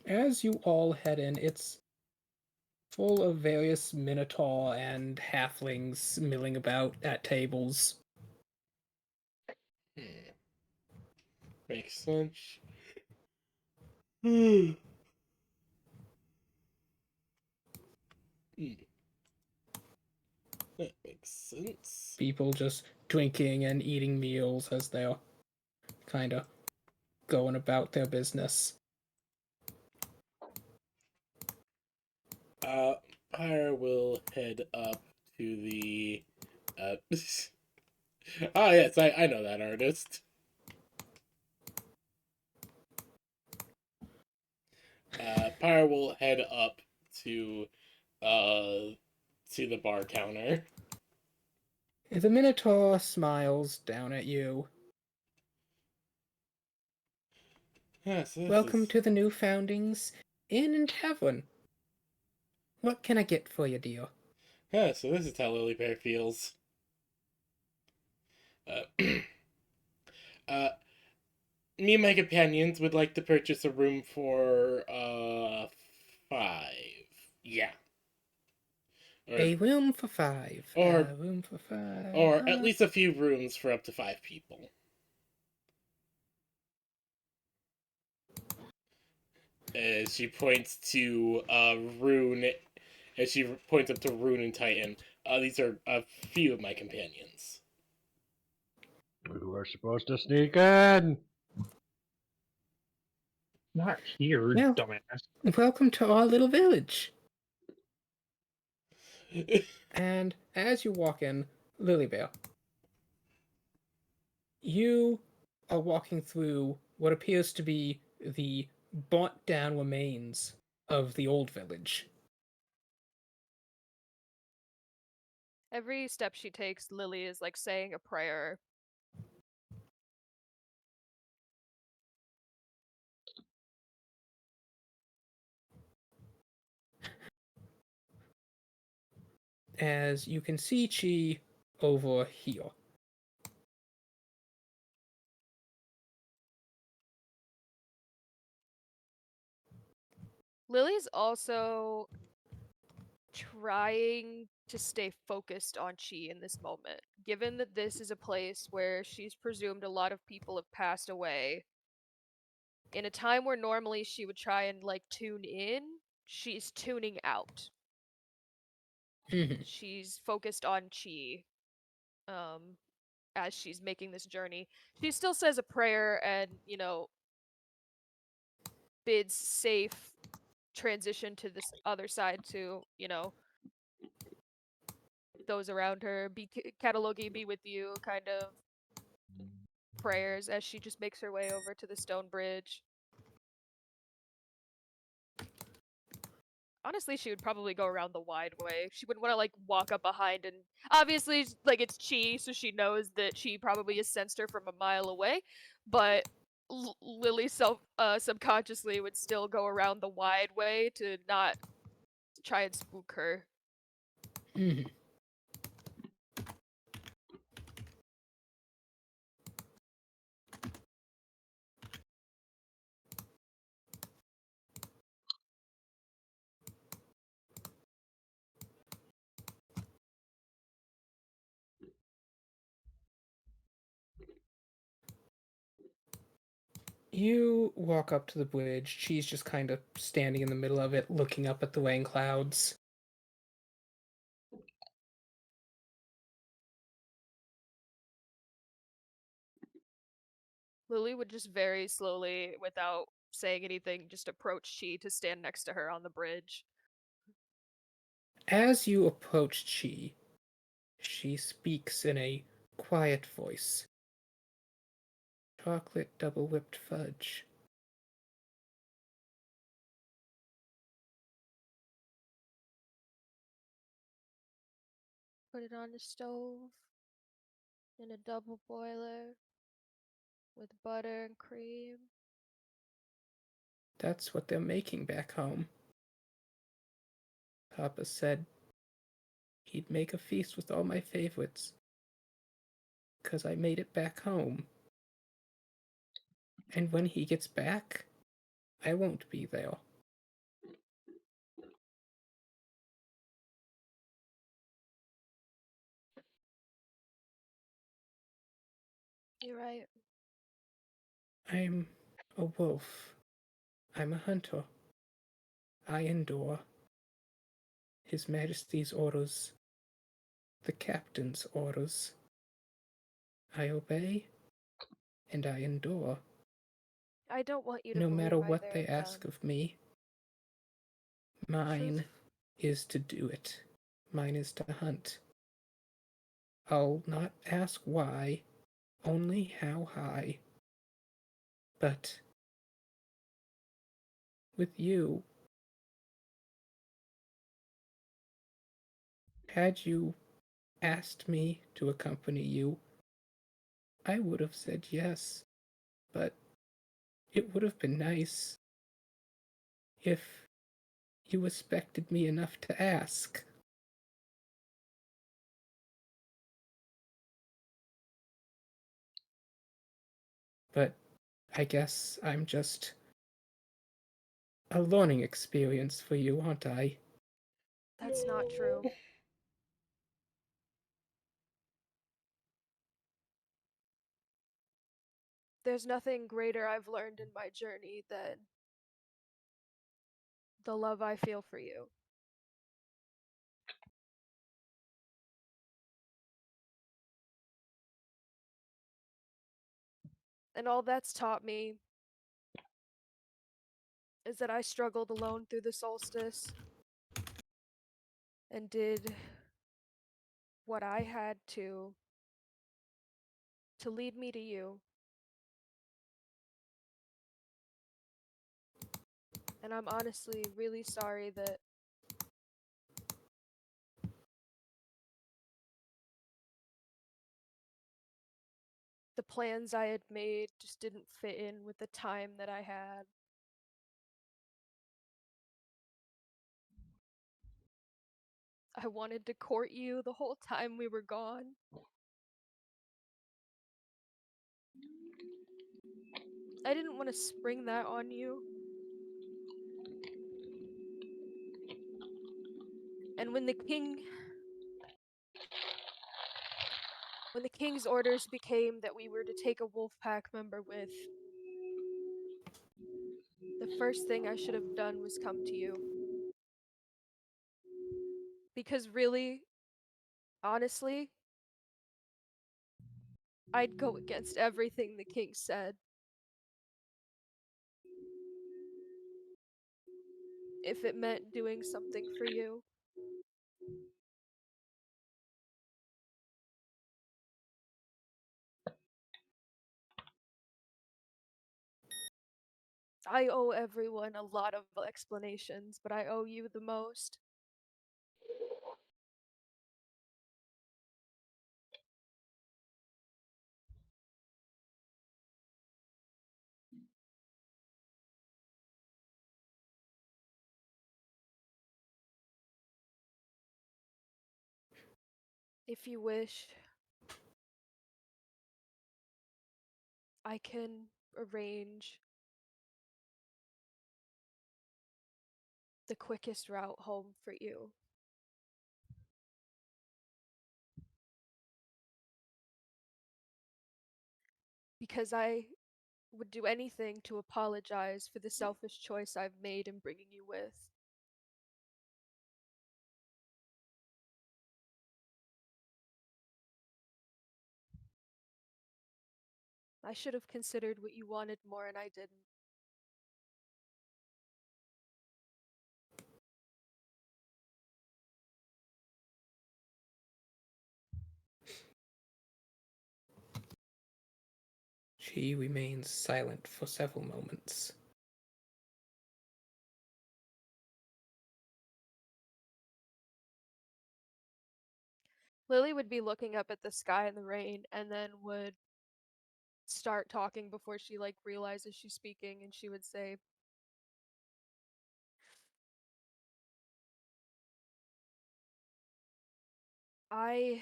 As you all head in, it's full of various minotaur and halflings milling about at tables. Makes sense. Hmm. That makes sense. People just drinking and eating meals as they're kind of going about their business. Pyre will head up to the. Oh yes, I know that artist. Pyre will head up to the bar counter. The minotaur smiles down at you. Yes, Welcome to the New Foundings Inn and Tavern. What can I get for you, dear? Yeah, so this is how Lily Bear feels. Uh, me and my companions would like to purchase a room for 5. Yeah. A room for 5. Or- A room for 5. Or at least a few rooms for up to 5 people. As she points to Rune, as she points up to Rune and Titan. These are a few of my companions. We were supposed to sneak in. Not here, Well- dumbass. Welcome to our little village. And as you walk in, Lilybear, you are walking through what appears to be the burnt down remains of the old village. Every step she takes, Lily is like saying a prayer. as you can see Chi over here. Lily's also trying to stay focused on Chi in this moment. Given that this is a place where she's presumed a lot of people have passed away, in a time where normally she would try and like tune in, she's tuning out. Mhm. She's focused on Chi as she's making this journey. She still says a prayer and, bids safe transition to this other side to, those around her, be Catalogi be with you kind of prayers as she just makes her way over to the stone bridge. Honestly, she would probably go around the wide way. She wouldn't want to like walk up behind and obviously like it's Chi, so she knows that she probably has sensed her from a mile away, but Lily subconsciously would still go around the wide way to not try and spook her. Mhm. You walk up to the bridge. She's just kind of standing in the middle of it, looking up at the rain clouds. Lily would just very slowly, without saying anything, just approach Chi to stand next to her on the bridge. As you approach Chi, she speaks in a quiet voice. Chocolate double whipped fudge. Put it on the stove in a double boiler with butter and cream. That's what they're making back home. Papa said he'd make a feast with all my favorites, 'cause I made it back home. And when he gets back, I won't be there. You're right. I'm a wolf. I'm a hunter. I endure His Majesty's orders, the captain's orders. I obey, and I endure, I don't want you to no believe matter what either they of ask them. of me. Mine Truth. is to do it. Mine is to hunt. I'll not ask why, only how high. But with you, had you asked me to accompany you, I would have said yes, but it would have been nice if you respected me enough to ask. But I guess I'm just a learning experience for you, aren't I? That's not true. There's nothing greater I've learned in my journey than the love I feel for you. And all that's taught me is that I struggled alone through the solstice and did what I had to lead me to you. And I'm honestly really sorry that the plans I had made just didn't fit in with the time that I had. I wanted to court you the whole time we were gone. I didn't want to spring that on you. And when the king's orders became that we were to take a wolf pack member with, the first thing I should have done was come to you. Because really, honestly, I'd go against everything the king said if it meant doing something for you. I owe everyone a lot of explanations, but I owe you the most. If you wish, I can arrange the quickest route home for you. Because I would do anything to apologize for the selfish choice I've made in bringing you with. I should have considered what you wanted more, and I didn't. She remains silent for several moments. Lily would be looking up at the sky in the rain and then would start talking before she realizes she's speaking, and she would say, I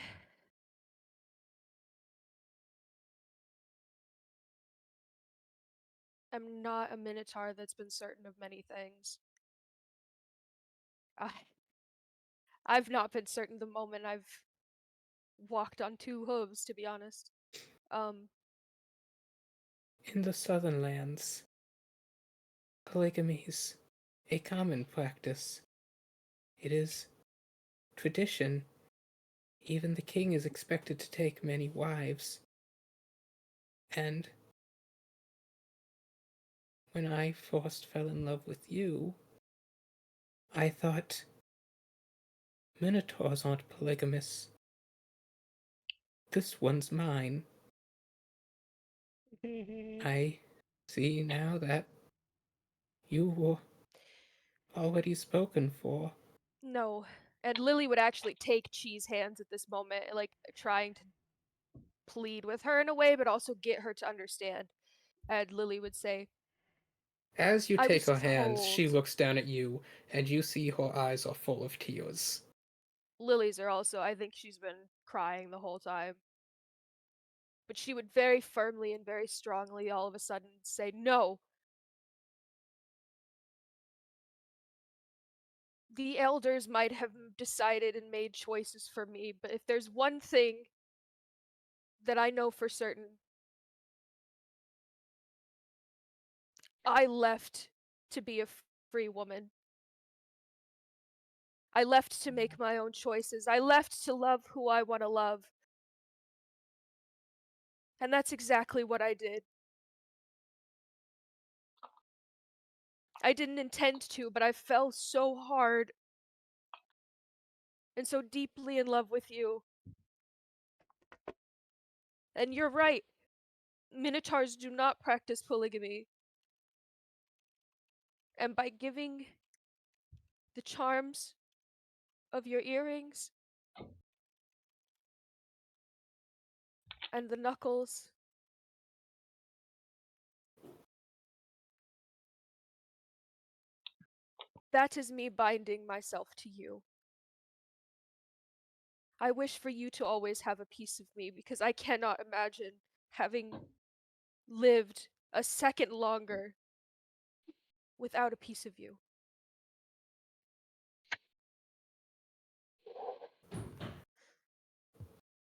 am not a minotaur that's been certain of many things. I I've not been certain the moment I've walked on two hooves, to be honest. Um, In the southern lands, polygamy is a common practice. It is tradition. Even the king is expected to take many wives. And when I first fell in love with you, I thought minotaurs aren't polygamous. This one's mine. I see now that you were already spoken for. no. And Lily would actually take Chee's hands at this moment, trying to plead with her in a way, but also get her to understand. And Lily would say, As you I take was her hands, she told. looks down at you, and you see her eyes are full of tears. Lily's are also, I think she's been crying the whole time. But she would very firmly and very strongly all of a sudden say, no. The elders might have decided and made choices for me, but if there's one thing that I know for certain, I left to be a free woman. I left to make my own choices. I left to love who I want to love. And that's exactly what I did. I didn't intend to, but I fell so hard and so deeply in love with you. And you're right. Minotaurs do not practice polygamy. And by giving the charms of your earrings and the knuckles, that is me binding myself to you. I wish for you to always have a piece of me because I cannot imagine having lived a second longer without a piece of you.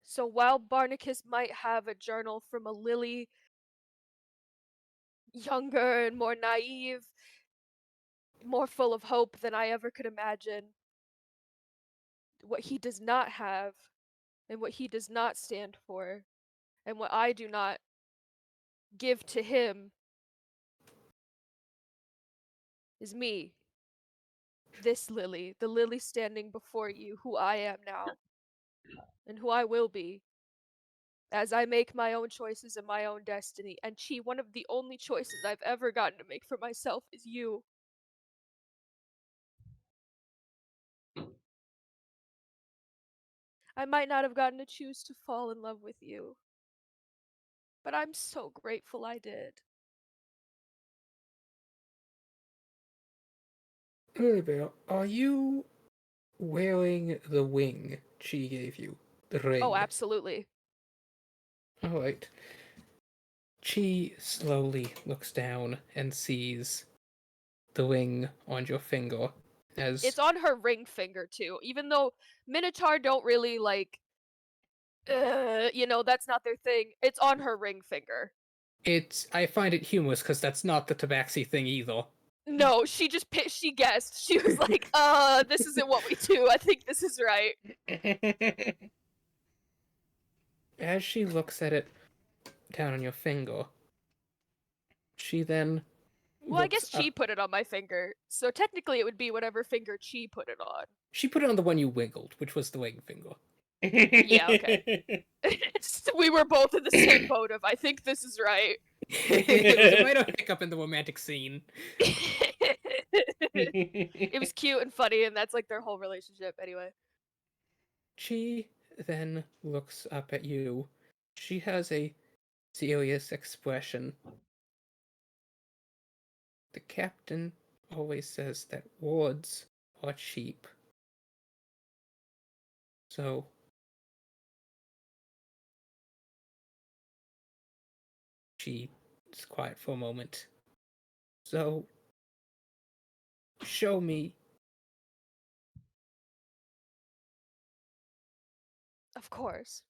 So while Barnacus might have a journal from a Lily younger and more naive, more full of hope than I ever could imagine, what he does not have, and what he does not stand for, and what I do not give to him is me. This Lily, the Lily standing before you, who I am now, and who I will be, as I make my own choices and my own destiny. And Chi, one of the only choices I've ever gotten to make for myself is you. I might not have gotten to choose to fall in love with you, but I'm so grateful I did. Lilybell, are you wearing the wing she gave you? The ring? Oh, absolutely. Alright. She slowly looks down and sees the ring on your finger as It's on her ring finger too, even though Minotaur don't really like, that's not their thing. It's on her ring finger. I find it humorous because that's not the tabaxi thing either. No, she just she guessed. She was like, this isn't what we do. I think this is right. As she looks at it down on your finger, she then Well, I guess looks Chi up. put it on my finger, so technically it would be whatever finger Chi put it on. She put it on the one you wiggled, which was the ring finger. Yeah, okay. We were both in the same boat of, I think this is right. It was a minor hiccup in the romantic scene. It was cute and funny, and that's like their whole relationship anyway. She then looks up at you. She has a serious expression. The captain always says that words are cheap. So, she is quiet for a moment. So, show me. Of course.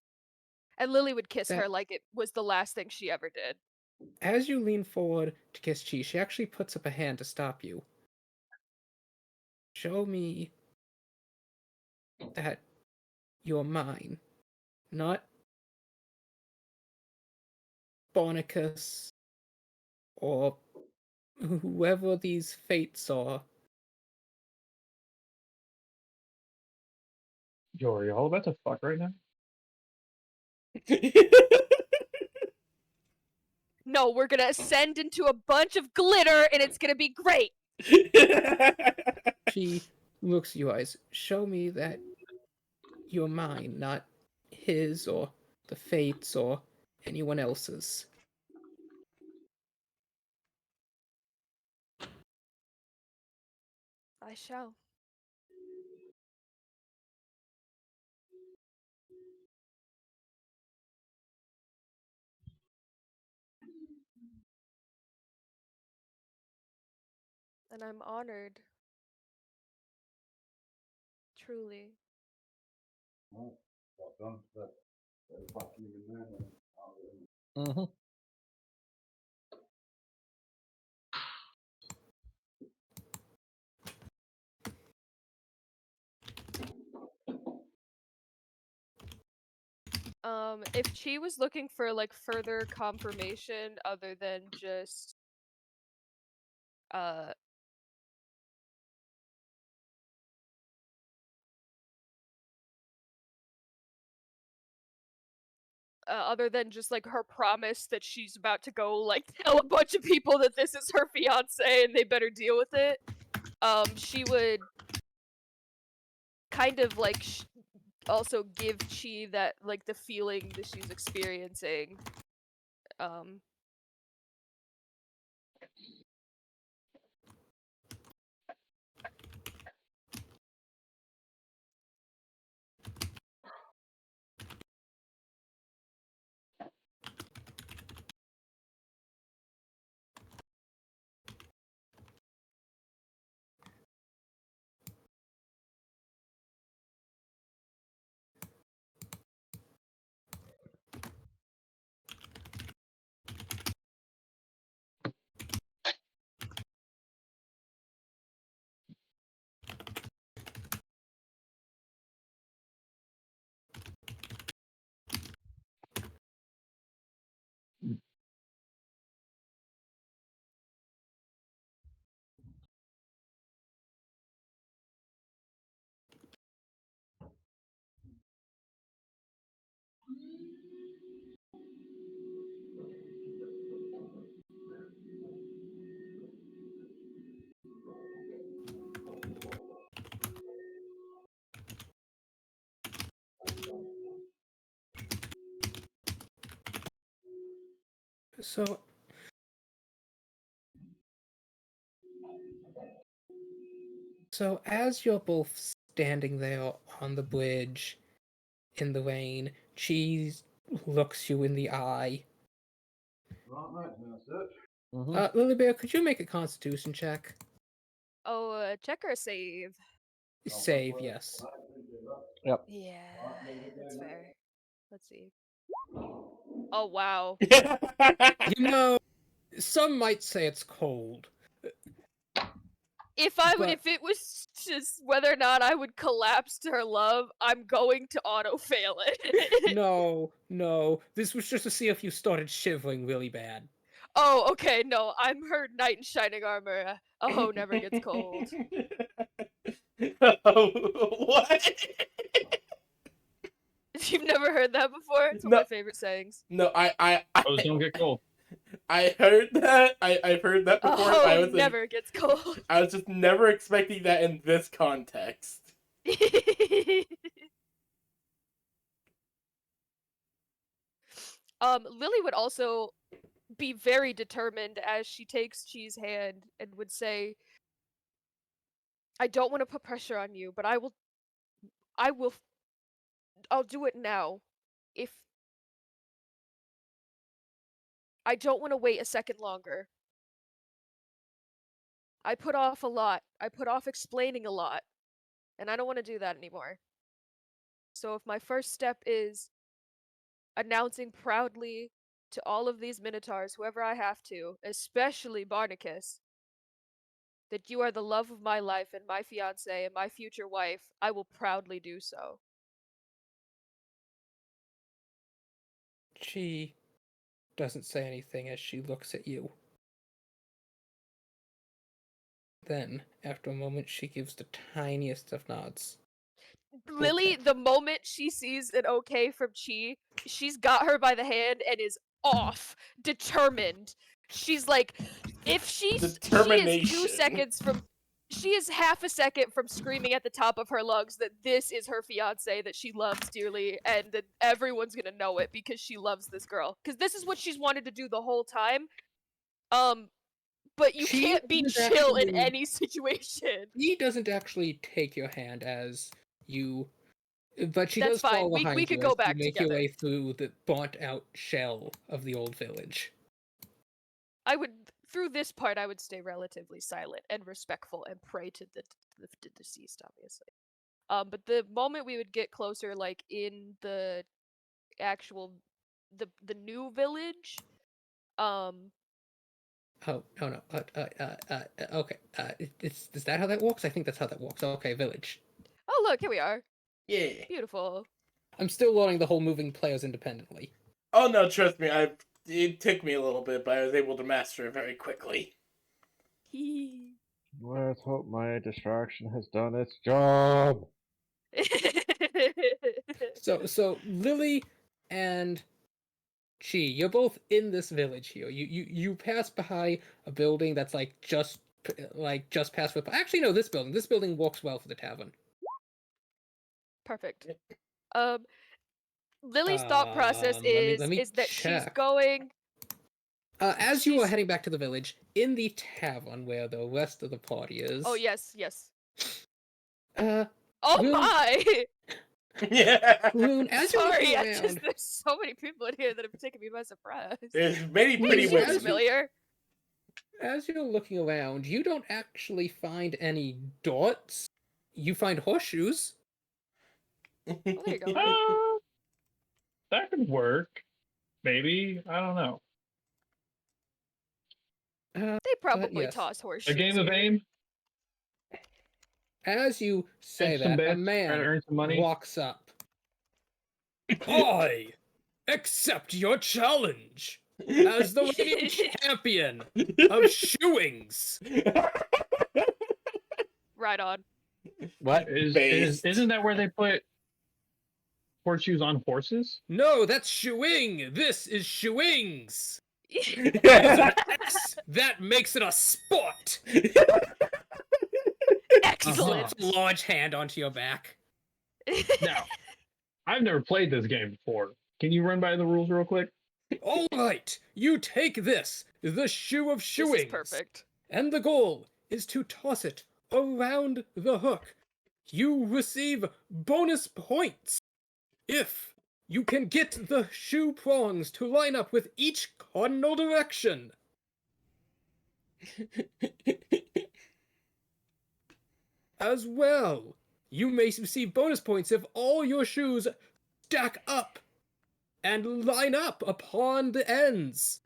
And Lily would kiss That- her like it was the last thing she ever did. As you lean forward to kiss Chi, she actually puts up a hand to stop you. Show me that you're mine, not Bonicus or whoever these fates are. Yo, are y'all about to fuck right now? No, we're gonna ascend into a bunch of glitter and it's gonna be great. She looks at you eyes. Show me that you're mine, not his or the fates or anyone else's. I shall. And I'm honored. Truly. Mm-hmm. If Chi was looking for like further confirmation other than just uh other than just like her promise that she's about to go like tell a bunch of people that this is her fiance and they better deal with it, she would kind of like also give Chi that like the feeling that she's experiencing. Um, So as you're both standing there on the bridge in the rain, Cheese looks you in the eye. Mhm. Lily Bear, could you make a Constitution check? Oh, check or save? Save, yes. Yep. Yeah, that's fair. Let's see. Oh wow. You know, some might say it's cold. But- If it was just whether or not I would collapse to her love, I'm going to auto fail it. No. This was just to see if you started shivering really bad. Oh, okay, no, I'm her knight in shining armor. A hoe never gets cold. What? You've never heard that before? It's one No. of my favorite sayings. No, Hose don't get cold. I heard that. I've heard that A before. I hoe was never gets cold. I was just never expecting that in this context. Lily would also be very determined as she takes Chi's hand and would say, I don't want to put pressure on you, but I'll do it now. If I don't want to wait a second longer. I put off a lot. I put off explaining a lot. And I don't want to do that anymore. So if my first step is announcing proudly to all of these minotaurs, whoever I have to, especially Barnacus, that you are the love of my life and my fiance and my future wife, I will proudly do so. She doesn't say anything as she looks at you. Then, after a moment, she gives the tiniest of nods. Lily, the moment she sees an okay from Chi, she's got her by the hand and is off, determined. She's like, if she is 2 Determination. seconds from, she is half a second from screaming at the top of her lungs that this is her fiance that she loves dearly and that everyone's gonna know it because she loves this girl. Because this is what she's wanted to do the whole time. But you She can't be doesn't chill in actually- any situation. He doesn't actually take your hand as you, but she That's does fine. follow We behind could you go as back you make together. your way through the burnt-out shell of the old village. I would, through this part, I would stay relatively silent and respectful and pray to the deceased, obviously. But the moment we would get closer, like in the actual the new village, Oh no. Okay. Is that how that works? I think that's how that works. Okay, village. oh look, here we are. Yeah. Beautiful. I'm still learning the whole moving players independently. Oh no, trust me. It took me a little bit, but I was able to master it very quickly. Let's hope my distraction has done its job. So Lily and Chi, you're both in this village here. You pass by a building that's just past. Actually, no, this building. This building works well for the tavern. Perfect. Lily's thought process Let is me that she's check. going. As you are she's- heading back to the village, in the tavern where the rest of the party is. Oh yes. Uh, Oh Will- my! Yeah. Loon, as you're Sorry, looking I around, just there's so many people in here that have taken me by surprise. There's many pretty These These are look women. familiar. as you're looking around, you don't actually find any dots. You find horseshoes. Well, there you go. That could work. Maybe. I don't know. They probably yes. toss horseshoes. A game of here. aim. As you say Hedge some that, a bets, try to man earn some money. walks up. I accept your challenge as the reigning champion of shoeings. Right on. What? Based. Isn't that where they put horseshoes on horses? No, that's shoeing. This is shoeings. That makes it a sport. Excellent. Slaps a large hand onto your back. Now, I've never played this game before. Can you run by the rules real quick? All right, you take this, the shoe of This is shoeings. perfect. And the goal is to toss it around the hook. You receive bonus points if you can get the shoe prongs to line up with each cardinal direction. As well, you may receive bonus points if all your shoes stack up and line up upon the ends.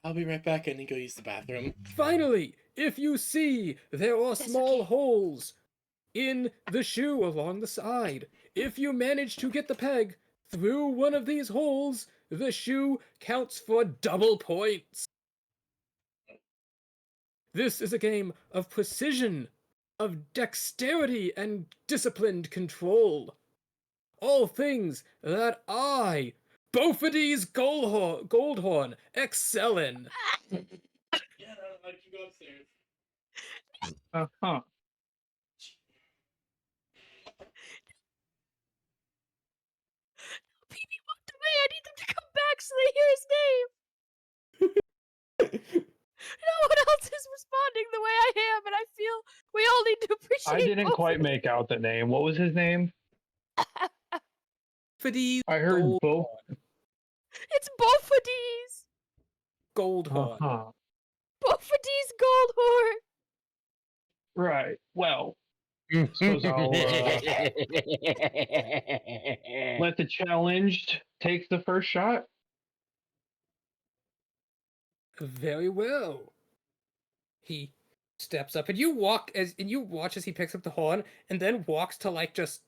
I'll be right back. I need to go use the bathroom. Finally, if you see there are small holes in the shoe along the side, if you manage to get the peg through one of these holes, the shoe counts for double points. This is a game of precision, of dexterity and disciplined control. All things that I, Bophides Goldhorn, excel in. Yeah, I can go upstairs. Uh-huh. PB walked away. I need them to come back so they hear his name. No one else is responding the way I am, and I feel we all need to appreciate. I didn't both quite of them. make out the name. What was his name? Bophides I heard both. It's Bophides. Goldhorn. Uh-huh. Bophides Goldhorn. Right. Well, suppose I'll let the challenged take the first shot. Very well. He steps up, and you watch as he picks up the horn, and then walks to like just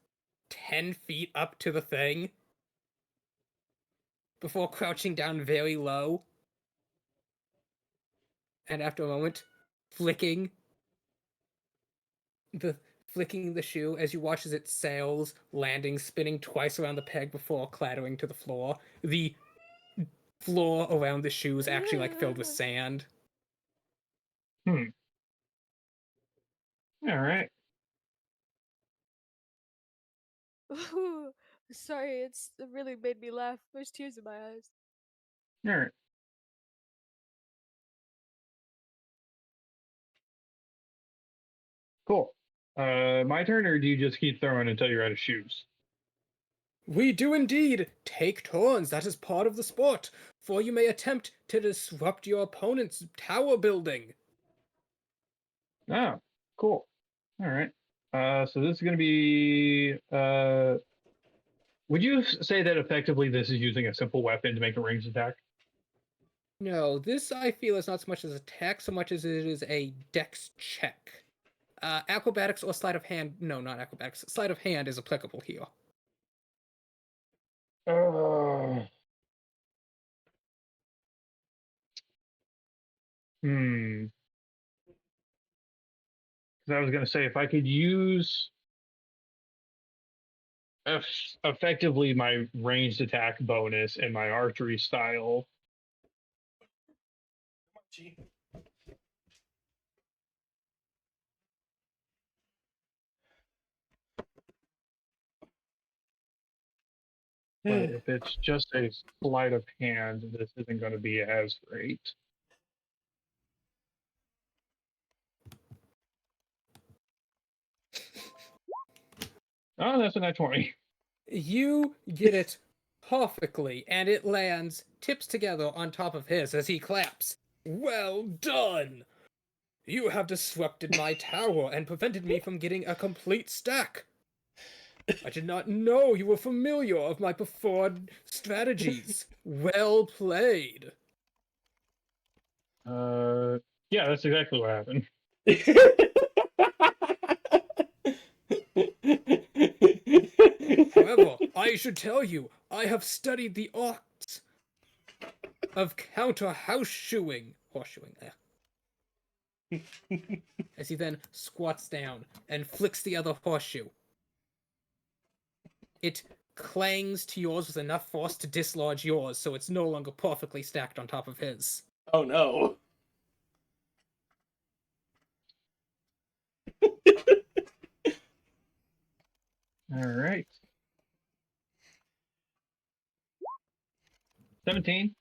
10 feet up to the thing before crouching down very low. And after a moment, flicking the shoe as you watch as it sails, landing, spinning twice around the peg before clattering to the floor. The floor around the shoe is actually like filled with sand. All right. Ooh, sorry, it really made me laugh. There's tears in my eyes. All right. Cool. My turn, or do you just keep throwing until you're out of shoes? We do indeed take turns. That is part of the sport, for you may attempt to disrupt your opponent's tower building. Oh, cool. All right. So this is going to be. Would you say that effectively this is using a simple weapon to make a ranged attack? No, this I feel is not so much as attack, so much as it is a dex check. Acrobatics or sleight of hand. No, not acrobatics. Sleight of hand is applicable here. Because I was going to say, if I could use effectively my ranged attack bonus and my archery style. Gee. But if it's just a sleight of hand, this isn't going to be as great. Oh, that's a nat 20. You get it perfectly, and it lands, tips together on top of his as he claps. Well done! You have disrupted my tower and prevented me from getting a complete stack. I did not know you were familiar of my preferred strategies. Well played. Yeah, that's exactly what happened. However, I should tell you, I have studied the arts of counter horseshoeing. As he then squats down and flicks the other horseshoe. It clangs to yours with enough force to dislodge yours, so it's no longer perfectly stacked on top of his. Oh no. All right. 17.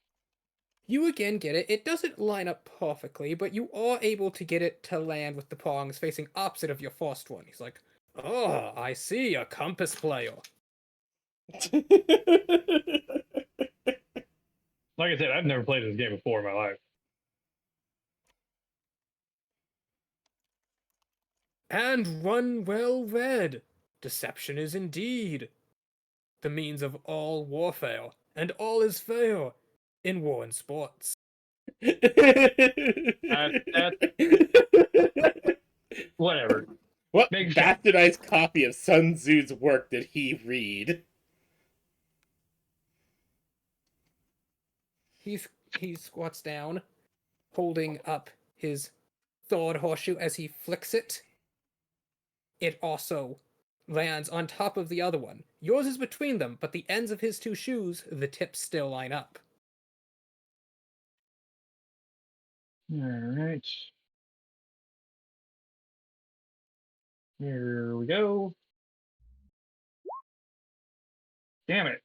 You again get it. It doesn't line up perfectly, but you are able to get it to land with the prongs facing opposite of your first one. He's like, "Oh, I see, a compass player." Like I said, I've never played this game before in my life. And one well read. Deception is indeed the means of all warfare, and all is fair in war and sports. Whatever. What Make sure. bastardized copy of Sun Tzu's work did he read? He squats down, holding up his third horseshoe as he flicks it. It also lands on top of the other one. Yours is between them, but the ends of his two shoes, the tips still line up. All right. Here we go. Damn it.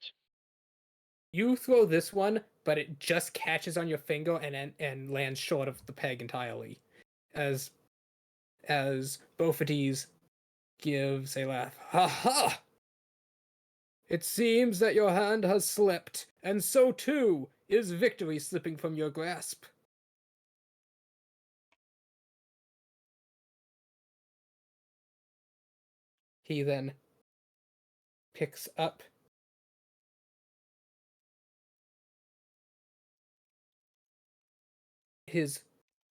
You throw this one, but it just catches on your finger and lands short of the peg entirely. As Bophides gives a laugh. Ha ha! It seems that your hand has slipped, and so too is victory slipping from your grasp. He then picks up his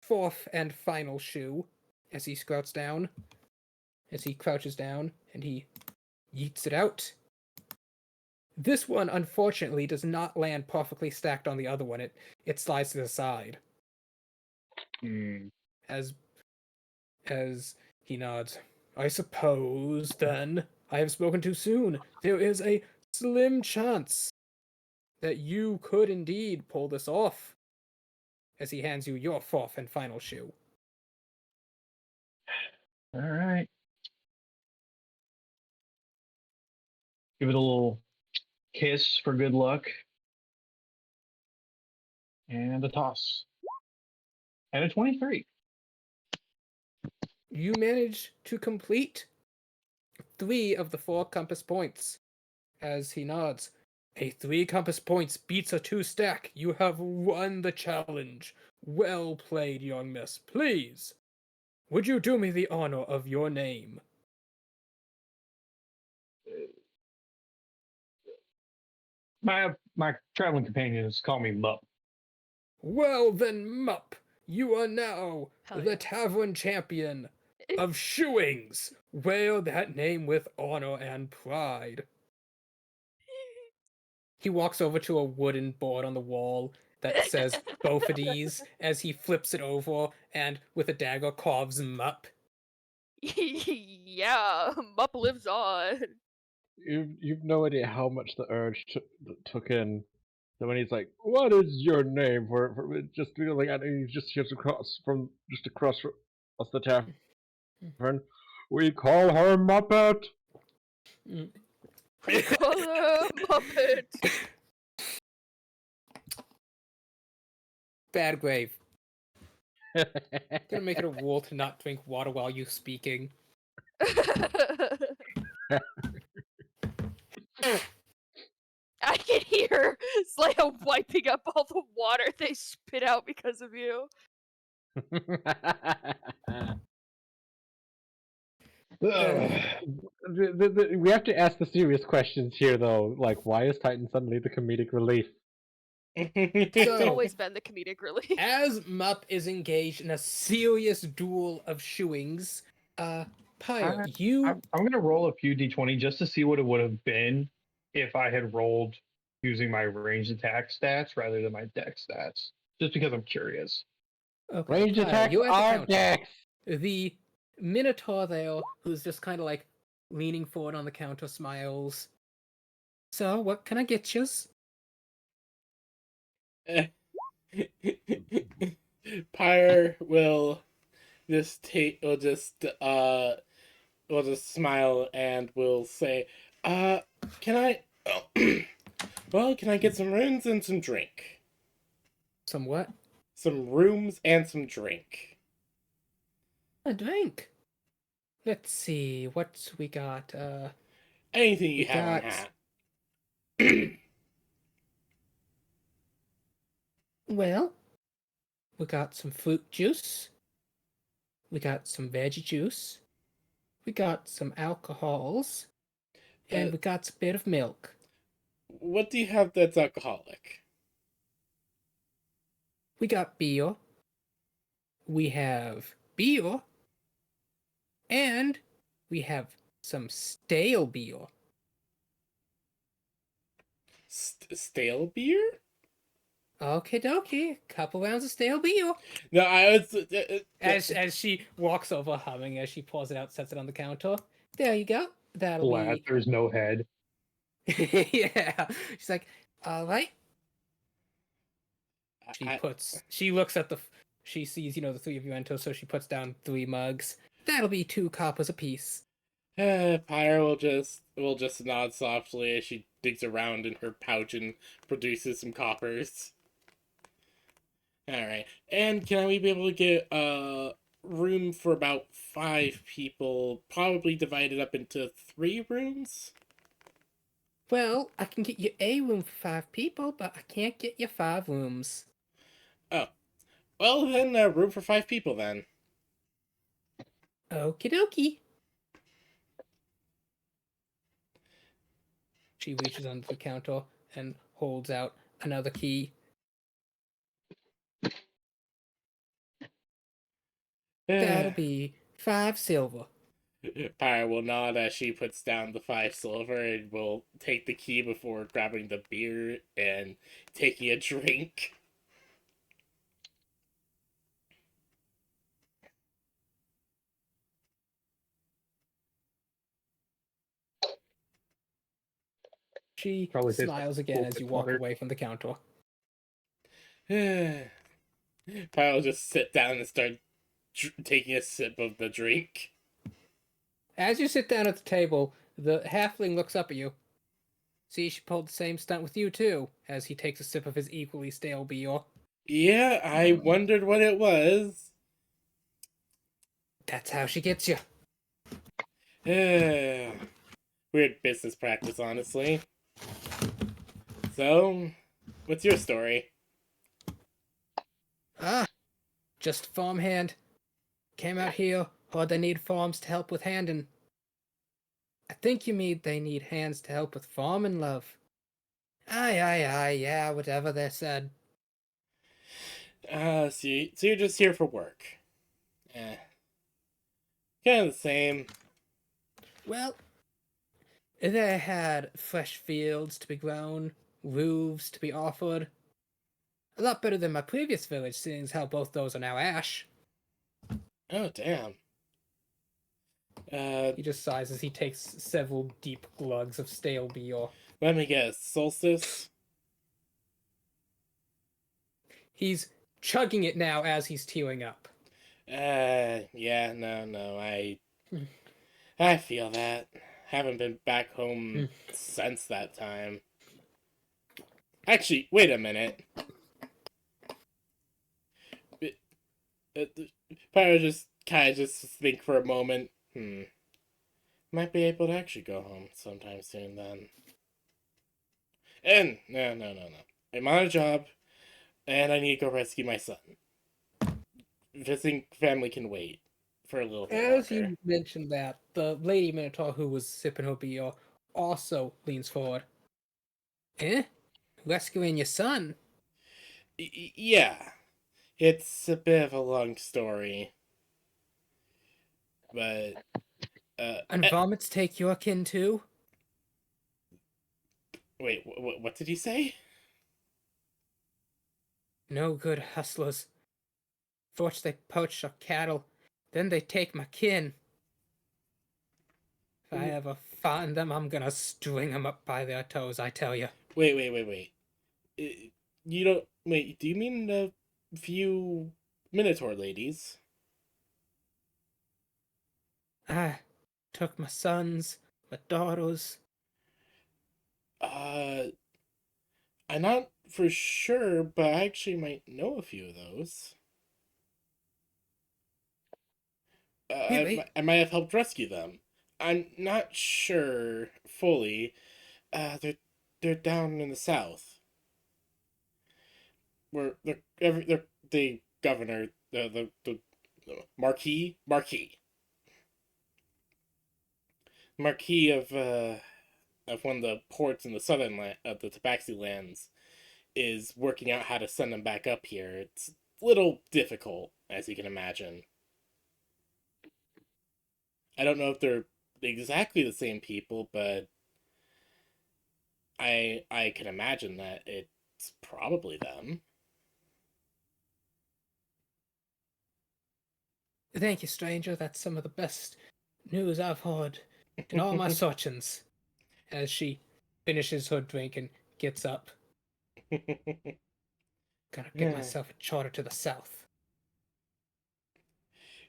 fourth and final shoe as he crouches down, and he yeets it out. This one, unfortunately, does not land perfectly stacked on the other one. It slides to the side. As he nods. I suppose, then, I have spoken too soon. There is a slim chance that you could indeed pull this off. As he hands you your fourth and final shoe. All right. Give it a little kiss for good luck. And a toss. And a 23. You manage to complete 3 of the 4 compass points. As he nods. A 3 compass points beats a 2 stack. You have won the challenge. Well played, young miss. Please, would you do me the honor of your name? My traveling companions call me Mup. Well then, Mup, you are now Hell the yeah. tavern champion of Shoeings. Wear that name with honor and pride. He walks over to a wooden board on the wall that says Bophides as he flips it over and with a dagger carves Mup. Yeah, Mup lives on. You've no idea how much the urge took in. So when he's like, "What is your name?" for just like, and he just hears across the tavern, we call her Muppet. We call her Muppet. Bad grave. Gonna make it a rule to not drink water while you speaking. I can hear Slayer wiping up all the water they spit out because of you. We have to ask the serious questions here, though. Like, why is Titan suddenly the comedic relief? It's So, always been the comedic relief. as Mup is engaged in a serious duel of shoeings, Pyre, I'm gonna roll a few d20 just to see what it would have been if I had rolled using my ranged attack stats rather than my deck stats. Just because I'm curious. Okay, Ranged Pyre, attacks you at the are counter. dex. The Minotaur there, who's just kind of like leaning forward on the counter, smiles. So, what can I get yous? Pyre will will just smile and will say, can I well, can I get some runes and some drink? Some what? Some rooms and some drink. A drink. Let's see, what we got? Anything you We have on got- hat. Well, we got some fruit juice. We got some veggie juice. We got some alcohols. And we got a bit of milk. What do you have that's alcoholic? We got beer. We have beer. And we have some stale beer. Stale beer? Okie dokie. Couple rounds of stale beer. No, I was. As she walks over humming as she pours it out, sets it on the counter. There you go. That'll Flat. be. There's no head. Yeah. She's like, all right. She looks at she sees, the three of you enter, so she puts down 3 mugs. That'll be 2 coppers apiece. Pyre will just nod softly as she digs around in her pouch and produces some coppers. Alright. And can we be able to get room for about 5 people, probably divided up into 3 rooms? Well, I can get you a room for 5 people, but I can't get you 5 rooms. Oh. Well, then, room for 5 people, then. Okie dokie. She reaches under the counter and holds out another key. That'll be 5 silver. Pyre will nod as she puts down the 5 silver and will take the key before grabbing the beer and taking a drink. She Probably tastes smiles like again as you walk butter. away from the counter. Pyre will just sit down and start taking a sip of the drink. As you sit down at the table, the halfling looks up at you. See, she pulled the same stunt with you, too, as he takes a sip of his equally stale beer. Yeah, I wondered what it was. That's how she gets you. Weird business practice, honestly. So, what's your story? Just farmhand. Came out here, heard they need farms to help with handing. I think you mean they need hands to help with farming, love. Aye, yeah, whatever they said. So you're just here for work. Kind of the same. Well, they had fresh fields to be grown, roofs to be offered. A lot better than my previous village, seeing as how both those are now ash. Oh, damn. He just sighs as he takes several deep glugs of stale beer. Let me guess. Solstice? He's chugging it now as he's tearing up. Yeah, no, I feel that. Haven't been back home since that time. Actually, wait a minute. Pyro just kind of just think for a moment. Might be able to actually go home sometime soon then. And, no. I'm on a job, and I need to go rescue my son. Visiting family can wait for a little bit As longer. you mentioned that, the lady Minotaur who was sipping her beer also leans forward. Rescuing your son? Yeah. It's a bit of a long story. But, And vomits take your kin too? wait, what did he say? No good hustlers. First they poach our cattle, then they take my kin. If I ever find them, I'm gonna string them up by their toes, I tell you. Wait. You don't... Wait, do you mean the few Minotaur ladies? I took my sons, my daughters. I'm not for sure, but I actually might know a few of those. Really? I might have helped rescue them. I'm not sure fully. They're down in the south. Where they're the governor, the marquis of one of the ports in the southern land of the Tabaxi lands is working out how to send them back up here. It's a little difficult, as you can imagine. I don't know if they're exactly the same people, but I can imagine that it's probably them. Thank you, stranger. That's some of the best news I've heard in all my searchings. As she finishes her drink and gets up. Gotta get myself a charter to the south.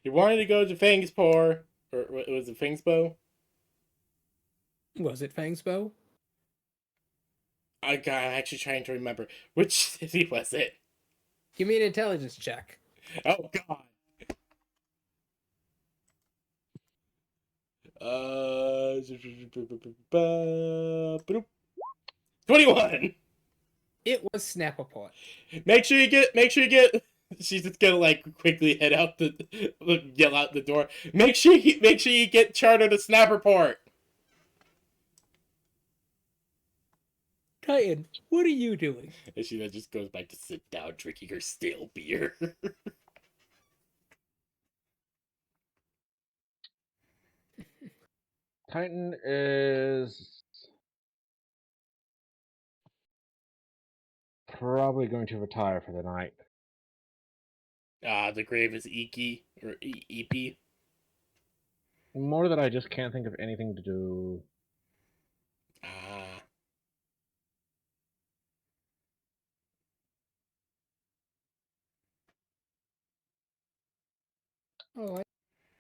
You wanted to go to Fangspor, or was it Fangspo? Was it Fangsbow? I'm actually trying to remember which city was it. Give me an intelligence check. Oh God. 21. It was Snapperport. Make sure you get. She's just gonna like quickly head out yell out the door. Make sure you get charter to Snapperport. Titan, what are you doing? And she then just goes back to sit down, drinking her stale beer. Titan is probably going to retire for the night. The grave is Iki or Eepy. More that I just can't think of anything to do. Alright.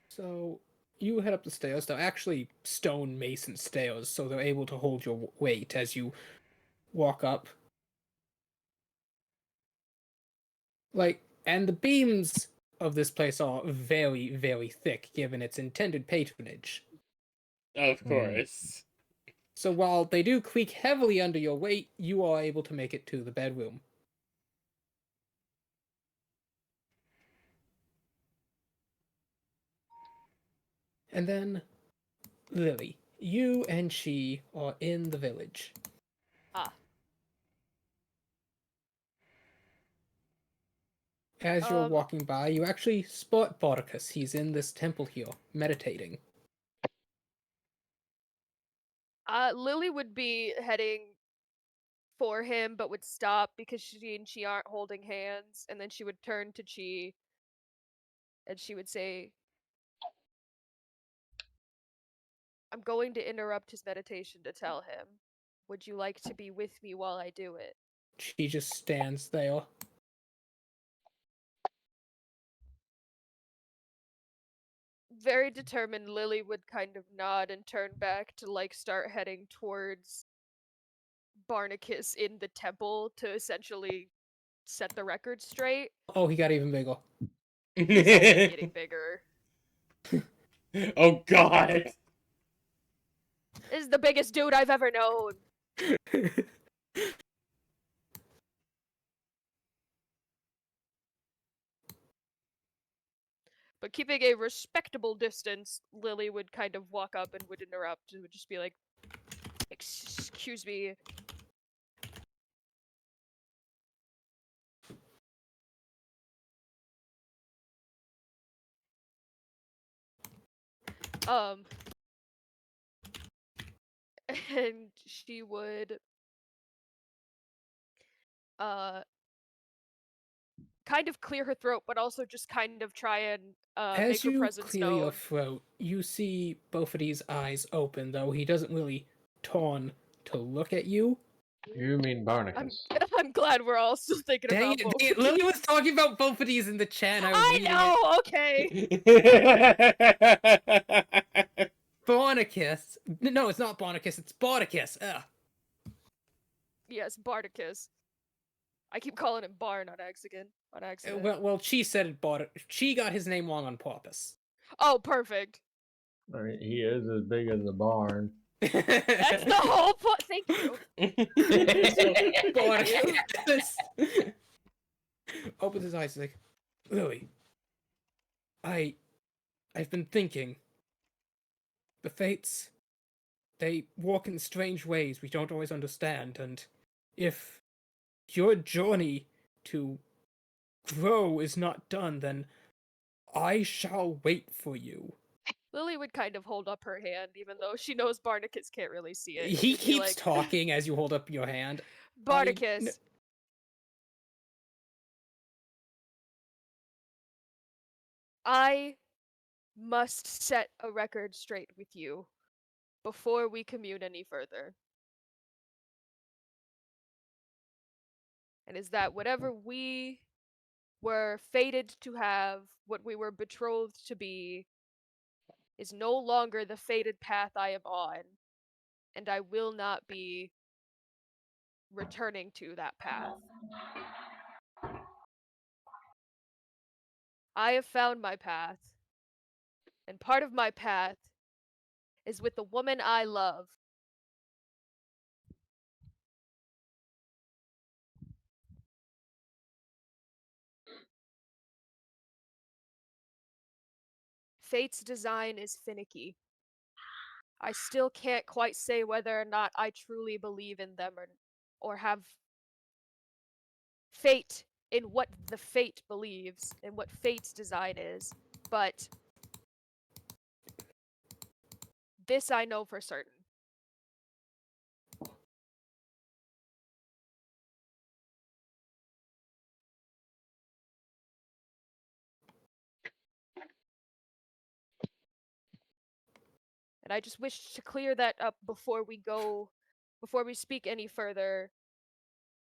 So you head up the stairs. They're actually stone mason stairs, so they're able to hold your weight as you walk up. And the beams of this place are very, very thick, given its intended patronage. Of course. So while they do creak heavily under your weight, you are able to make it to the bedroom. And then, Lily, you and she are in the village. Ah. As you're walking by, you actually spot Bordicus. He's in this temple here, meditating. Lily would be heading for him, but would stop because she and Chi aren't holding hands, and then she would turn to Chi, and she would say, I'm going to interrupt his meditation to tell him. Would you like to be with me while I do it? She just stands there. Very determined, Lily would kind of nod and turn back to like start heading towards Barnacus in the temple to essentially set the record straight. Oh, he got even bigger. He's only getting bigger. Oh God. This is the biggest dude I've ever known. But keeping a respectable distance, Lily would kind of walk up and would interrupt and would just be like, excuse me. And she would kind of clear her throat, but also just kind of try and make As her you presence clear known. your throat, you see Beaufort's eyes open, though he doesn't really turn to look at you. You mean Barnacus? I'm glad we're all still thinking Dang about it, Lily was talking about Beaufort's in the chat. I know, okay. Barnacus. No, it's not Barnacus, it's Bardicus. Ugh. Yes, Bardicus. I keep calling him Barn on accident. Well, she said it. She got his name wrong on purpose. Oh, perfect. I mean, he is as big as the barn. That's the whole point. Thank you. Barnacus opens his eyes like, Lily, I've been thinking. The fates, they walk in strange ways we don't always understand, and if your journey to grow is not done, then I shall wait for you. Lily would kind of hold up her hand, even though she knows Barnacus can't really see it. He She'd be keeps like, talking as you hold up your hand. Barnacus, I must set a record straight with you before we commune any further. And is that whatever we were fated to have, what we were betrothed to be, is no longer the fated path I am on, and I will not be returning to that path. I have found my path, and part of my path is with the woman I love. Fate's design is finicky. I still can't quite say whether or not I truly believe in them or have fate in what the fate believes and what fate's design is, but this I know for certain. And I just wish to clear that up before we speak any further,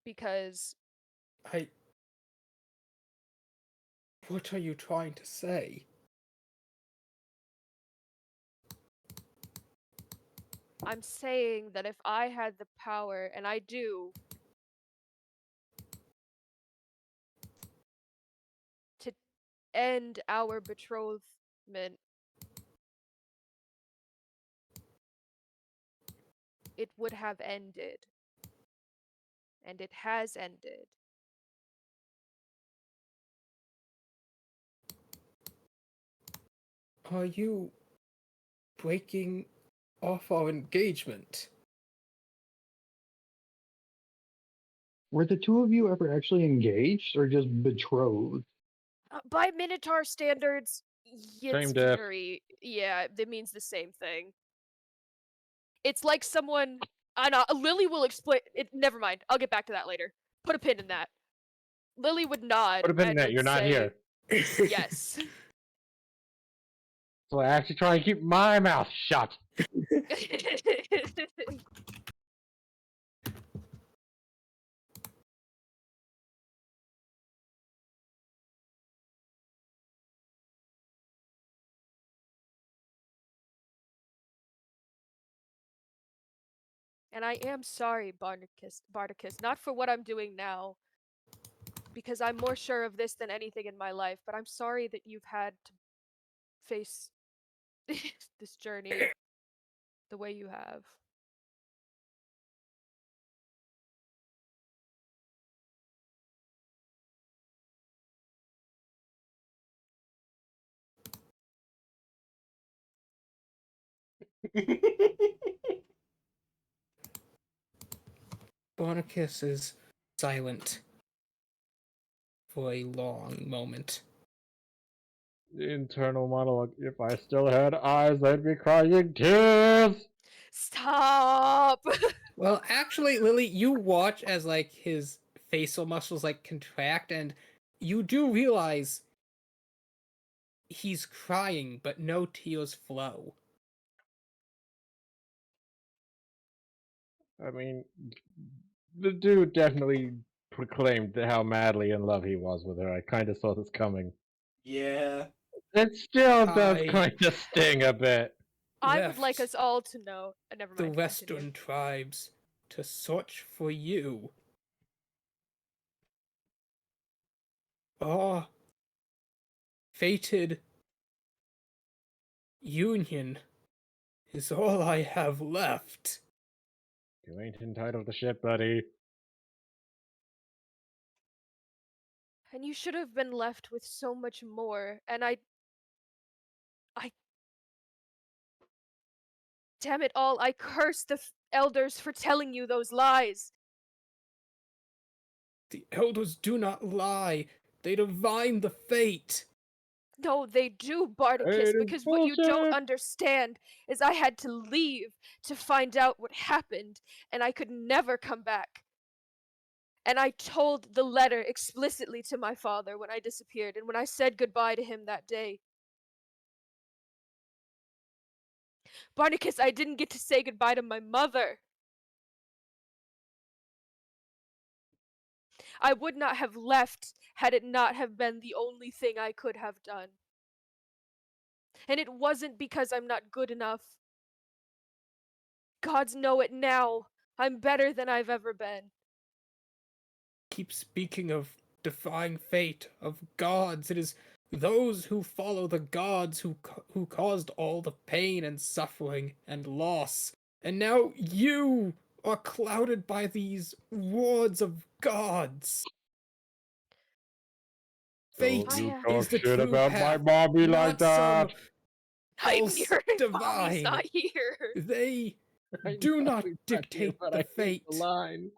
because What are you trying to say? I'm saying that if I had the power, and I do, to end our betrothment, it would have ended. And it has ended. Are you breaking off our engagement? Were the two of you ever actually engaged or just betrothed? By Minotaur standards, it's Same diff. very, yeah, it means the same thing. It's like someone, I know, Lily will explain it. Never mind, I'll get back to that later. Put a pin in that. Lily would nod. Put a pin in and that. would You're not say, here. Yes. So I actually try to keep my mouth shut. And I am sorry, Bardicus, not for what I'm doing now, because I'm more sure of this than anything in my life, but I'm sorry that you've had to face this journey the way you have. Barnacus is silent for a long moment. The internal monologue. If I still had eyes, I'd be crying tears. Stop! Well, actually, Lily, you watch as like his facial muscles like contract, and you do realize he's crying, but no tears flow. I mean, the dude definitely proclaimed how madly in love he was with her. I kind of saw this coming. Yeah. It still does I kind of sting a bit. I would like left us all to know. Never the mind. Western Continue. tribes to search for you. our fated union is all I have left. You ain't entitled to shit, buddy. And you should have been left with so much more, and I damn it all, I curse the elders for telling you those lies. The elders do not lie. They divine the fate. No, they do, Bardicus, It is because what you don't bullshit. understand is I had to leave to find out what happened, and I could never come back. And I told the letter explicitly to my father when I disappeared, and when I said goodbye to him that day. Bardicus, I didn't get to say goodbye to my mother. I would not have left had it not have been the only thing I could have done. And it wasn't because I'm not good enough. Gods know it now. I'm better than I've ever been. Keep speaking of defying fate, of gods. It is those who follow the gods who caused all the pain and suffering and loss. And now you are clouded by these wards of gods. Fate Don't you I, is talk the shit true about my path, mommy like not some that. I'm false here. Mommy's divine. not here. They I do know not he's not here, dictate but the I hate the fate. line.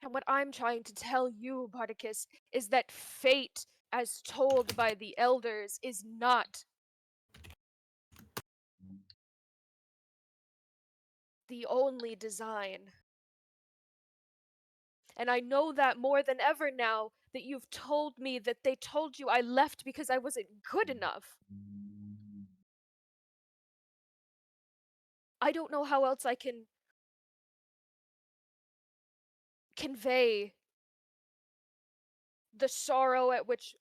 and what I'm trying to tell you, Bardicus, is that fate, as told by the elders, is not the only design. And I know that more than ever now that you've told me that they told you I left because I wasn't good enough. I don't know how else I can convey the sorrow at which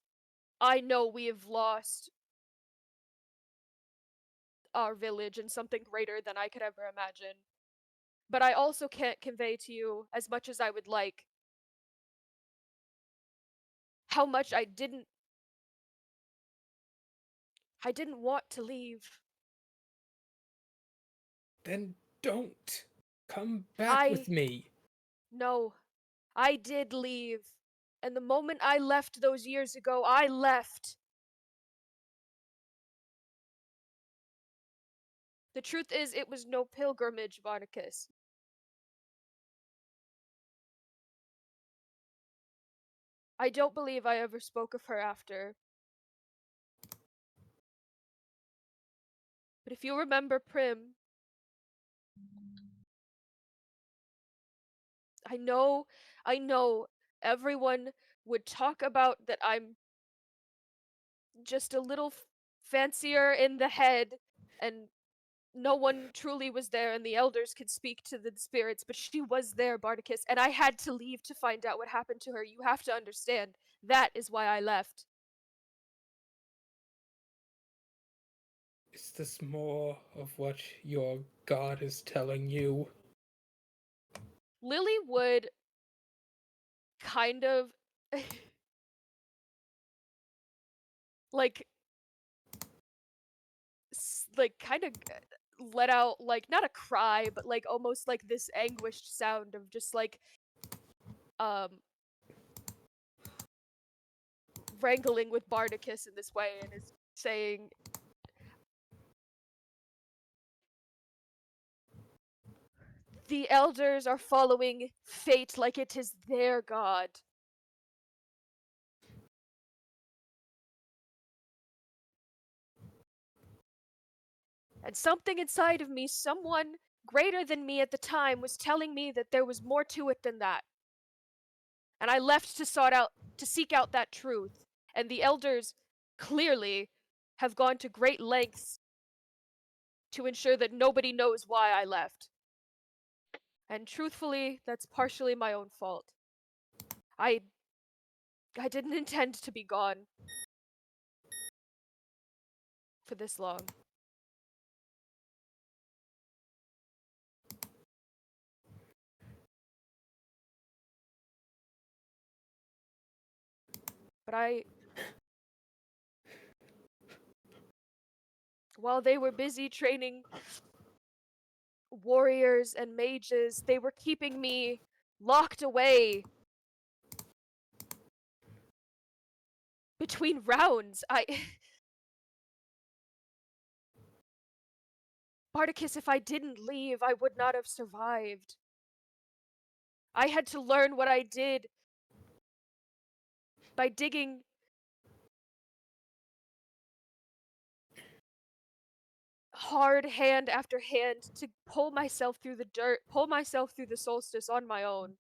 I know we have lost our village and something greater than I could ever imagine. But I also can't convey to you, as much as I would like, how much I didn't want to leave. Then don't come back with me. No, I did leave. And the moment I left those years ago, I left. The truth is, it was no pilgrimage, Bardicus. I don't believe I ever spoke of her after. But if you remember Prim, I know everyone would talk about that I'm just a little fancier in the head, and no one truly was there, and the elders could speak to the spirits, but she was there, Bardicus, and I had to leave to find out what happened to her. You have to understand. That is why I left. Is this more of what your god is telling you? Lily would kind of like like kind of let out like not a cry but like almost like this anguished sound of just like um wrangling with Bardicus in this way and is saying, the elders are following fate like it is their god. And something inside of me, someone greater than me at the time, was telling me that there was more to it than that. And I left to seek out that truth. And the elders clearly have gone to great lengths to ensure that nobody knows why I left. And truthfully, that's partially my own fault. I didn't intend to be gone for this long. But while they were busy training warriors and mages, they were keeping me locked away between rounds. Spartacus, if I didn't leave, I would not have survived. I had to learn what I did by digging hard hand after hand to pull myself through the dirt, pull myself through the solstice on my own.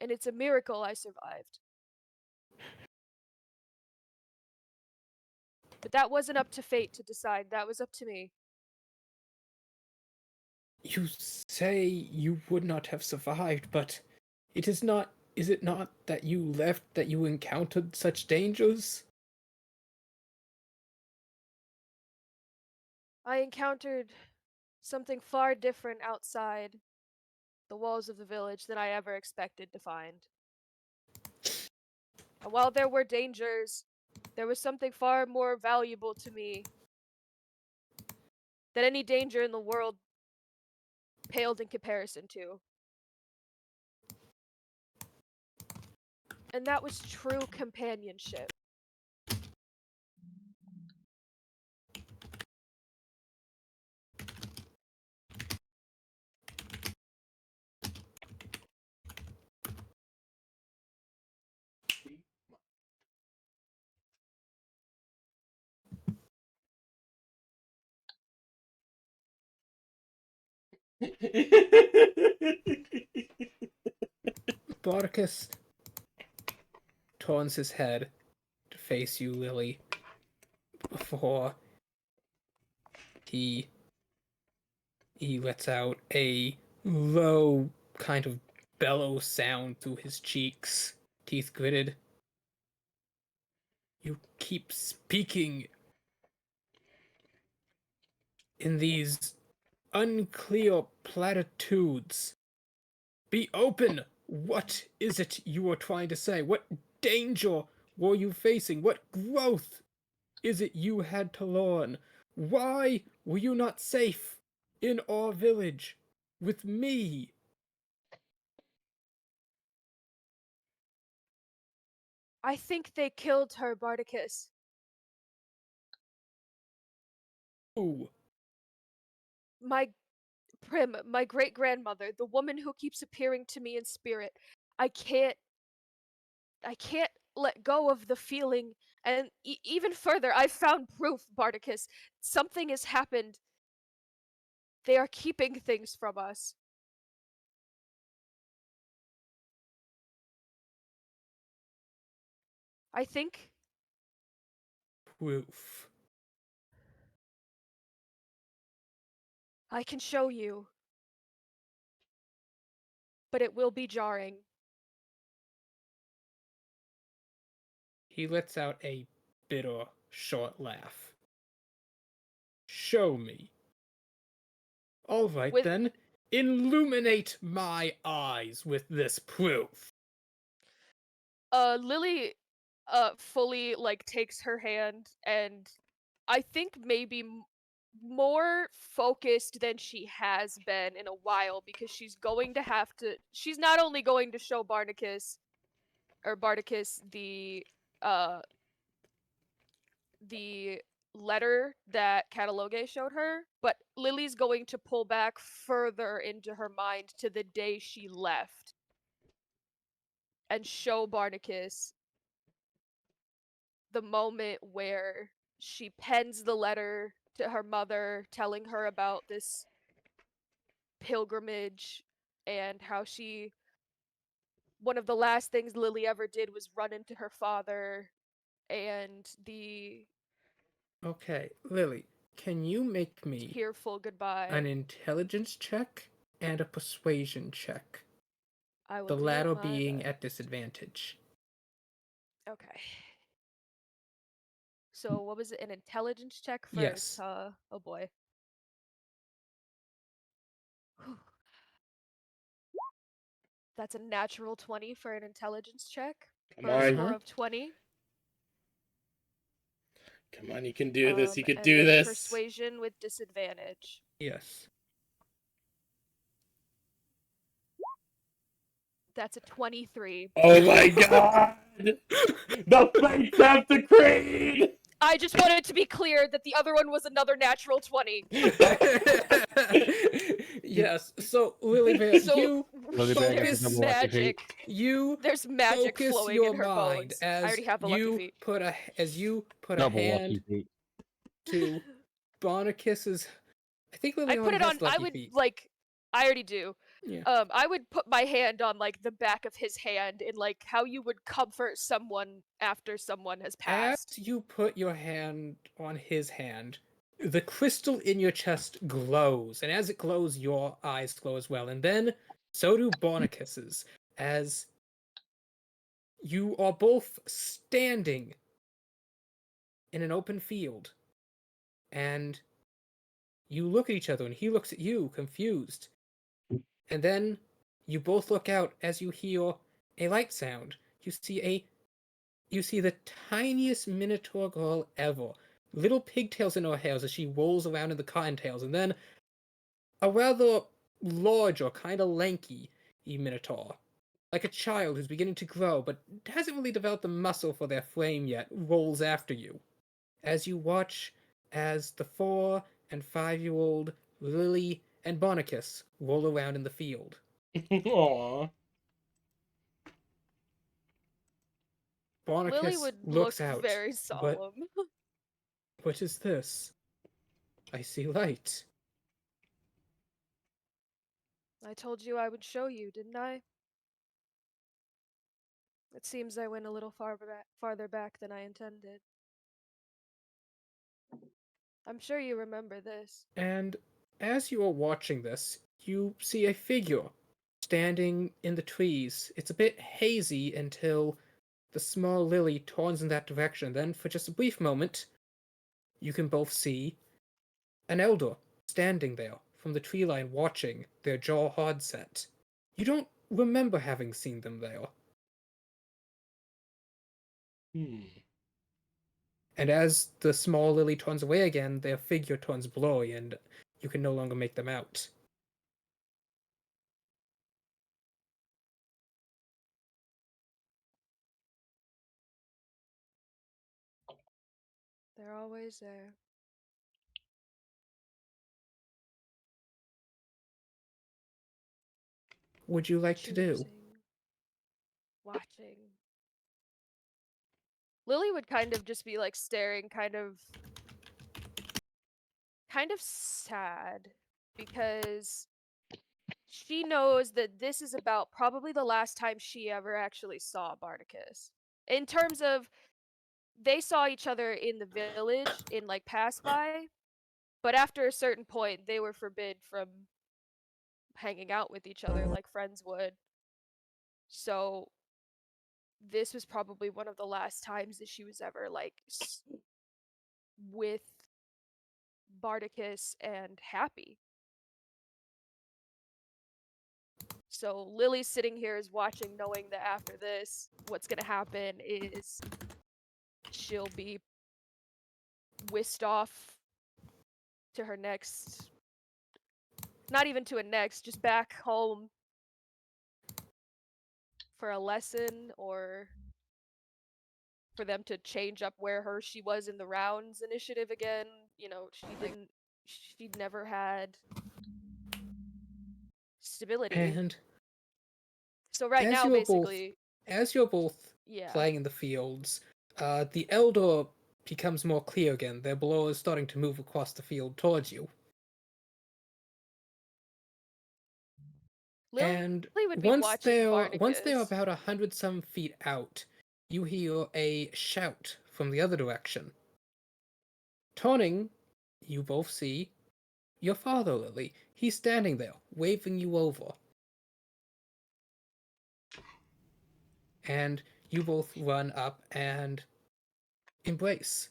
And it's a miracle I survived. But that wasn't up to fate to decide, that was up to me. You say you would not have survived, but is it not that you left, that you encountered such dangers? I encountered something far different outside the walls of the village than I ever expected to find. And while there were dangers, there was something far more valuable to me that any danger in the world paled in comparison to. And that was true companionship. Spartacus turns his head to face you, Lily, before he lets out a low kind of bellow sound through his cheeks, teeth gritted. You keep speaking in these unclear platitudes. Be open! What is it you are trying to say? What danger were you facing? What growth is it you had to learn? Why were you not safe in our village with me? I think they killed her, Bardicus. Who? My Prim, my great grandmother, the woman who keeps appearing to me in spirit. I can't let go of the feeling. And even further, I've found proof, Bardicus. Something has happened. They are keeping things from us. I think Proof. I can show you, but it will be jarring. He lets out a bitter, short laugh. Show me. All right With then. Illuminate my eyes with this proof. Lily fully like takes her hand, and I think maybe more focused than she has been in a while, because she's going to have to, she's not only going to show Bardicus uh the letter that Catalogue showed her, but Lily's going to pull back further into her mind to the day she left and show Bardicus the moment where she pens the letter to her mother telling her about this pilgrimage, and how one of the last things Lily ever did was run into her father, and the Okay, Lily, can you make me tearful goodbye. an intelligence check and a persuasion check? I will The do latter my being best. at disadvantage. Okay. So what was it? An intelligence check first, Yes. huh? Oh boy. Whew. That's a natural 20 for an intelligence check. Come For a on. score of 20. Come on, you can do this. You can And do then this. persuasion with disadvantage. Yes. That's a 23. Oh my god! The fates have decreed! I just wanted to be clear that the other one was another natural 20. Yes. So Lily Bear, So you Lily Bear gets there's focus. double lucky feet. magic. You There's magic focus flowing your in her mind bones. as I already have the lucky you feet. put a Double hand lucky feet. to Barnacus's. I think Lily I put already it has on. lucky I would feet. like. I already do. Yeah. I would put my hand on like the back of his hand in like how you would comfort someone after someone has As passed. you put your hand on his hand, the crystal in your chest glows, and as it glows, your eyes glow as well. And then so do Barnacus's, as you are both standing in an open field, and you look at each other, and he looks at you, confused. And then you both look out as you hear a light sound. You see the tiniest minotaur girl ever. Little pigtails in her hair as she rolls around in the cottontails, and then a rather large or kind of lanky minotaur. Like a child who's beginning to grow, but hasn't really developed the muscle for their frame yet, rolls after you. As you watch as the 4- and 5-year-old Lily and Barnacus roll around in the field. Aww. Lily Barnacus would looks look out. very solemn. What is this? I see light. I told you I would show you, didn't I? It seems I went a little farther back than I intended. I'm sure you remember this. And as you are watching this, you see a figure standing in the trees. It's a bit hazy until the small Lily turns in that direction. Then, for just a brief moment, you can both see an elder standing there from the tree line watching, their jaw hard set. You don't remember having seen them there. And as the small Lily turns away again, their figure turns blurry and you can no longer make them out. They're always there. Would you like to do? Choosing. Watching. Lily would kind of just be like staring, kind of sad because she knows that this is about probably the last time she ever actually saw Bardicus. In terms of they saw each other in the village in like pass by, but after a certain point they were forbid from hanging out with each other like friends would. So this was probably one of the last times that she was ever like with Bardicus and happy. So Lily's sitting here is watching, knowing that after this, what's gonna happen is she'll be whisked off to her next, not even to a next, just back home for a lesson or for them to change up where she was in the rounds initiative again. You know, she never had stability. And So right as now, you're both basically, as you're both yeah. playing in the fields, the elder becomes more clear again. Their blow is starting to move across the field towards you. Lily And would be once watching they're Barnacus. about 100 some feet out, you hear a shout from the other direction. Turning, you both see your father, Lily. He's standing there, waving you over. And you both run up and embrace.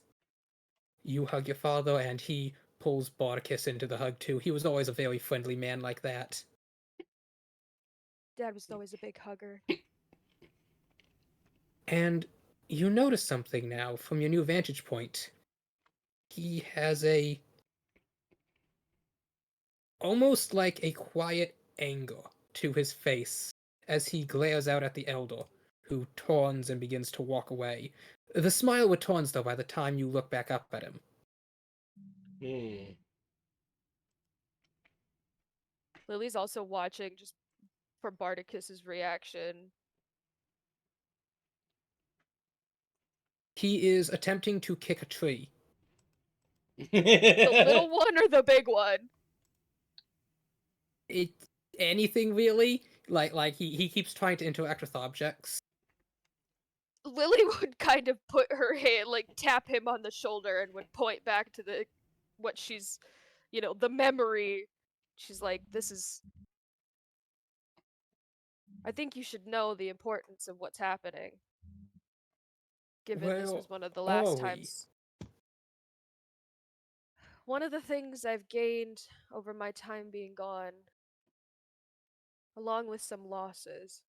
You hug your father, and he pulls Bardicus into the hug too. He was always a very friendly man like that. Dad was always a big hugger. And you notice something now from your new vantage point. He has a almost like a quiet anger to his face as he glares out at the elder, who turns and begins to walk away. The smile returns, though, by the time you look back up at him. Hmm. Lily's also watching just for Bardicus's reaction. He is attempting to kick a tree. The little one or the big one? It anything really? Like he keeps trying to interact with objects. Lily would kind of put her hand, like tap him on the shoulder, and would point back to the what she's, the memory. She's like, "This is. I think you should know the importance of what's happening, given this was Well, one of the are last we? times." One of the things I've gained over my time being gone, along with some losses,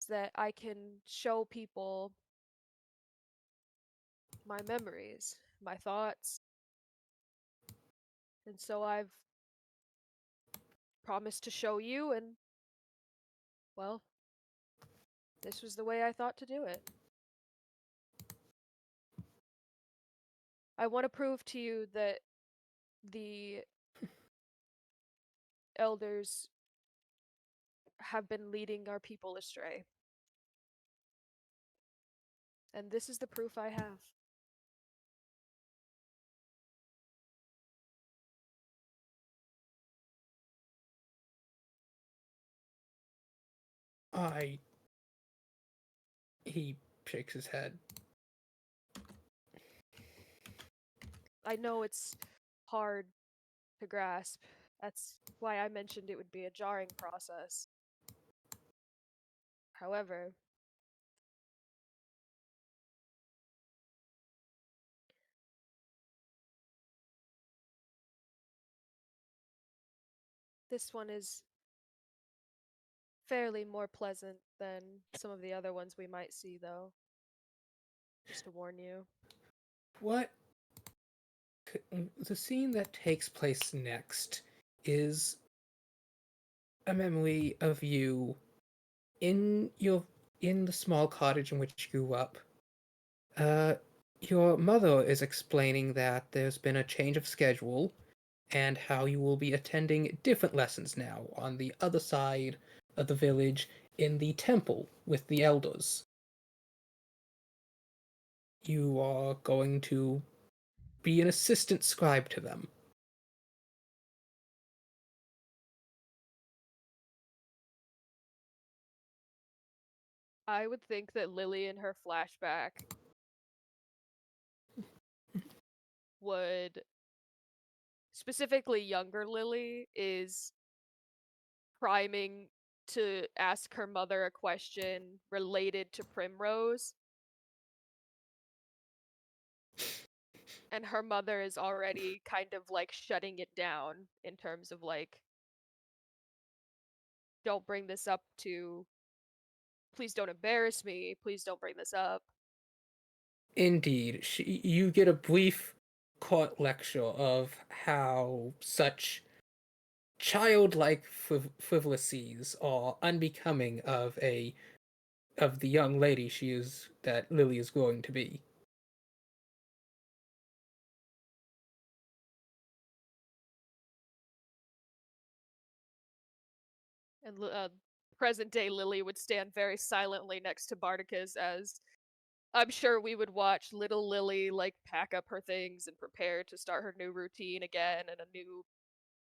is that I can show people my memories, my thoughts. And so I've promised to show you, and, well, this was the way I thought to do it. I want to prove to you that the elders have been leading our people astray. And this is the proof I have. He shakes his head. I know it's hard to grasp. That's why I mentioned it would be a jarring process. However, this one is fairly more pleasant than some of the other ones we might see, though. Just to warn you. What? The scene that takes place next is a memory of you in the small cottage in which you grew up. Your mother is explaining that there's been a change of schedule and how you will be attending different lessons now on the other side of the village in the temple with the elders. You are going to be an assistant scribe to them. I would think that Lily in her flashback would, specifically younger Lily, is priming to ask her mother a question related to Primrose. And her mother is already kind of like shutting it down in terms of like, don't bring this up to, please don't embarrass me, please don't bring this up. Indeed, you get a brief court lecture of how such childlike frivolities are unbecoming of the young lady that Lily is growing to be. And present day Lily would stand very silently next to Bardicus, as I'm sure we would watch little Lily like pack up her things and prepare to start her new routine again in a new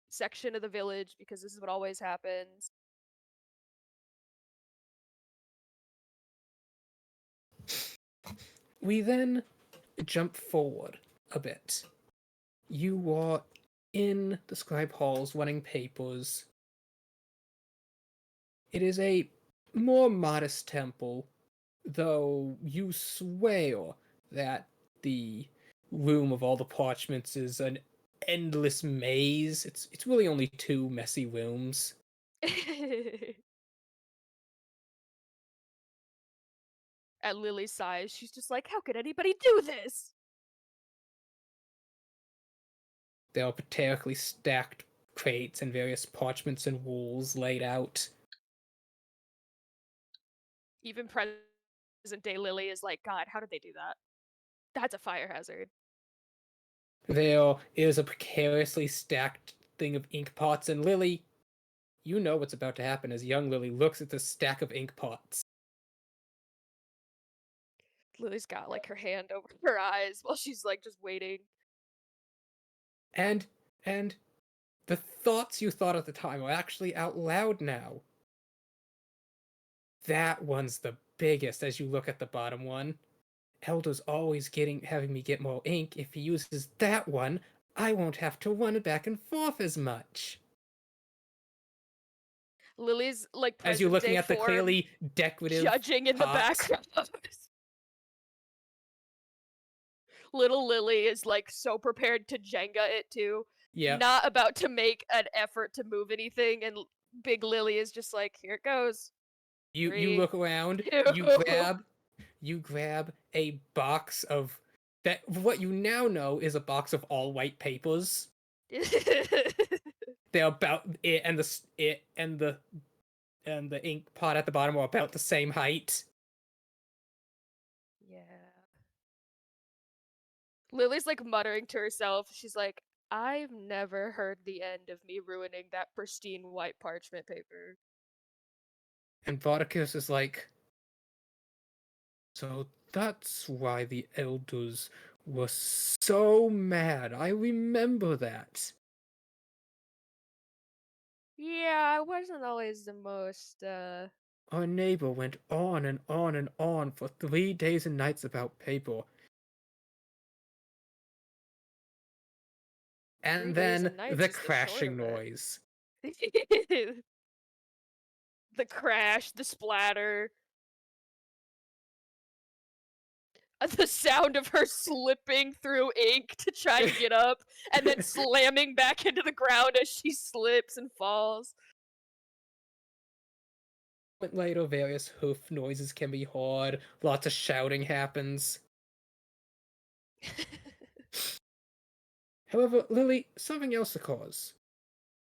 section of the village, because this is what always happens. We then jump forward a bit. You are in the scribe halls running papers. It is a more modest temple, though you swear that the room of all the parchments is an endless maze. It's really only 2 messy rooms. At Lily's size, she's just like, how could anybody do this? There are pathetically stacked crates and various parchments and wools laid out. Even present day Lily is like, God, how did they do that? That's a fire hazard. There is a precariously stacked thing of ink pots, and Lily, you know what's about to happen as young Lily looks at this stack of ink pots. Lily's got like her hand over her eyes while she's like just waiting. And the thoughts you thought at the time are actually out loud now. That one's the biggest as you look at the bottom one. Elder's always having me get more ink. If he uses that one, I won't have to run back and forth as much. Lily's like As you're present looking day at the form, clearly decorative judging in the pots. background. Little Lily is like so prepared to Jenga it too. Yeah. Not about to make an effort to move anything, and Big Lily is just like, here it goes. You 3, look around, 2. you grab a box of that what you now know is a box of all white papers. They're about it and the ink pot at the bottom are about the same height. Yeah. Lily's like muttering to herself. She's like, I've never heard the end of me ruining that pristine white parchment paper. And Vodicus is like, so that's why the elders were so mad. I remember that. Yeah, I wasn't always the most, Our neighbor went on and on and on for 3 days and nights about paper. 3 And days then and nights the is the short crashing of it. noise. The crash, the splatter. The sound of her slipping through ink to try to get up, and then slamming back into the ground as she slips and falls. But later, various hoof noises can be heard. Lots of shouting happens. However, Lily, something else occurs.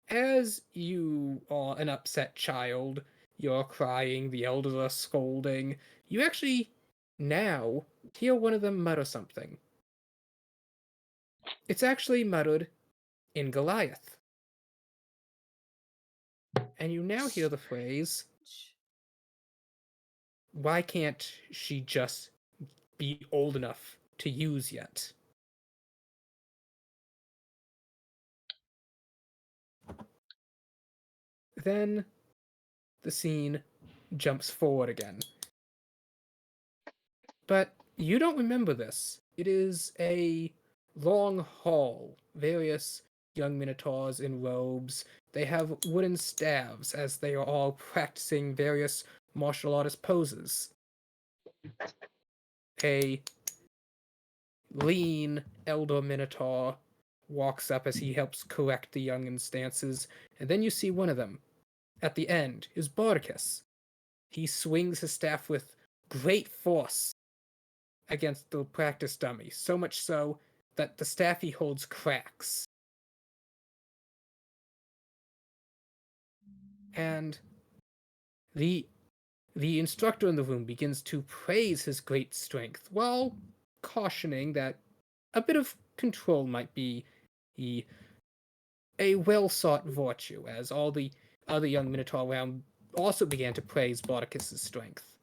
As you are an upset child, you're crying, the elders are scolding, you actually now hear one of them mutter something. It's actually muttered in Goliath. And you now hear the phrase, why can't she just be old enough to use yet? Then the scene jumps forward again. But you don't remember this. It is a long hall. Various young minotaurs in robes. They have wooden staves as they are all practicing various martial artist poses. A lean elder minotaur walks up as he helps correct the young stances, and then you see one of them. At the end is Bardicus. He swings his staff with great force against the practice dummy, so much so that the staff he holds cracks. And the instructor in the room begins to praise his great strength, while cautioning that a bit of control might be a well-sought virtue, as all the other young Minotaur around also began to praise Bardicus's strength.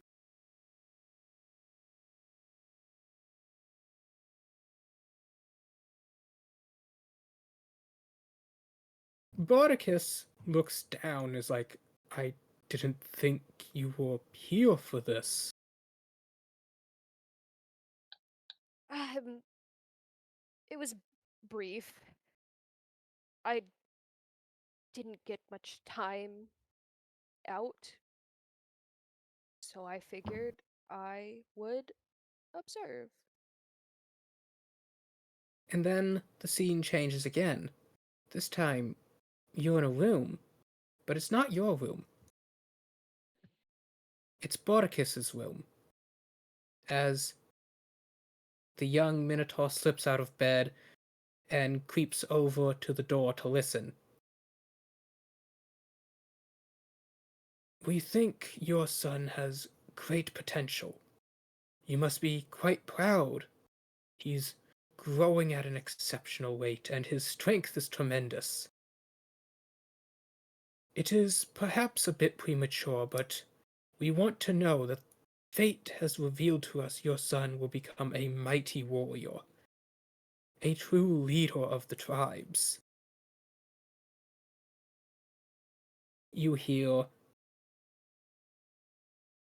Bardicus looks down, is like, I didn't think you were here for this. It was brief. I didn't get much time out, so I figured I would observe. And then the scene changes again. This time, you're in a room, but it's not your room. It's Bordicus's room. As the young Minotaur slips out of bed and creeps over to the door to listen. We think your son has great potential. You must be quite proud. He's growing at an exceptional rate, and his strength is tremendous. It is perhaps a bit premature, but we want to know that fate has revealed to us your son will become a mighty warrior, a true leader of the tribes. You hear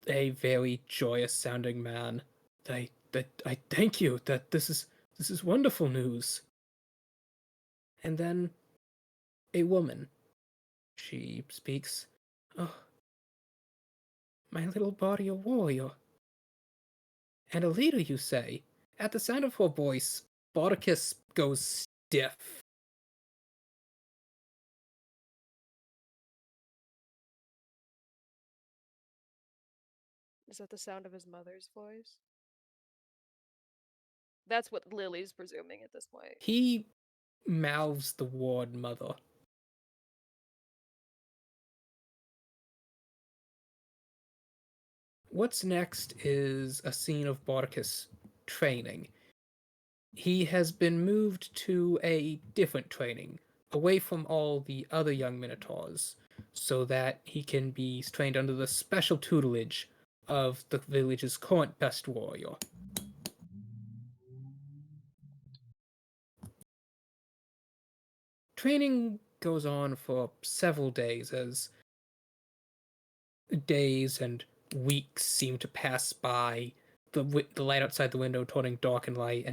a very joyous sounding man. I thank you. That this is wonderful news. And then a woman. She speaks. Oh, my little body a warrior. And a leader, you say? At the sound of her voice, Bordicus goes stiff. Is that the sound of his mother's voice? That's what Lily's presuming at this point. He mouths the word mother. What's next is a scene of Bordicus training. He has been moved to a different training, away from all the other young Minotaurs, so that he can be trained under the special tutelage of the village's current best warrior. Training goes on for several days as days and weeks seem to pass by, the light outside the window turning dark and light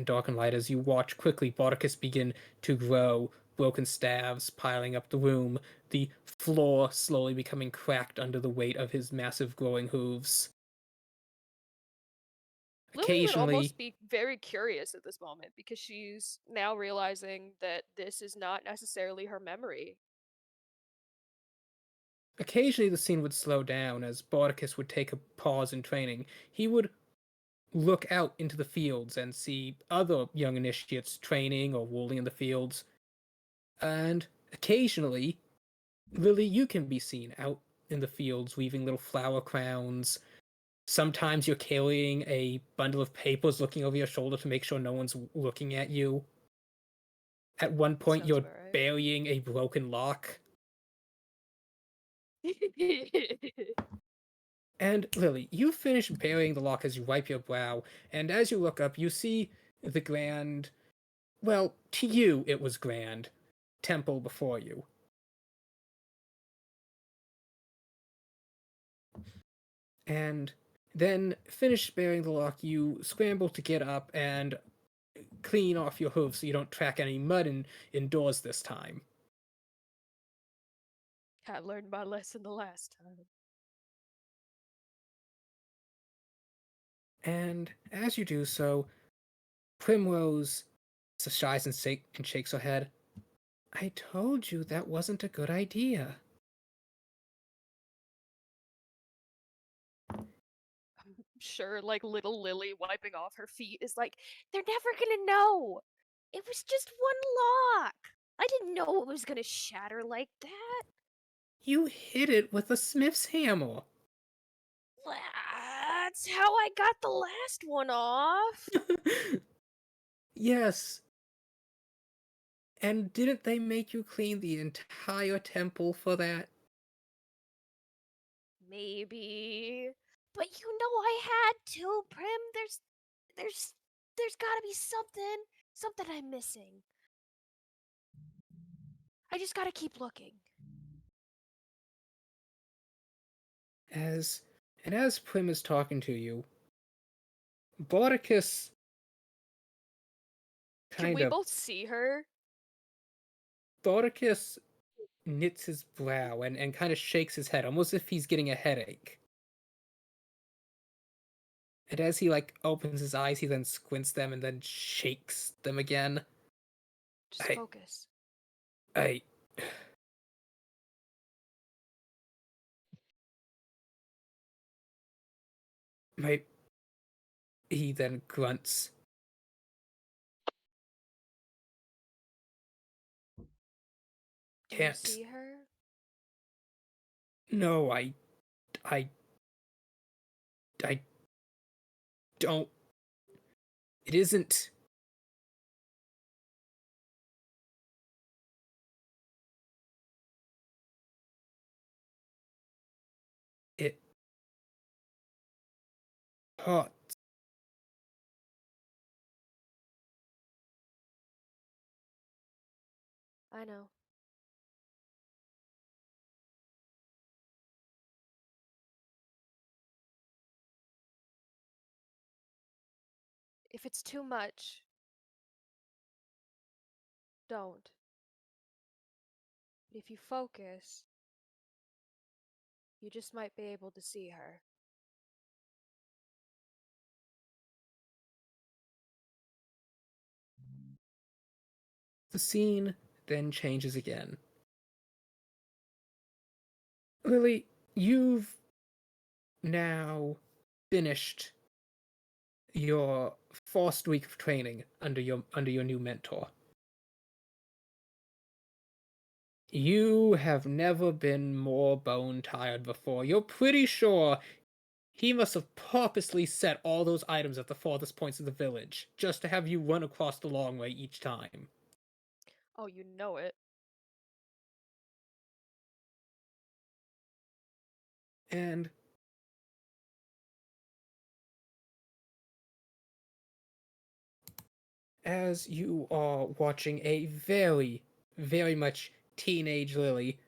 as you watch quickly Bordicus begin to grow, broken staves piling up the room, the floor slowly becoming cracked under the weight of his massive growing hooves. Lily would almost be very curious at this moment because she's now realizing that this is not necessarily her memory. Occasionally the scene would slow down as Bordicus would take a pause in training. He would look out into the fields and see other young initiates training or ruling in the fields. And occasionally, Lily, you can be seen out in the fields weaving little flower crowns. Sometimes you're carrying a bundle of papers looking over your shoulder to make sure no one's looking at you. At one point, you're burying a broken lock. And Lily, you finish burying the lock as you wipe your brow, and as you look up, you see the grand, well, to you it was grand, temple before you. And then, finish burying the lock, you scramble to get up and clean off your hooves so you don't track any mud indoors this time. I learned my lesson the last time. And as you do so, Primrose sighs and shakes her head. I told you that wasn't a good idea. I'm sure, like, little Lily wiping off her feet is like, they're never gonna know! It was just one lock! I didn't know it was gonna shatter like that! You hit it with a smith's hammer. That's how I got the last one off! Yes. And didn't they make you clean the entire temple for that? Maybe. But you know I had to, Prim. There's gotta be something I'm missing. I just gotta keep looking. As Prim is talking to you, Bordicus Can we both see her? Bordicus knits his brow and kind of shakes his head, almost as if he's getting a headache. And as he opens his eyes, he then squints them and then shakes them again. Just I- focus. I. My. He then grunts. Do you Can't. see her? No, I don't. It isn't. It hurt. I know. If it's too much, don't. But if you focus, you just might be able to see her. The scene then changes again. Lily, you've now finished your first week of training under your new mentor. You have never been more bone tired before. You're pretty sure he must have purposely set all those items at the farthest points of the village, just to have you run across the long way each time. Oh, you know it. And as you are watching a very, very much teenage Lily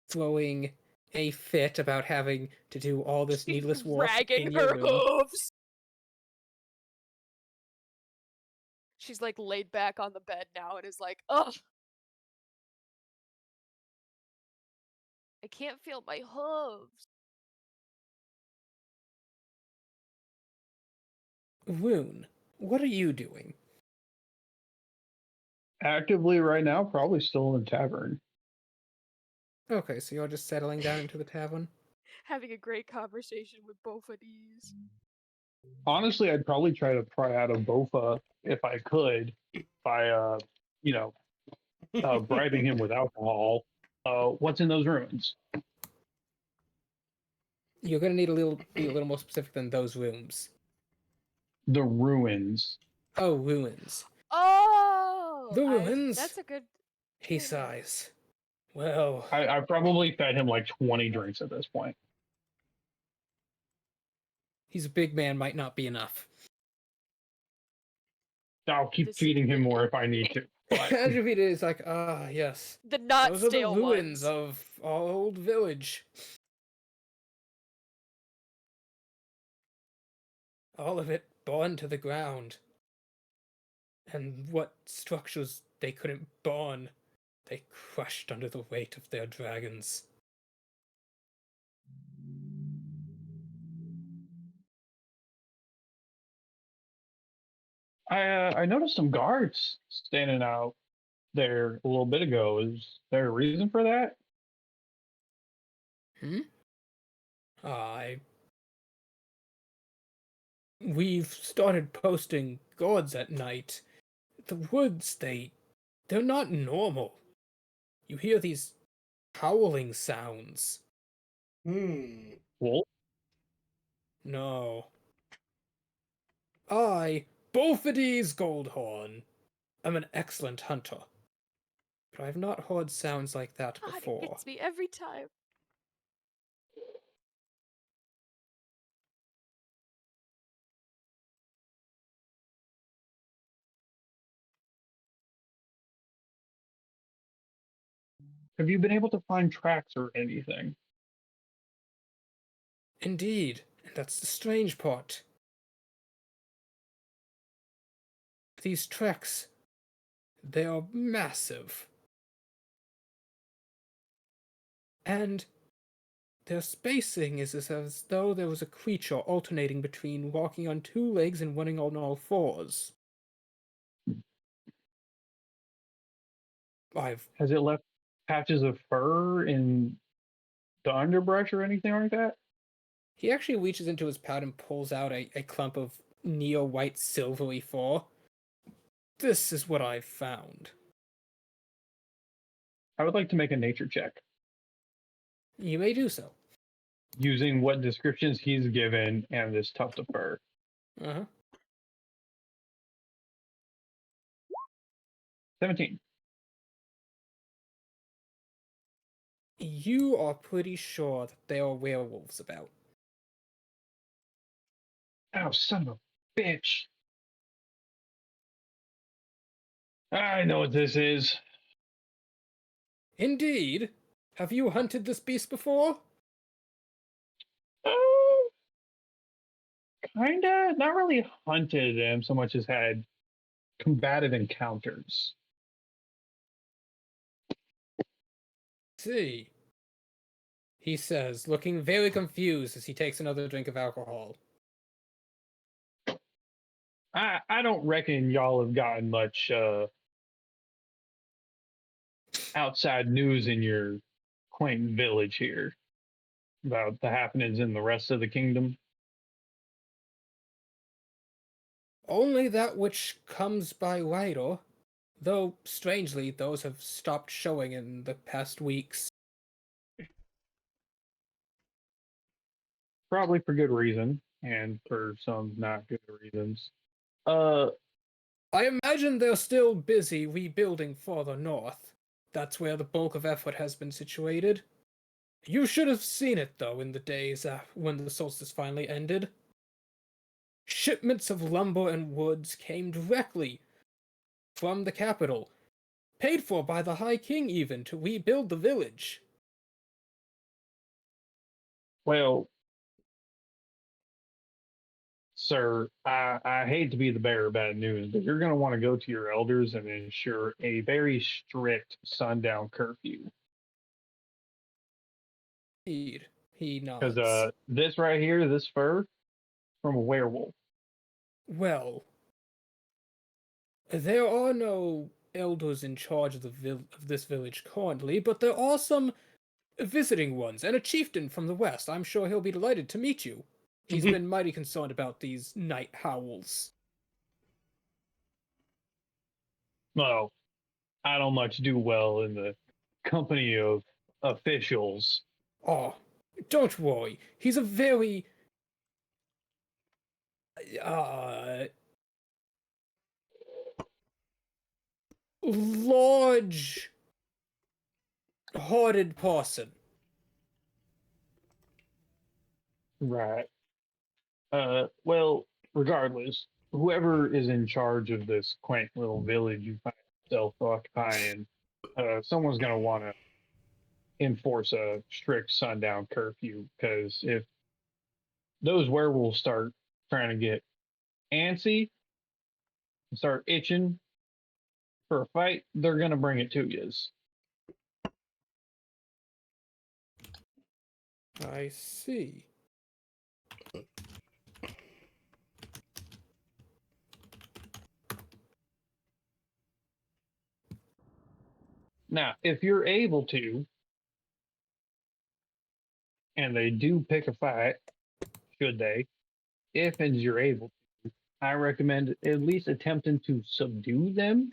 throwing a fit about having to do all this She's needless work dragging in your her room. hooves. She's like laid back on the bed now and is like, ugh. I can't feel my hooves. Rune, what are you doing? Actively right now, probably still in the tavern. Okay, so you're just settling down into the tavern? Having a great conversation with both of these. Honestly, I'd probably try to pry out a Bofa if I could by, you know, bribing him with alcohol. What's in those ruins? You're gonna need be a little more specific than those rooms. The ruins. Oh, ruins. Oh, The ruins? that's a good. He choice. sighs. Well, I probably fed him like 20 drinks at this point. he's a big man, might not be enough. I'll keep This- feeding him more if I need to. But Ajavita is like, yes. The not Those are the stale ruins ones. of our old village. All of it burned to the ground. And what structures they couldn't burn, they crushed under the weight of their dragons. I noticed some guards standing out there a little bit ago. Is there a reason for that? We've started posting guards at night. The woods, they're not normal. You hear these howling sounds. Well, No. I, Bolfides Goldhorn, am an excellent hunter. But I've not heard sounds like that God, it before. gets me every time. have you been able to find tracks or anything? Indeed, and that's the strange part. These tracks, they are massive. And their spacing is as though there was a creature alternating between walking on two legs and running on all fours. Has it left patches of fur in the underbrush or anything like that? He actually reaches into his pouch and pulls out a clump of neo-white silvery fur. This is what I've found. I would like to make a nature check You may do so. using what descriptions he's given and this tuft of fur. Uh-huh. 17. You are pretty sure that there are werewolves about. Oh, son of a bitch. I know what this is. Indeed. Have you hunted this beast before? Oh, kinda. Not really hunted him so much as had combative encounters. See. He says, looking very confused as he takes another drink of alcohol. I don't reckon y'all have gotten much outside news in your quaint village here about the happenings in the rest of the kingdom. Only that which comes by rider, though strangely those have stopped showing in the past weeks. Probably for good reason, and for some not good reasons. Uh, I imagine they're still busy rebuilding further north. That's where the bulk of effort has been situated. You should have seen it, though, in the days when the solstice finally ended. Shipments of lumber and woods came directly from the capital, paid for by the High King even, to rebuild the village. well, sir, I hate to be the bearer of bad news, but you're going to want to go to your elders and ensure a very strict sundown curfew. He Because nods. this right here, this fur, from a werewolf. Well, there are no elders in charge of of this village currently, but there are some visiting ones, and a chieftain from the west. I'm sure he'll be delighted to meet you. He's been mighty concerned about these night howls. Well, I don't much do well in the company of officials. Oh, don't worry. He's a very uh large-hearted person. Right. Well, regardless, whoever is in charge of this quaint little village you find yourself occupying, someone's going to want to enforce a strict sundown curfew because if those werewolves start trying to get antsy and start itching for a fight, they're going to bring it to you. I see. Now, if you're able to, and they do pick a fight, should they, if and you're able to, I recommend at least attempting to subdue them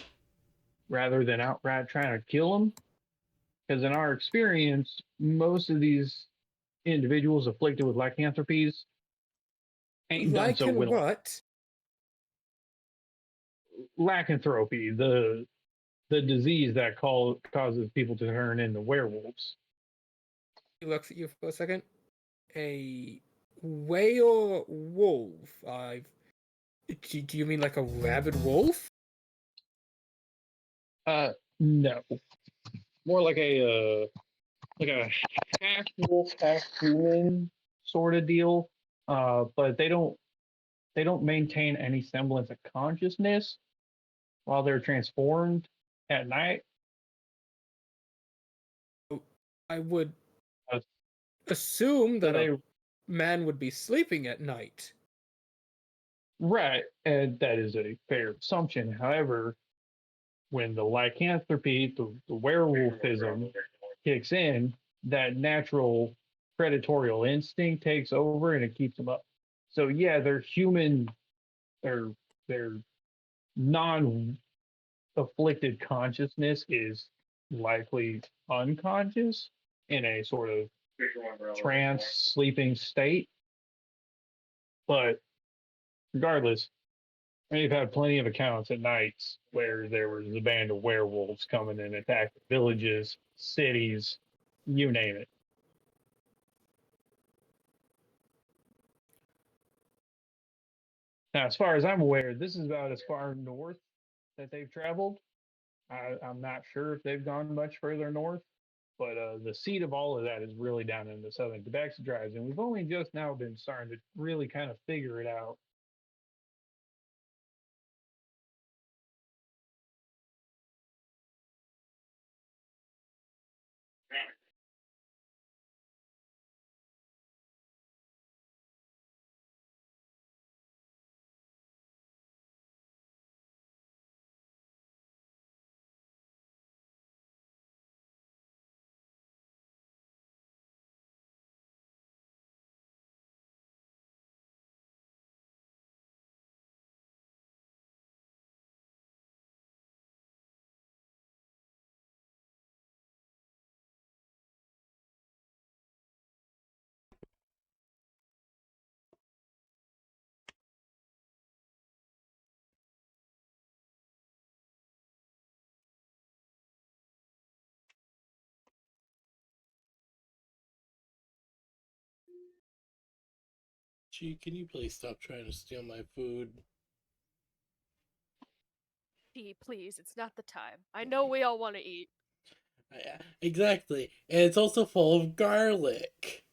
rather than outright trying to kill them. Because in our experience, most of these individuals afflicted with lycanthropies ain't done so Lycan well. what? Lycanthropy, the disease that causes people to turn into werewolves. He looks at you for a second. A whale wolf. Do you mean like a rabid wolf? No, more like a half wolf, half human sort of deal. But they don't maintain any semblance of consciousness while they're transformed at night. I would Uh, assume so that a man would be sleeping at night. Right, and that is a fair assumption. However, when the lycanthropy, the werewolfism kicks in, that natural predatorial instinct takes over and it keeps them up. So yeah, their human, their non afflicted consciousness is likely unconscious in a sort of trance sleeping state. But regardless, we've had plenty of accounts at nights where there was a band of werewolves coming and attacking villages, cities, you name it. Now, as far as I'm aware, this is about as far north that they've traveled. I'm not sure if they've gone much further north, but the seat of all of that is really down in the southern Tabaxi tribes, and we've only just now been starting to really kind of figure it out. Gee, can you please stop trying to steal my food? Gee, please, it's not the time. I know we all want to eat. Exactly. And it's also full of garlic.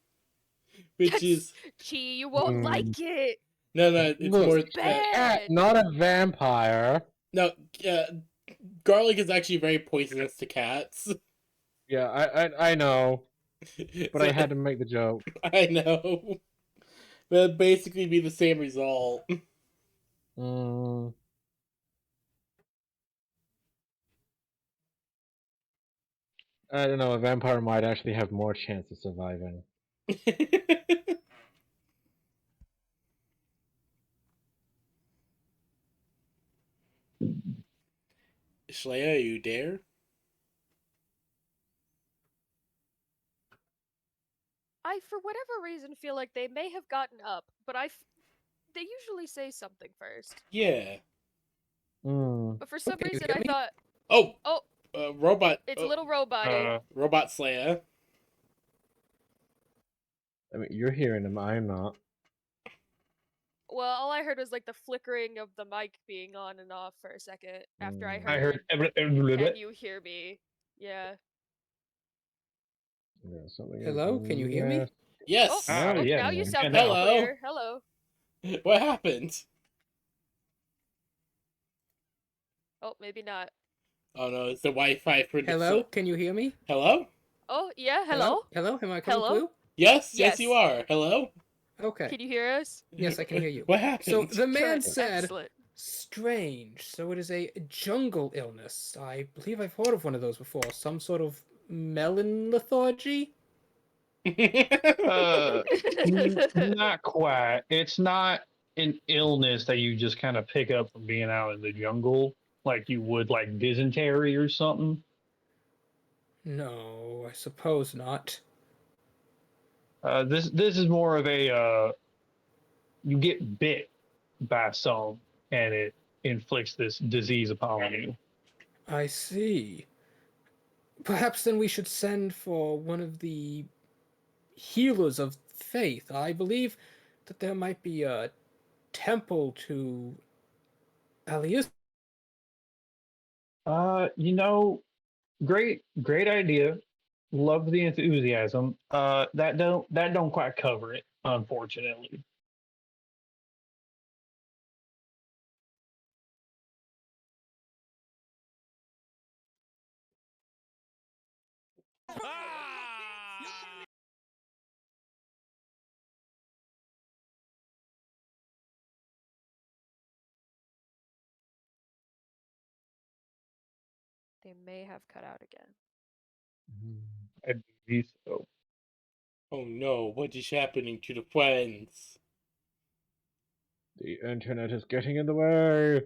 Which is... Gee, you won't like it. No, it's Look, more... It's bad. not a vampire. No, garlic is actually very poisonous to cats. Yeah, I know, but So- I had to make the joke. I know. That'd basically be the same result. Mm. I don't know. A vampire might actually have more chance of surviving. Shlea, you dare? I, for whatever reason, feel like they may have gotten up, but they usually say something first. Yeah. Mm. But for some Can you reason, hear I me? thought, Oh! oh, Robot. it's a little robot. Robot Slayer. I mean, you're hearing him. I'm not. Well, all I heard was like the flickering of the mic being on and off for a second after I I heard, heard. can you hear me? Yeah. Yeah, something. Hello, can you hear me? Yes! Oh, yeah, now you man. sound Yeah, pretty now. clear. Hello. What happened? Oh, maybe not. Oh no, it's the Wi-Fi for the... Hello, can you hear me? Hello? Oh, yeah, hello? Hello, am I coming Hello? through? Yes, Yes. you are. Hello? Okay. Can you hear us? Yes, I can hear you. What So happened? the man Good, said, excellent. strange. So it is a jungle illness. I believe I've heard of one of those before. Some sort of melon lethargy? Not quite. It's not an illness that you just kind of pick up from being out in the jungle, like you would like dysentery or something. No, I suppose not. This is more of a you get bit by some, and it inflicts this disease upon you. I see. Perhaps then we should send for one of the healers of faith. I believe that there might be a temple to Alias. You know, great idea. Love the enthusiasm. That don't quite cover it, unfortunately. They may have cut out again. I believe so. Oh no, what is happening to the friends? The internet is getting in the way.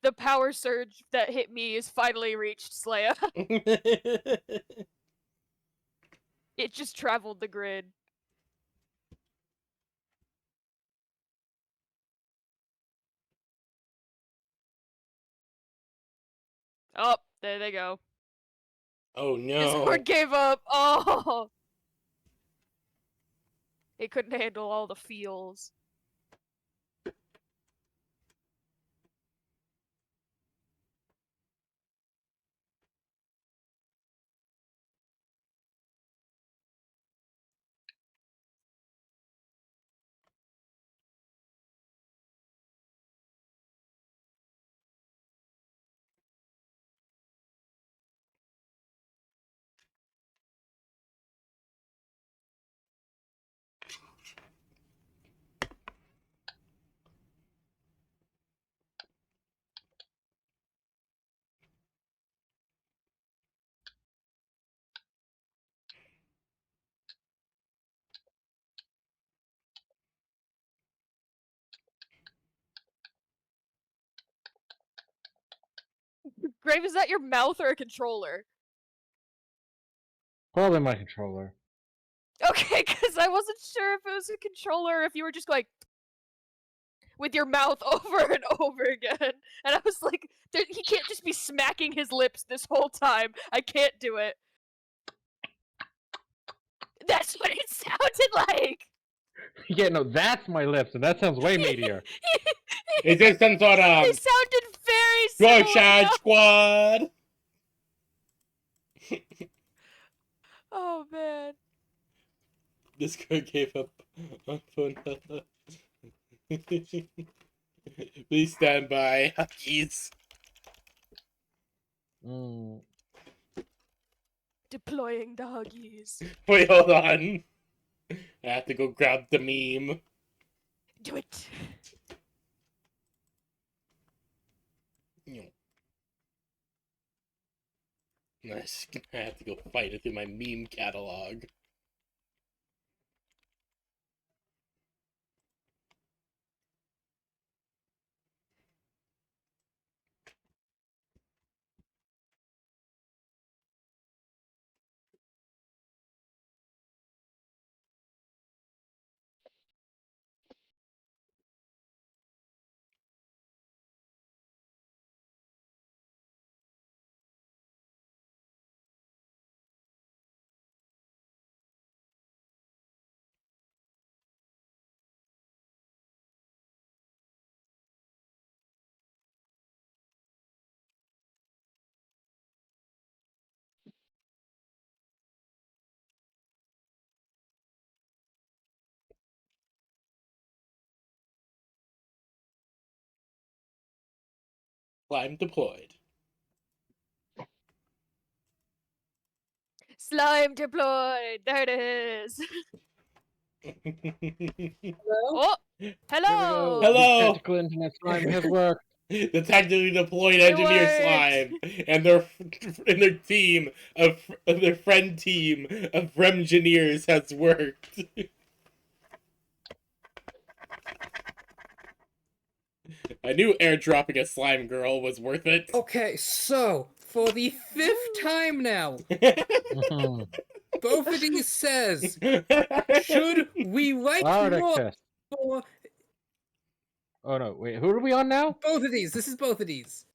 The power surge that hit me is finally reached Slaya. It just traveled the grid. Oh, there they go. Oh Discord no. gave up. Oh, it couldn't handle all the feels. Grave, is that your mouth or a controller? Probably my controller. Okay, because I wasn't sure if it was a controller or if you were just like with your mouth over and over again. And I was like, he can't just be smacking his lips this whole time. I can't do it. That's what it sounded like. Yeah, no, that's my lips, and that sounds way meatier. Is this some sort They of sounded very Go similar. Shad No. Squad? Oh man. Discord gave up on phone. Please stand by. Huggies. Deploying the Huggies. Wait, hold on. I have to go grab the meme. Do it. Nice. I have to go find it through my meme catalog. Slime deployed. Slime deployed. There it is. Oh, hello. Hello. The tactical internet slime has worked. The tactically deployed It engineer worked. slime and their team of their friend team of Remgineers has worked. I knew airdropping a slime girl was worth it. Okay, so for the 5th time now, Bofidis says, should we write more Spartacus. for Oh no, wait, who are we on now? both of these? This is both of these.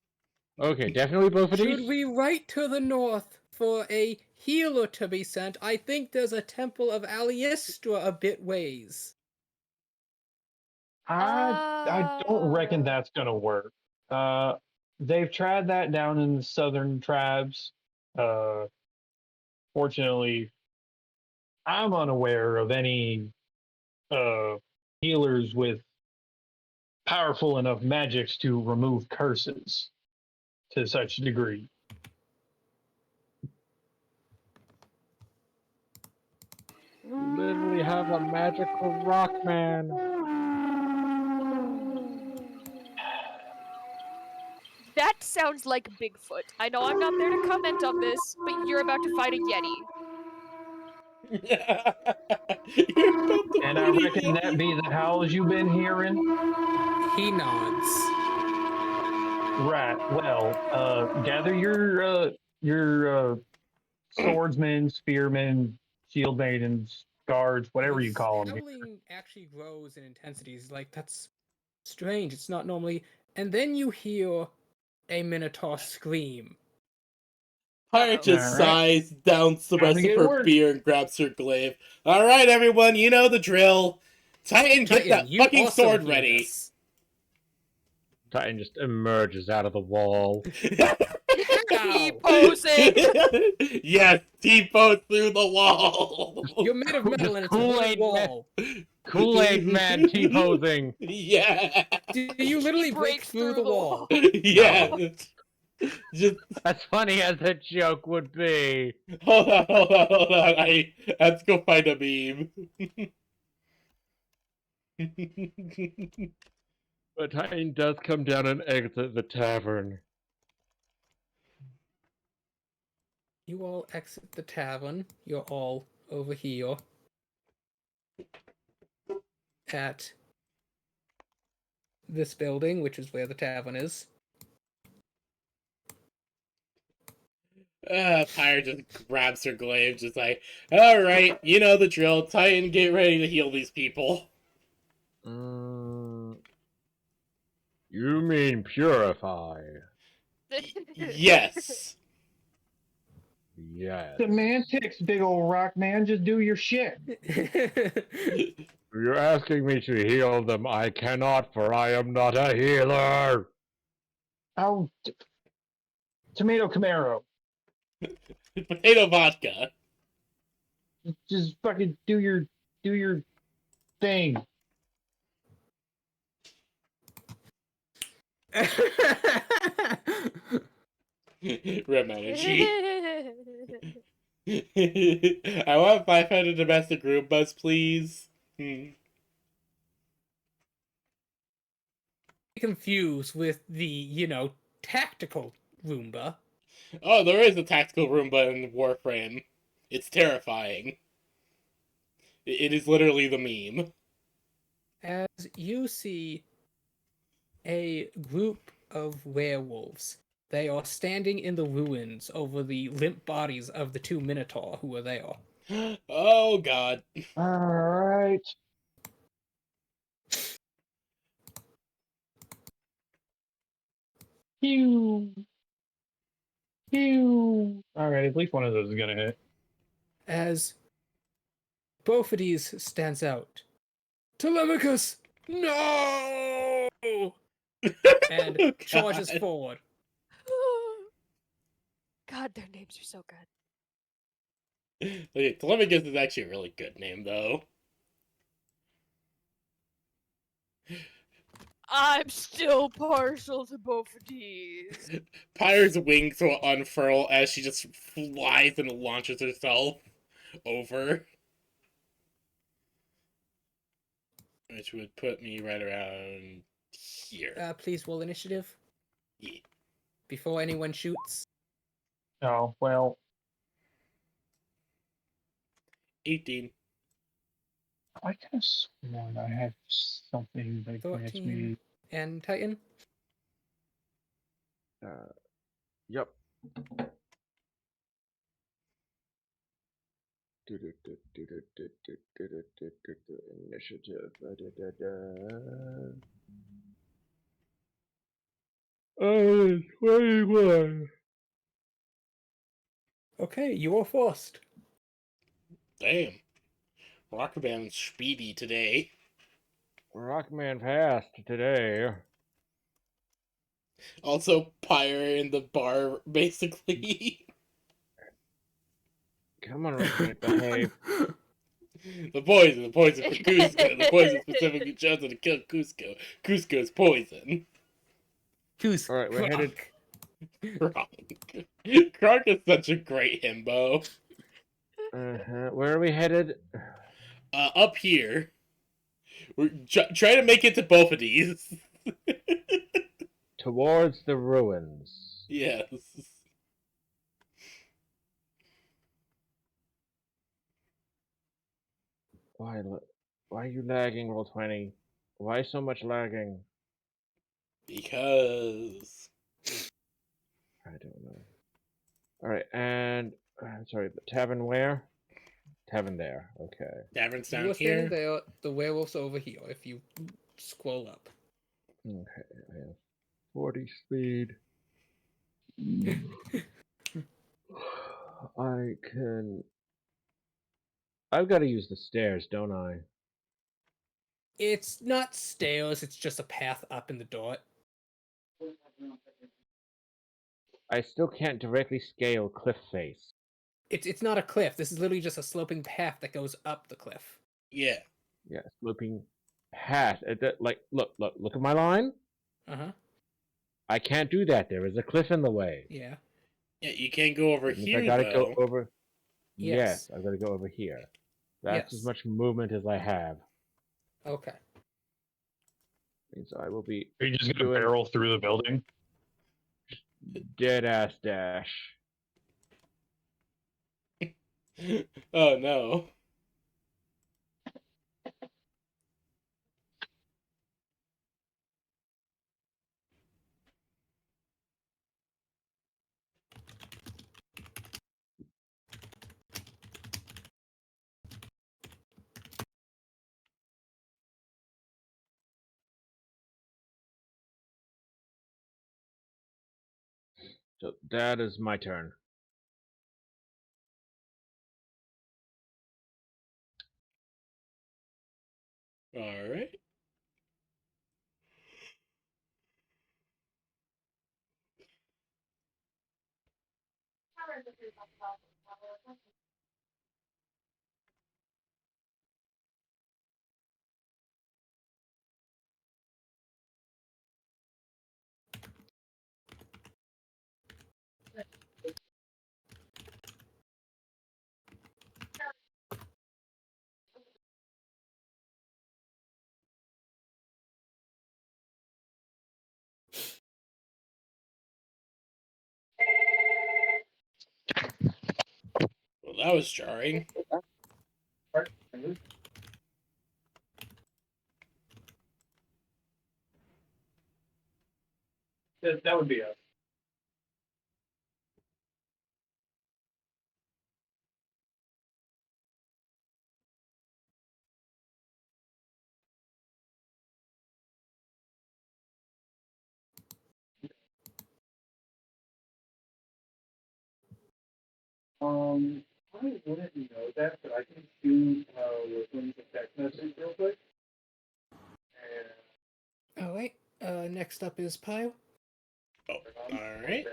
Okay, definitely both of these. Should we write to the north for a healer to be sent? I think there's a temple of Aliestra a bit ways. I don't reckon that's gonna work. They've tried that down in the southern tribes. Fortunately, I'm unaware of any healers with powerful enough magics to remove curses to such a degree. You literally have a magical rock man. That sounds like Bigfoot. I know I'm not there to comment on this, but you're about to fight a Yeti. You're about to And I fight a reckon that be the howls you've been hearing. He nods. Right. Well, gather your swordsmen, spearmen, shield maidens, guards, whatever you His call them. howling actually grows in intensity. He's like, that's strange. It's not normally. And then you hear a minotaur scream. Pyre just Alright. sighs, downs the Time rest to of get her work. beer, and grabs her glaive. Alright, everyone, you know the drill. Titan, get Titan, that you fucking also sword hear ready. this. Titan just emerges out of the wall. T-posing! Yes, T-pose through the wall. You're made of metal and it's a wooden Kool-Aid man. wall. Kool-Aid man T-posing. Yeah. Do you literally break breaks through the wall? Yeah. No. Just As funny as the joke would be. hold on. I have to go find a meme. But Titan does come down and exit the tavern. You all exit the tavern. You're all over here at this building, which is where the tavern is. Pyre just grabs her glaive, just like, alright, you know the drill. Titan, get ready to heal these people. You mean purify? Yes. Yes. Semantics, big old rock man. Just do your shit. You're asking me to heal them. I cannot, for I am not a healer. Oh, tomato Camaro. Potato vodka. Just fucking do your thing. Rim energy. I want 500 domestic Roombas, please. Confused with the, tactical Roomba. Oh, there is a tactical Roomba in Warframe. It's terrifying. It is literally the meme. As you see a group of werewolves. They are standing in the ruins over the limp bodies of the two Minotaur who were there. Oh, God. Alright. Pew. Pew. Alright, at least one of those is gonna hit. As Bophides stands out. Telemachus! No! And Oh, charges God. forward. God, their names are so good. Okay, Telemachus is actually a really good name, though. I'm still partial to both of these. Pyre's wings will unfurl as she just flies and launches herself over. Which would put me right around here. Please roll initiative. Yeah. Before anyone shoots. Oh, well. 18. I could have sworn I had something that grants 13. me. And Titan? Yep. Initiative. Oh, 21. Okay, you are first. Damn. Rockman's speedy today. Rockman passed today. Also, Pyre in the bar, basically. Come on, Rockman, behave. The poison for Cusco. The poison specifically chosen to kill Cusco. Cusco's poison. Who's Alright, we're headed. Kronk. Kronk is such a great himbo. Where are we headed? Up here. We're try to make it to both of these. towards the ruins. Yes. Why are you lagging, Roll20? Why so much lagging? Because. I don't know. Alright, and I'm sorry, the tavern where? Tavern there, okay. Tavern's You down are standing here. there, the werewolf's over here, if you scroll up. Okay, I have 40 speed. I've got to use the stairs, don't I? It's not stairs, it's just a path up in the dirt. I still can't directly scale cliff face. It's not a cliff, this is literally just a sloping path that goes up the cliff. Yeah. Yeah, sloping path. Like, look at my line. Uh-huh. I can't do that. There is a cliff in the way. Yeah. Yeah, you can't go over That means here, I gotta though. go over. Yes. Yes, I've got to go over here. That's as Yes. much movement as I have. Okay. Means I will be Are you just gonna doing barrel through the building? dead ass dash. Oh no. So that is my turn. Alright. Well, that was jarring. That would be us. I wouldn't know that, but I can do with the text message real quick. And Alright. Next up is Pyle. Oh, alright.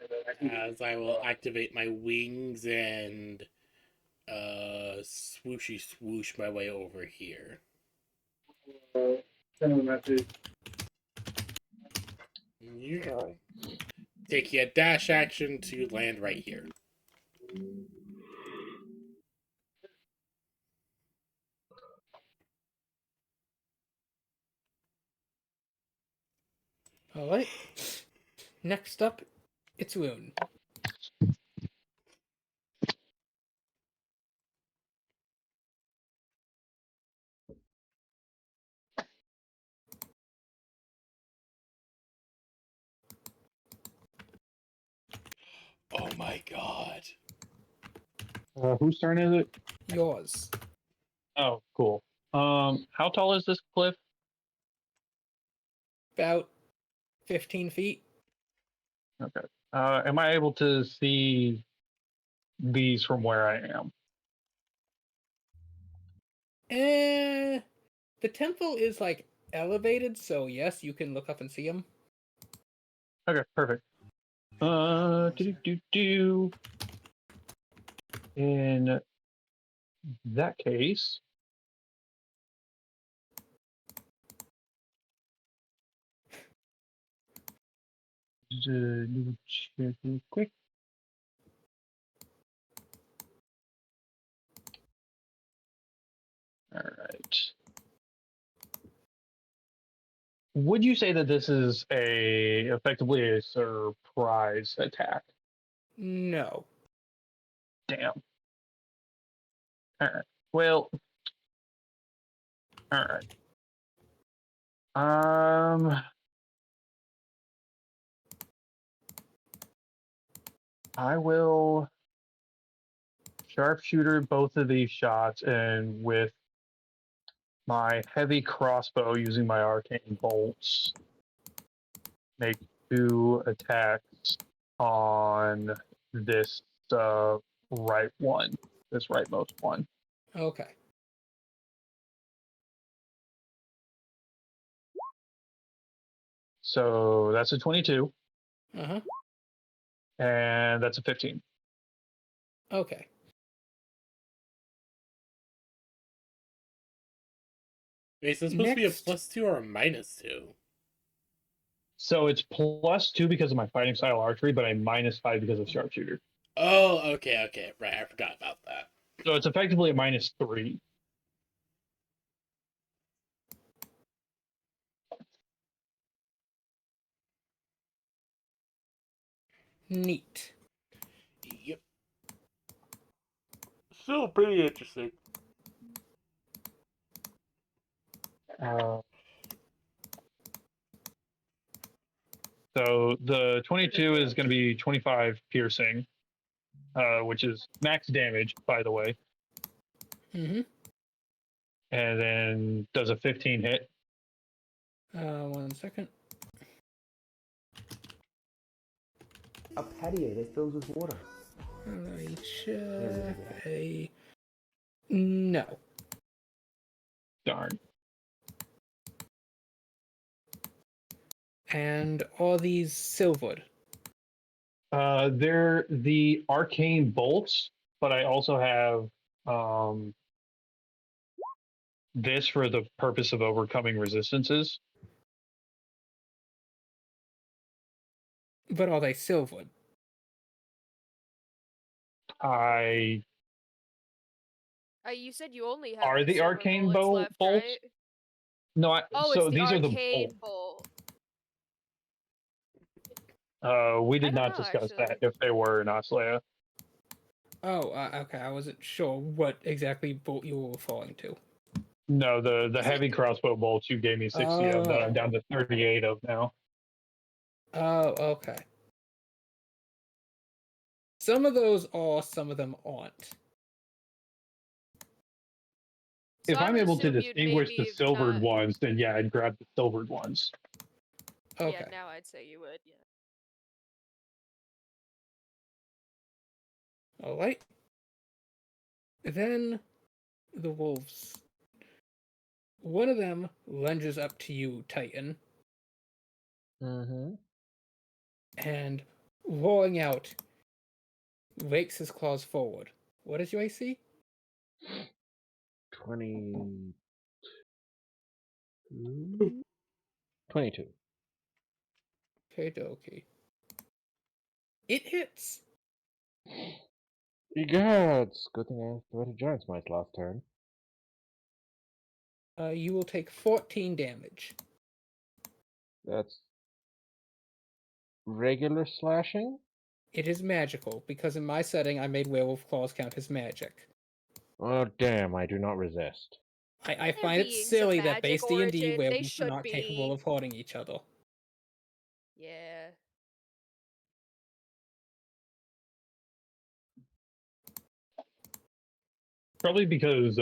and then I can As I will activate my wings and swooshy swoosh my way over here. send them a message. Yeah. Taking a dash action to land right here. Alright. Next up, it's Woon. Oh my god. Whose turn is it? Yours. Oh, cool. How tall is this cliff? About 15 feet. Okay. Am I able to see these from where I am? The temple is like elevated, so yes, you can look up and see them. Okay, perfect. Do. In that case, just double check real quick. All right. Would you say that this is effectively a surprise attack? No. Damn. All right. Well. All right. I will sharpshooter both of these shots, and with my heavy crossbow using my arcane bolts, make 2 attacks on this right one, this rightmost one. Okay. So that's a 22, Uh-huh. and that's a 15. Okay. Wait, so it's supposed to be a Next. +2 or a -2? So it's +2 because of my fighting style archery, but I'm -5 because of sharpshooter. Oh, okay. Right, I forgot about that. So it's effectively a -3. Neat. Yep. Still pretty interesting. So the 22 is going to be 25 piercing, which is max damage, by the way. Mm-hmm. And then does a 15 hit. 1 second. A patio that fills with water. Let me check. No. Darn. And are these silvered? They're the arcane bolts, but I also have this for the purpose of overcoming resistances. But are they silvered? I You said you only have are the silver arcane bullets left, bolts. right? No, Oh, so it's the these are the arcane bolts. bolt. We I did don't not know, discuss that actually. if they were or not, Slaya. Oh, okay. I wasn't sure what exactly bolt you were referring to. No, the Is heavy it- crossbow bolts you gave me 60 of that I'm Oh. down to 38 of now. Oh, okay. Some of those are, some of them aren't. So If I I'm would able to assume you'd distinguish the maybe silvered not. ones, then yeah, I'd grab the silvered ones. Okay. Yeah, now I'd say you would. Yeah. All right. Then the wolves. One of them lunges up to you, Titan, Mm-hmm. and roaring out, rakes his claws forward. What is your AC? 22. 22. Okay. It hits. Egads! Good thing I activated Giant Smite last turn. You will take 14 damage. That's regular slashing? It is magical, because in my setting I made werewolf claws count as magic. Oh damn, I do not resist. I They're find it beings of silly that magic base D&D origin, they werewolves are should not capable be. of hurting each other. Yeah. Probably because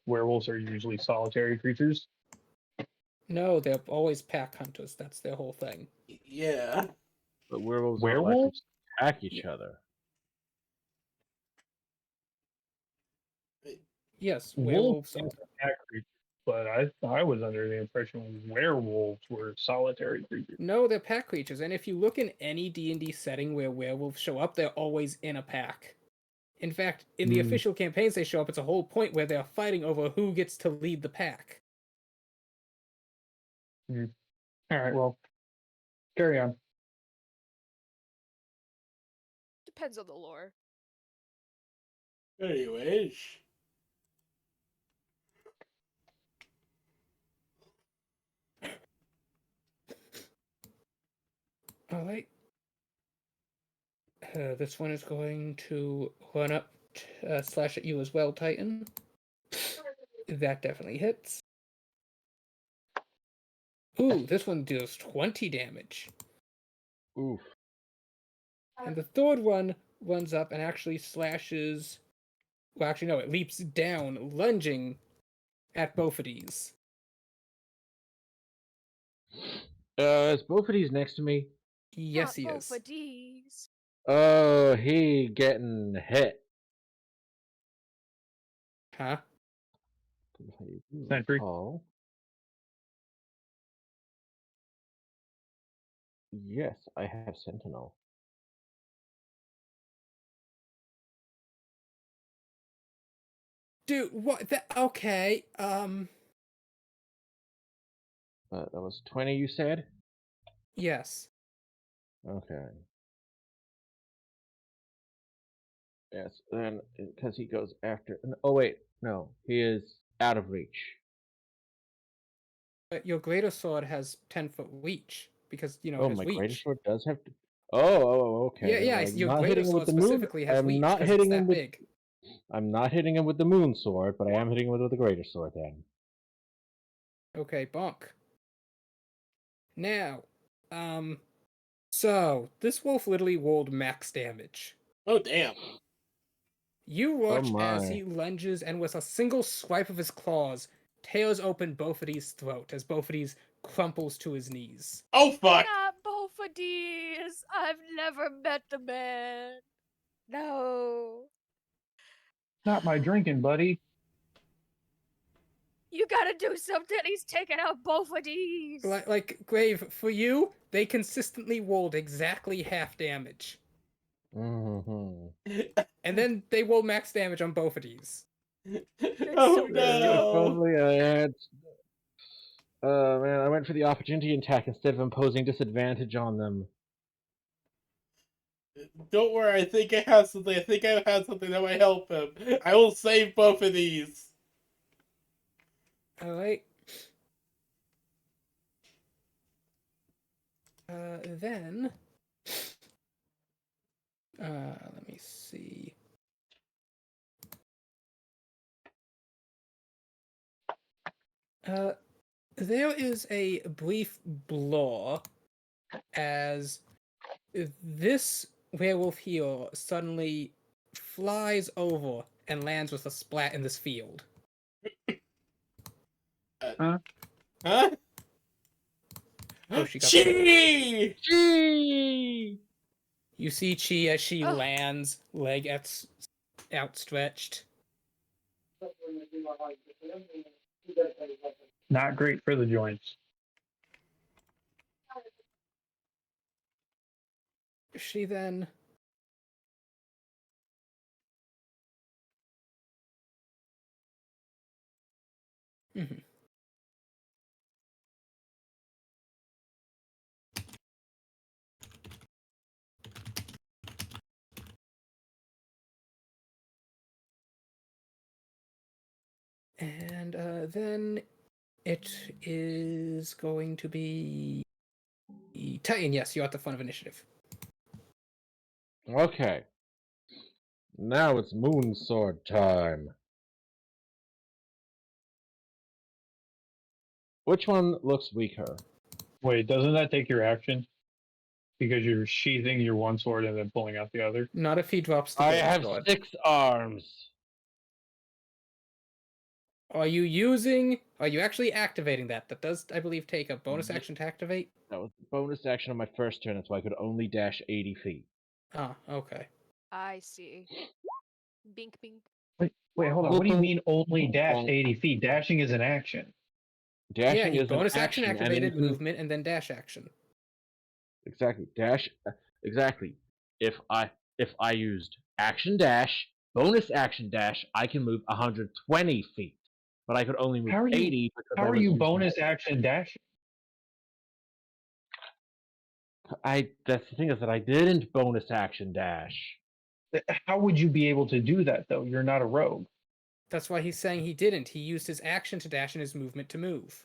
werewolves are usually solitary creatures. No, they're always pack hunters. That's their whole thing. Yeah. But werewolves don't like Werewolves? to attack each other. Yes, Wolves werewolves are. are cat creatures, but I was under the impression werewolves were solitary creatures. No, they're pack creatures, and if you look in any D&D setting where werewolves show up, they're always in a pack. In fact, in the official campaigns they show up, it's a whole point where they're fighting over who gets to lead the pack. All right, well, carry on. Depends on the lore. Anyways. All right. This one is going to run up, slash at you as well, Titan. That definitely hits. Ooh, this one deals 20 damage. Oof. And the third one runs up and actually slashes. Well, actually, no, it leaps down, lunging at both of these. Is both of these next to me? Yes, he Not is. both of these. Oh, he getting hit. Huh? Sentry. Oh. Yes, I have Sentinel. Dude, what? Okay, That was 20, you said? yes. Okay. Yes, then, because he goes after... Oh, wait, no. He is out of reach. But your greater sword has 10-foot reach, because, you know, Oh, it has my greater reach. sword does have to... Oh, okay. Yeah, then yeah, I'm your not greater hitting him with sword the moon. specifically has I'm reach, not because it's hitting him that with... big. I'm not hitting him with the moon sword, but I am hitting him with the greater sword then. Okay, bonk. Now, so, this wolf literally rolled max damage. Oh, damn. You Oh watch as my. he lunges and with a single swipe of his claws, tears open both of these throat as both of these crumples to his knees. Oh, fuck. Not both of these. I've never met the man. No. Not my drinking, buddy. You gotta do something. He's taking out both of these. Like, Grave, for you, they consistently rolled exactly half damage. Mm-hmm. And then they roll max damage on both of these. Oh, so If no. only I had... man, I went for the opportunity attack instead of imposing disadvantage on them. Don't worry, I think I have something. I think I have something that might help him. I will save both of these. Alright. Then... let me see. There is a brief blur as this werewolf here suddenly flies over and lands with a splat in this field. Huh? Oh, she got Chee! Gee! You see Chi as she Ugh. lands, leg outstretched. Not great for the joints. She then Mhm. And then it is going to be Titan. Yes, you're at the front of initiative. Okay. Now it's moon sword time. Which one looks weaker? Wait, doesn't that take your action? Because you're sheathing your one sword and then pulling out the other. Not if he drops the I greater have sword. 6 arms. Are you actually activating that? That does, I believe, take a bonus Ye- action to activate? That was the bonus action on my first turn, so I could only dash 80 feet. Ah, okay. I see. Bink, bink. Wait, hold on. What do you mean only dash 80 feet? Dashing is an action. Yeah, Dashing he is an bonus action and it activated, includes... movement, and then dash action. Exactly. Dash. Exactly. If I used action dash, bonus action dash, I can move 120 feet. But I could only move How are you- 80 because How I are was you using... bonus action dashing? That's the thing, is that I didn't bonus action dash. How would you be able to do that though? You're not a rogue. That's why he's saying he didn't. He used his action to dash and his movement to move.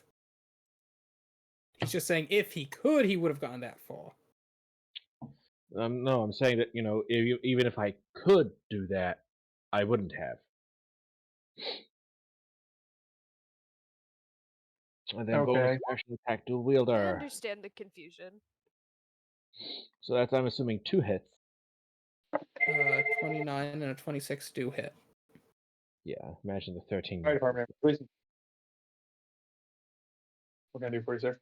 He's just saying if he could, he would have gone that far. No, I'm saying that even if I could do that, I wouldn't have. And then bonus Okay. action attack dual I wielder. understand the confusion. So that's I'm assuming 2 hits. 29 and a 26 do hit. Yeah, imagine the 13. Fire department, please. What can I do for you, sir?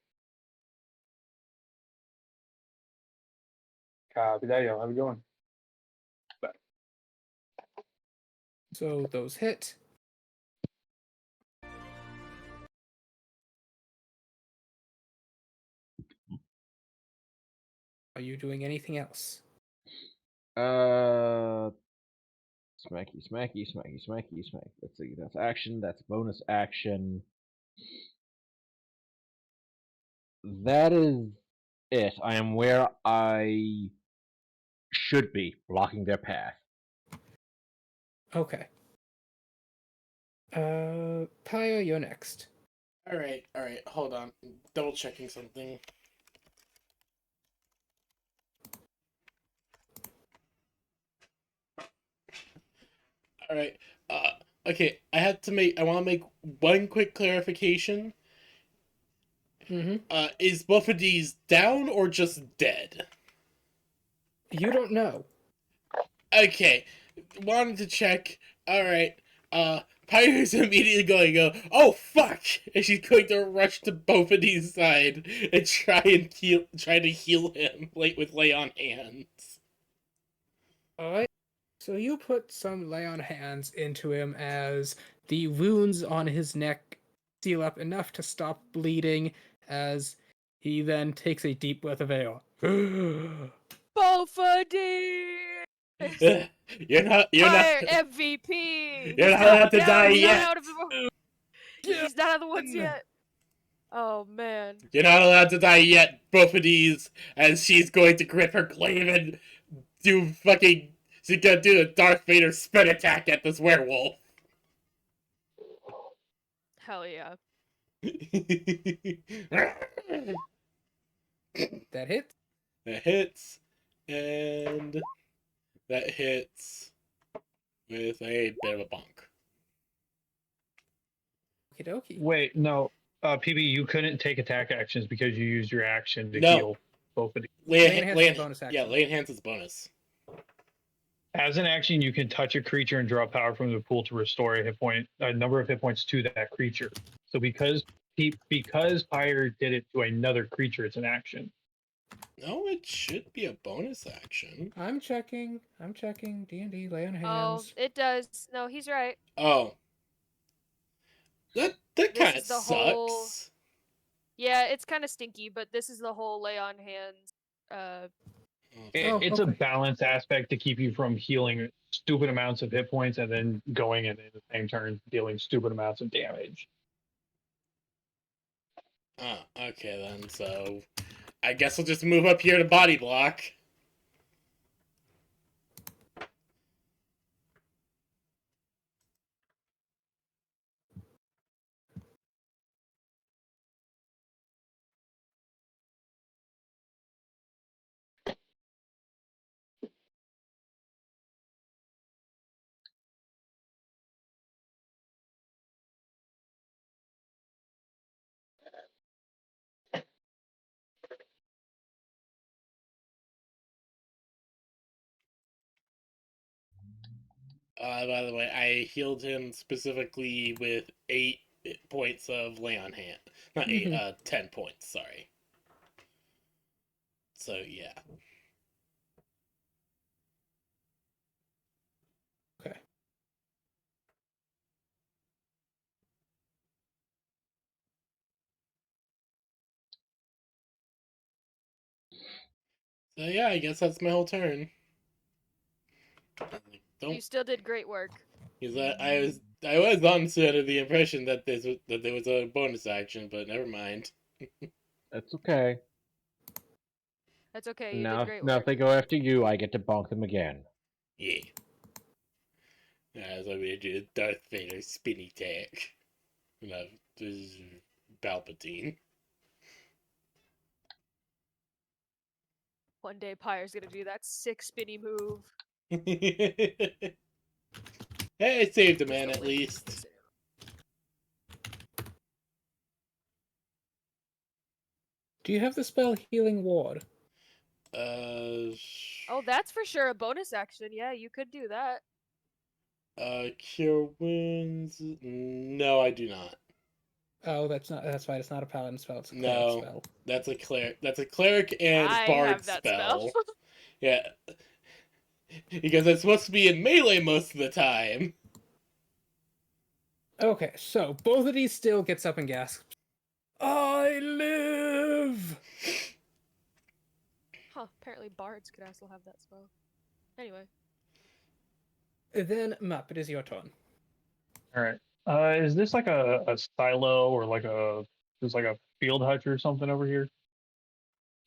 Copy that, yo. How's it going? So those hit. Are you doing anything else? Smacky, smacky, smacky, smacky, smack. Let's see. That's action. That's bonus action. That is it. I am where I should be, blocking their path. Okay. Pio, you're next. All right. Hold on. Double checking something. All right. Okay. I want to make one quick clarification. Mm-hmm. Is both of these down or just dead? You don't know. Okay. Wanted to check. All right. Pyre's immediately going to go, oh fuck! And she's going to rush to Boffidy's side and try to heal him with lay on hands. Alright. So you put some lay on hands into him as the wounds on his neck seal up enough to stop bleeding, as he then takes a deep breath of air. Bofody! You're not Fire MVP! You're He's not not allowed to down, die he's yet. Not out of the, he's not out of the woods yet. Oh man. You're not allowed to die yet, both of these, as she's going to grip her glaive and she's gonna do the Darth Vader spin attack at this werewolf. Hell yeah. That hit. That hits, and that hits with a bit of a bonk. Okie dokie. Wait, no. PB, you couldn't take attack actions because you used your action to No. heal both of these. Lay on hands is a bonus Yeah, action. lay on hands is bonus. As an action, you can touch a creature and draw power from the pool to restore a number of hit points to that creature. So because Pyre did it to another creature, it's an action. No, it should be a bonus action. I'm checking. D&D, lay on Oh, hands. it does. No, he's right. Oh. That This kind of is the sucks. whole- Yeah, it's kind of stinky, but this is the whole lay on hands. It's a balance aspect to keep you from healing stupid amounts of hit points and then going and in the same turn dealing stupid amounts of damage. Okay then, so I guess we'll just move up here to body block. By the way, I healed him specifically with 8 points of lay on hand. Not 8, 10 points, sorry. So, yeah. Okay. So, yeah, I guess that's my whole turn. You still did great work. Because I was honestly under the impression that there was a bonus action, but never mind. That's okay. That's okay. You Now, did great now work. if they go after you, I get to bonk them again. Yeah. So I'm gonna do a Darth Vader spinny attack. No, this is Palpatine. One day Pyre's gonna do that sick spinny move. Hey, I saved a Just man the at link is least. missing. Do you have the spell Healing Ward? Oh, that's for sure a bonus action. Yeah, you could do that. Cure wounds. No, I do not. Oh, that's right. It's not a paladin spell. It's a cleric No, spell. that's a cleric. That's a cleric and I bard have that spell. Yeah, because it's supposed to be in melee most of the time. Okay, so both of these still gets up and gasps. I live. Huh, apparently bards could also have that spell. Anyway. Then Map, it is your turn. All right. Is this like a silo or like just like a field hutch or something over here?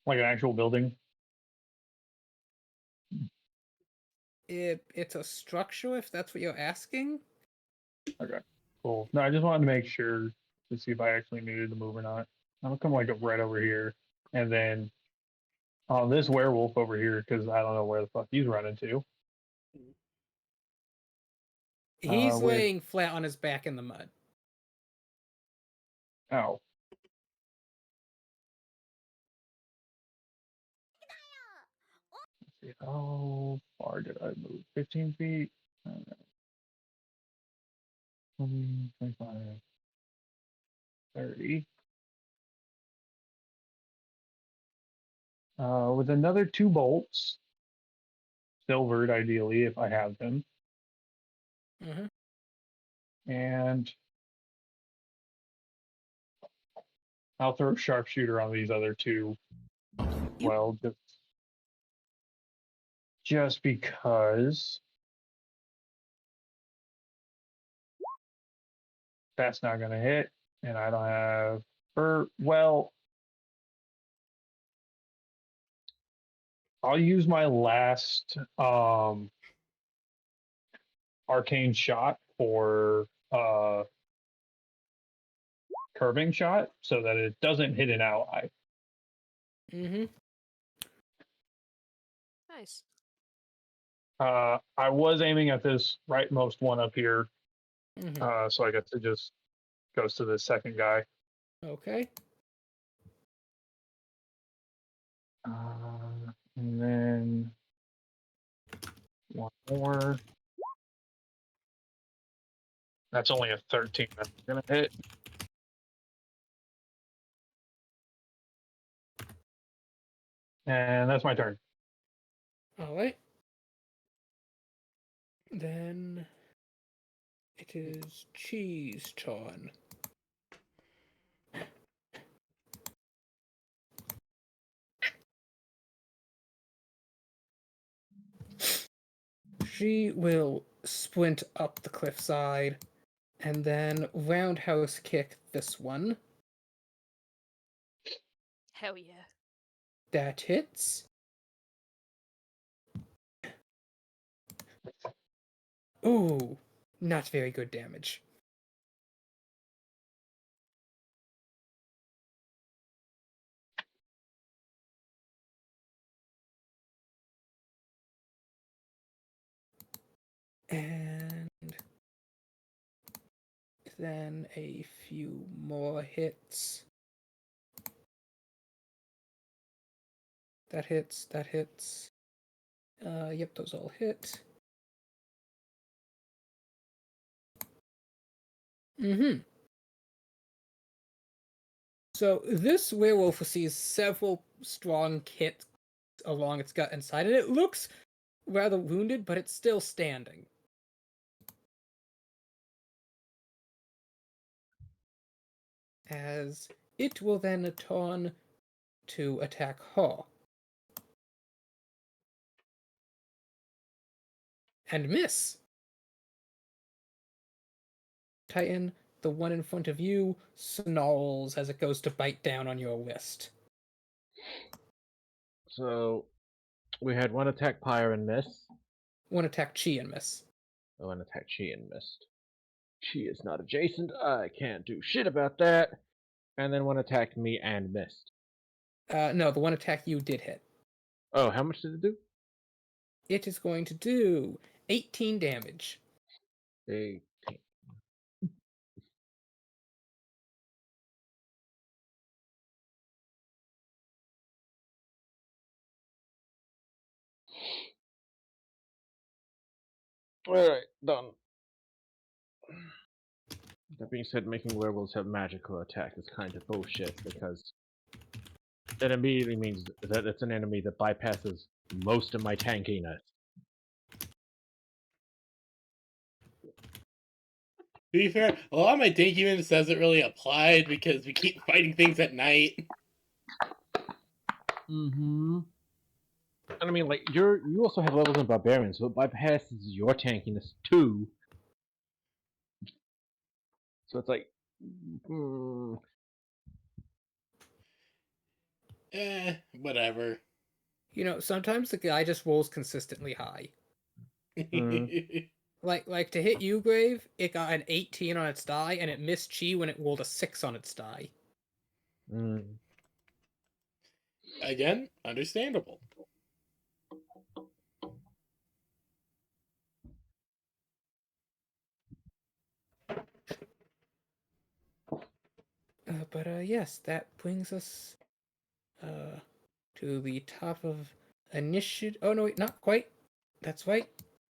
Like an actual building? It's a structure, if that's what you're asking. Okay. Cool. No, I just wanted to make sure to see if I actually needed to move or not. I'm gonna come like right over here, and then this werewolf over here because I don't know where the fuck he's running to. He's With laying flat on his back in the mud. oh. Let's see, how far did I move? 15 feet? 20, 25, 30. With another 2 bolts, silvered ideally if I have them, Mm-hmm. and I'll throw sharpshooter on these other two. Well, just because that's not going to hit, and I don't have. Well, I'll use my last arcane shot for curving shot, so that it doesn't hit an ally. Mm-hmm. Nice. I was aiming at this rightmost one up here, Mm-hmm. so I guess it just goes to the second guy. Okay. And then one more. That's only a 13. That's gonna hit. And that's my turn. All right. Then it is Cheese turn. She will sprint up the cliffside and then roundhouse kick this one. Hell yeah. That hits. Ooh, not very good damage. And then a few more hits. That hits, that hits. Yep, those all hit. Mm-hmm. So this werewolf sees several strong hits along its gut and side, and it looks rather wounded, but it's still standing. As it will then turn to attack her. And miss. Titan, the one in front of you, snarls as it goes to bite down on your wrist. So we had one attack Pyre and miss. One attack Chi and miss. One attack Chi and missed. Chi is not adjacent. I can't do shit about that. And then one attacked me and missed. No, the one attack you did hit. Oh, how much did it do? It is going to do 18 damage. They Alright, done. That being said, making werewolves have magical attack is kind of bullshit because that immediately means that it's an enemy that bypasses most of my tankiness. To be fair, a lot of my tankiness doesn't really apply because we keep fighting things at night. Mm-hmm. And I mean, like, you also have levels in barbarians, so it bypasses your tankiness too. So it's like, Whatever. You know, sometimes the guy just rolls consistently high. Like to hit you, Grave, it got an 18 on its die, and it missed Chi when it rolled a 6 on its die. Again, understandable. But yes, that brings us to the top of initiative. Oh no, wait, not quite. That's right.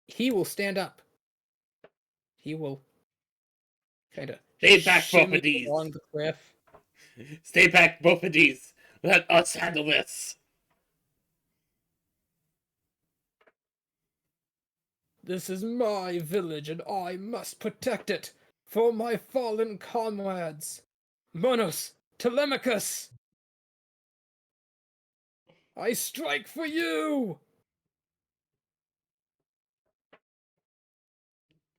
He will stand up. He will kind of Stay back, both shimmy of these. along the cliff. Stay back, both of these. Let us handle this. This is my village, and I must protect it for my fallen comrades. Monos, Telemachus! I strike for you!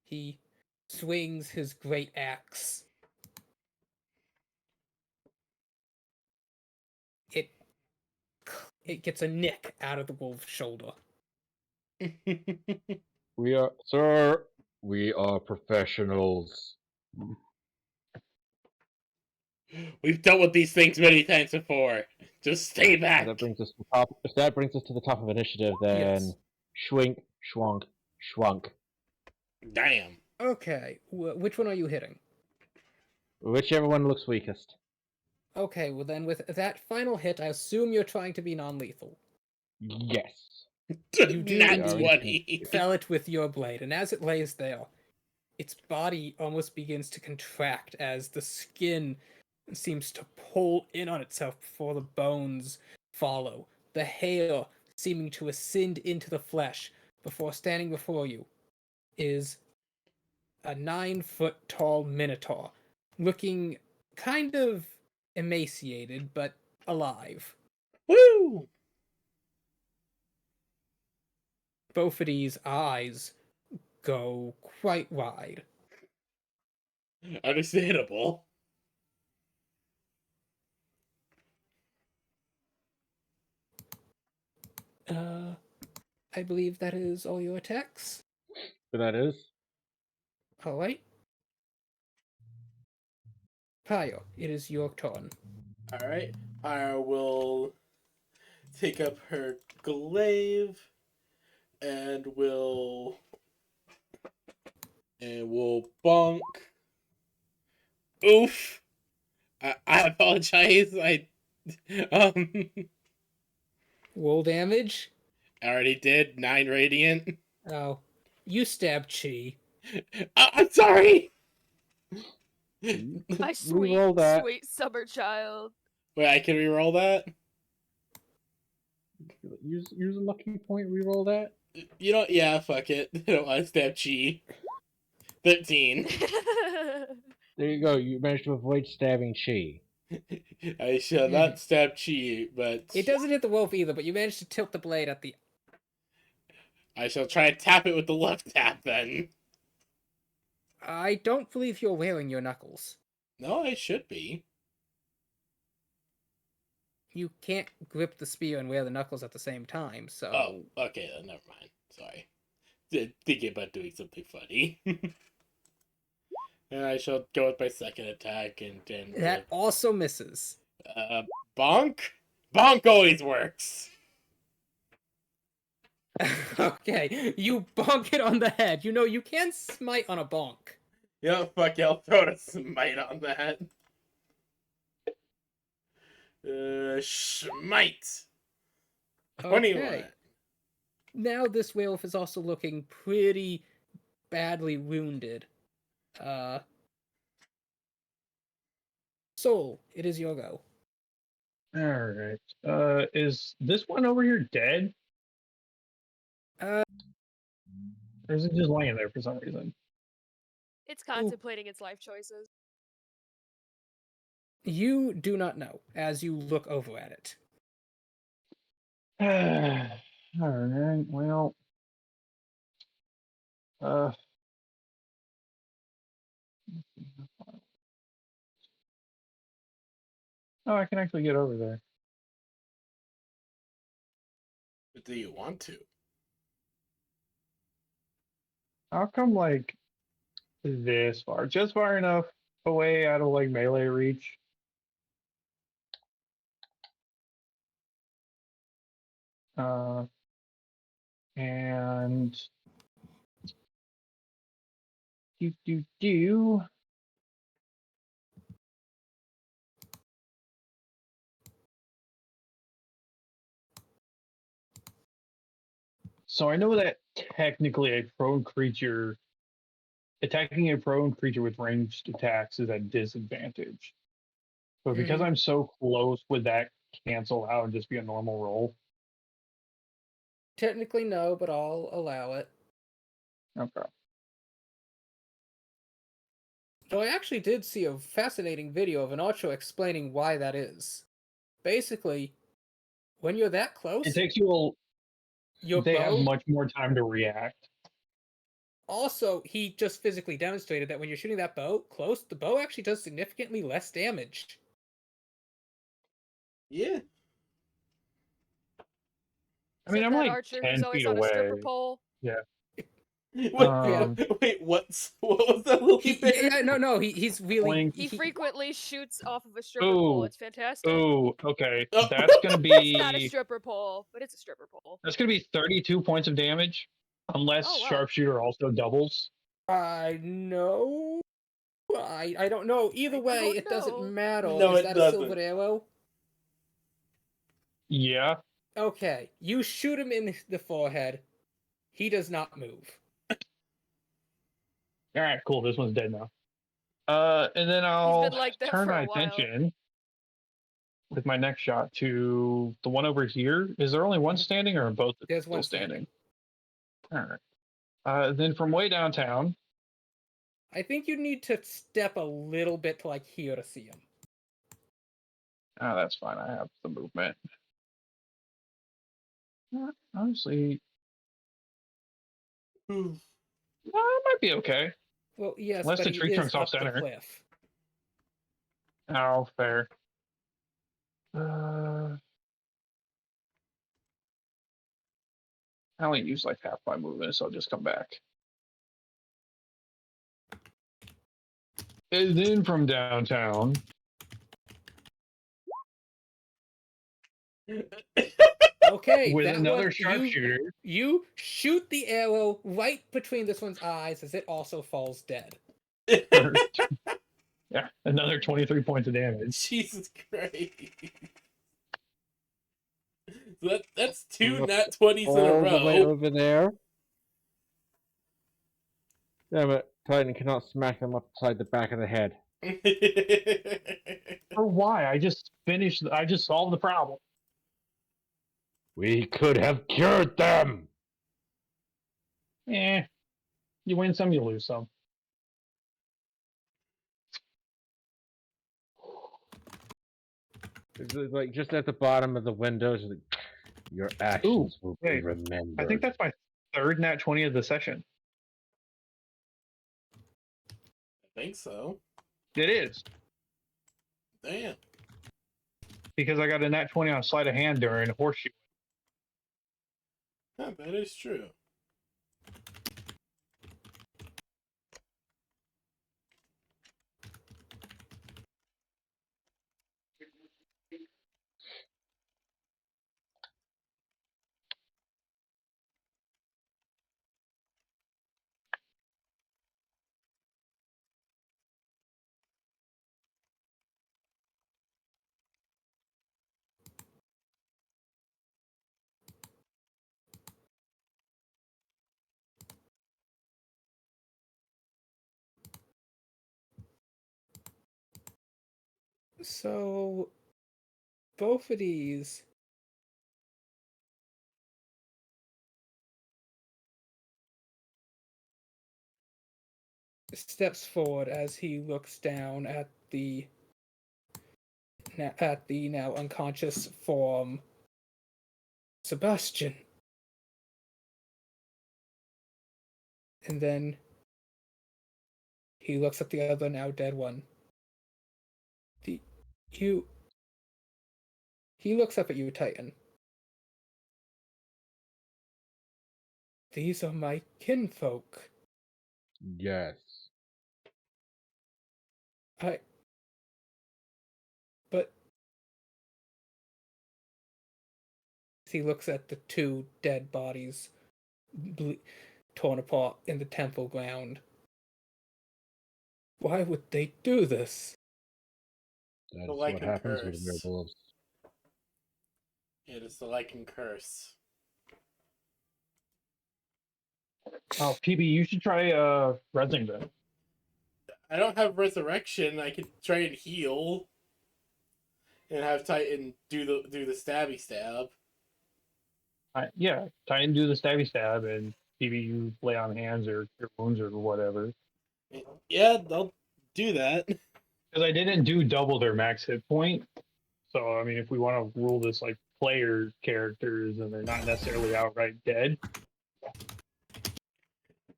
He swings his great axe. It gets a nick out of the wolf's shoulder. Sir, we are professionals. We've dealt with these things many times before. Just stay back. That brings us to the top. If that brings us to the top of initiative, then Yes. schwink, schwunk, schwunk. Damn. Okay, which one are you hitting? Whichever one looks weakest. Okay, well then with that final hit, I assume you're trying to be non-lethal. Yes. You do Nat indeed 20. fell it with your blade, and as it lays there, its body almost begins to contract as the skin seems to pull in on itself before the bones follow, the hair seeming to ascend into the flesh before standing before you is a 9-foot tall minotaur, looking kind of emaciated but alive. Woo! Both of these eyes go quite wide. Understandable. I believe that is all your attacks. So that is. Alright. Payo, it is your turn. Alright. I will take up her glaive and we'll bonk. Oof. I apologize. Um Roll damage. I already did 9 radiant. Oh, you stab Chi. I'm sorry. My Reroll that. sweet summer child. Wait, I can reroll that? Use a lucky point, reroll that. You know, yeah, fuck it. I don't want to stab Chi. 13. There you go, you managed to avoid stabbing Chi. I shall not stab Chi, but It doesn't hit the wolf either, but you managed to tilt the blade at the... I shall try to tap it with the left tap then. I don't believe you're wearing your knuckles. No, I should be. You can't grip the spear and wear the knuckles at the same time, so... Oh, okay then, never mind. Sorry. Thinking about doing something funny. And I shall go with my second attack and then... That also misses. Bonk? Bonk always works! Okay, you bonk it on the head. You know you can smite on a bonk. Yeah, fuck yeah, I'll throw a smite on that. Smite! 21. Okay. Now this werewolf is also looking pretty badly wounded. Soul, it is your go. All right. Is this one over here dead? Uh, Or is it just laying there for some reason? It's contemplating its life choices. You do not know as you look over at it. All right. Well. Uh. Oh, I can actually get over there. But do you want to? How come like this far? Just far enough away out of like melee reach. Uh. And do. So I know that technically a prone creature attacking a prone creature with ranged attacks is at disadvantage. But because Mhm. I'm so close, would that cancel out and just be a normal roll? Technically no, but I'll allow it. Okay. Though I actually did see a fascinating video of an Archer explaining why that is. Basically, when you're that close, It takes you your they have bow. much more time to react. Also, he just physically demonstrated that when you're shooting that bow close, the bow actually does significantly less damage. Yeah. I mean, Said I'm that like archer who's 10 always feet on a stripper away. pole. Yeah. Wait, Yeah. wait, what was that, Lily Bear? He's really Blink. He frequently shoots off of a stripper Ooh. pole. It's fantastic. Ooh, okay. Oh. That's gonna It's not a be stripper pole, but it's a stripper pole. 32 points of damage. Unless Oh, wow. sharpshooter also doubles. I know. I don't know. Either I way, don't it doesn't know. matter. No, Is it that doesn't. a silver arrow? Yeah. Okay, you shoot him in the forehead. He does not move. Alright, cool. This one's dead now. And then I'll been like that turn for my a while. attention with my next shot to the one over here. Is there only one standing or are both There's still one standing? standing. Alright. Then from way downtown, I think you need to step a little bit to like here to see him. oh, that's fine. I have the movement. Honestly, it might be okay. Well, yes, Unless but the he tree is trunk's off up the center. cliff. Oh, fair. I only use like half my movement, so I'll just come back. And then from downtown, Okay, with that another one, sharpshooter. you shoot the arrow right between this one's eyes as it also falls dead. Yeah, another 23 points of damage. Jesus Christ. So that's two nat 20s in a All the way row. over there. Damn it, Titan cannot smack them upside the back of the head. Or why? I just solved the problem. We could have cured them! You win some, you lose some. It's like just at the bottom of the windows, like, your actions will be wait. remembered. I think that's my third nat 20 of the session. I think so. It is. Damn. Because I got a nat 20 on sleight of hand during a horseshoe. Yeah, that is true. So both of these steps forward as he looks down at the now unconscious form Sebastian. And then he looks at the other now dead one. He looks up at you, Titan. These are my kinfolk. Yes. But he looks at the two dead bodies torn apart in the temple ground. Why would they do this? That's The what Lycan happens with curse. werewolves. It is the Lycan curse. Oh, PB, you should try resing them. I don't have resurrection. I could try and heal, and have Titan do the stabby stab. Yeah, try and do the stabby stab, and PB you lay on hands or your wounds or whatever. Yeah, I'll do that. Because I didn't do double their max hit point. So I mean, if we want to rule this like player characters and they're not necessarily outright dead,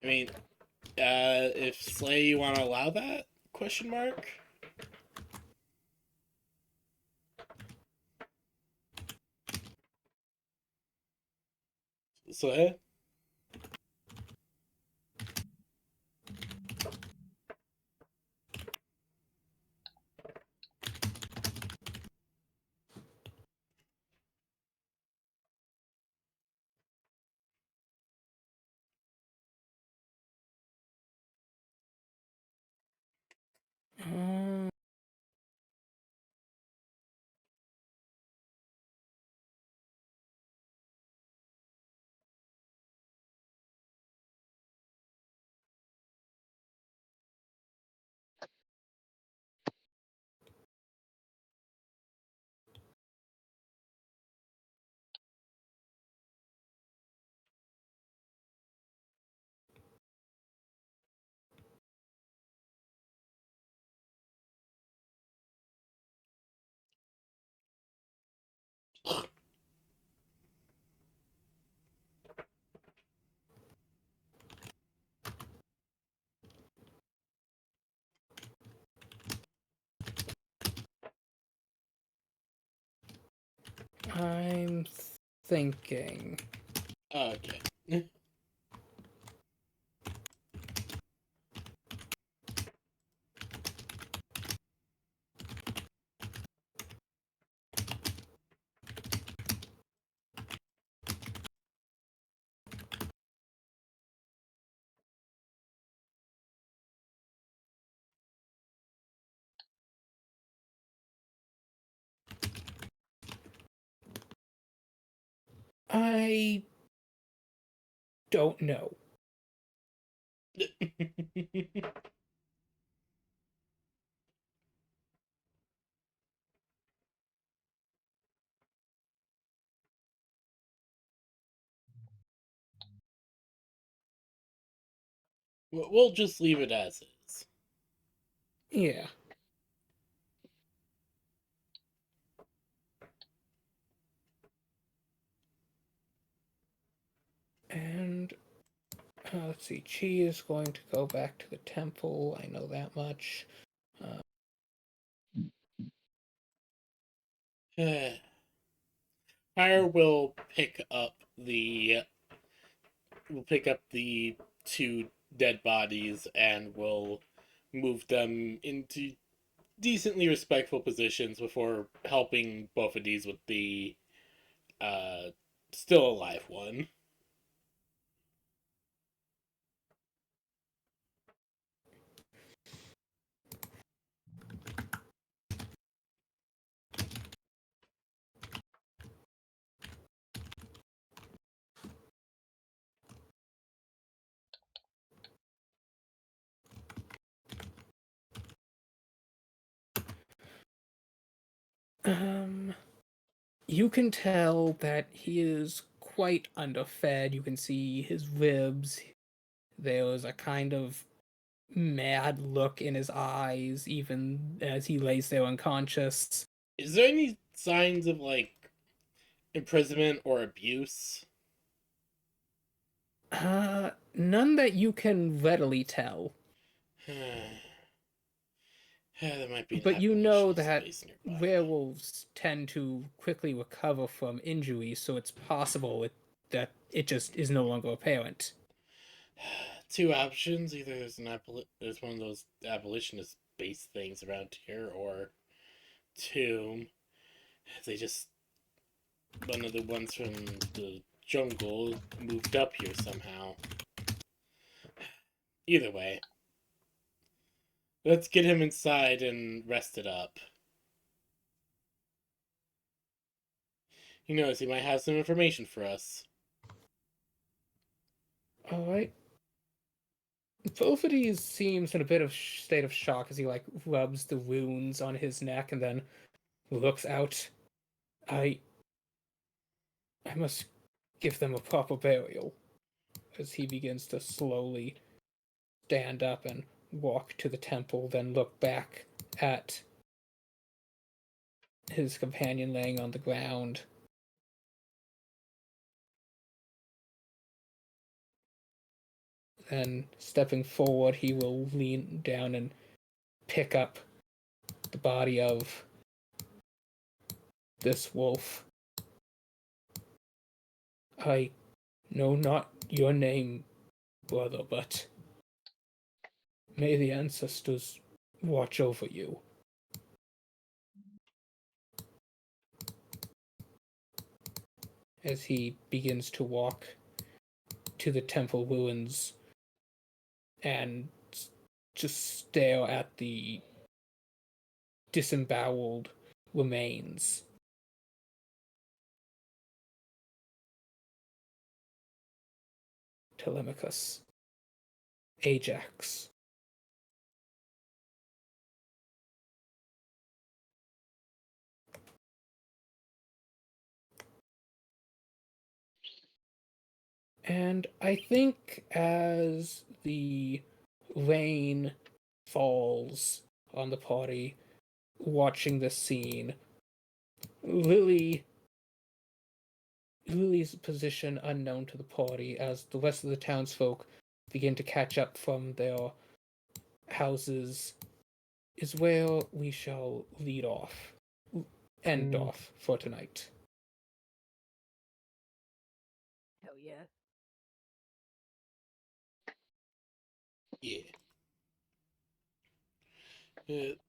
I mean, if Slay, you want to allow that? Question mark. Slay. I'm thinking. Okay. I don't know. We'll just leave it as is. Yeah. And let's see. Chi is going to go back to the temple. I know that much. Fire will pick up the two dead bodies and will move them into decently respectful positions before helping both of these with the uh still alive one. You can tell that he is quite underfed. You can see his ribs. There's a kind of mad look in his eyes, even as he lays there unconscious. Is there any signs of, like, imprisonment or abuse? None that you can readily tell. There might be an But you know abolitionist that base nearby. werewolves tend to quickly recover from injuries, so it's possible that it just is no longer apparent. Two options: either there's one of those abolitionist base things around here, or two, they just one of the ones from the jungle moved up here somehow. Either way, let's get him inside and rested up. Who knows, he might have some information for us. Alright. Both of these seems in a bit of state of shock as he like rubs the wounds on his neck and then looks out. I must give them a proper burial. As he begins to slowly stand up and walk to the temple, then look back at his companion laying on the ground. Then, stepping forward, he will lean down and pick up the body of this wolf. I know not your name, brother, but may the ancestors watch over you. As he begins to walk to the temple ruins and just stare at the disemboweled remains. Telemachus, Ajax. And I think as the rain falls on the party, watching this scene, Lily's position unknown to the party as the rest of the townsfolk begin to catch up from their houses is where we shall end off for tonight. Hell yeah. Yeah.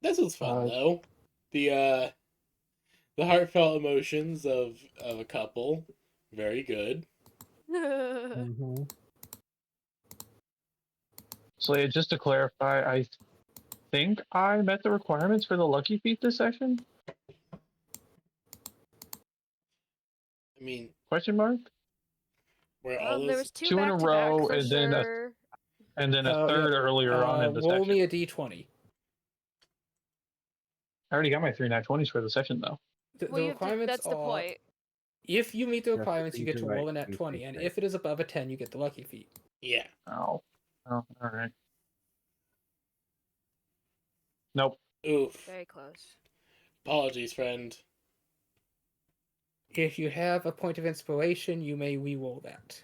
This was fun though. The heartfelt emotions of a couple, very good. So yeah, just to clarify, I think I met the requirements for the lucky feat this session? I mean, Question mark? where all There those was two 2 in a back to back row, for and sure. then a third earlier on in the roll section. me a d20. I already got my 3 nat 20s for the session though. The Well, requirements that's the are, point. if you meet the You have to requirements, you beat get to the roll right a nat DC 20, and rate. if it is above a 10, you get the lucky feat. yeah. Oh, all right. Nope. Oof. Very close. Apologies, friend. If you have a point of inspiration, you may re-roll that.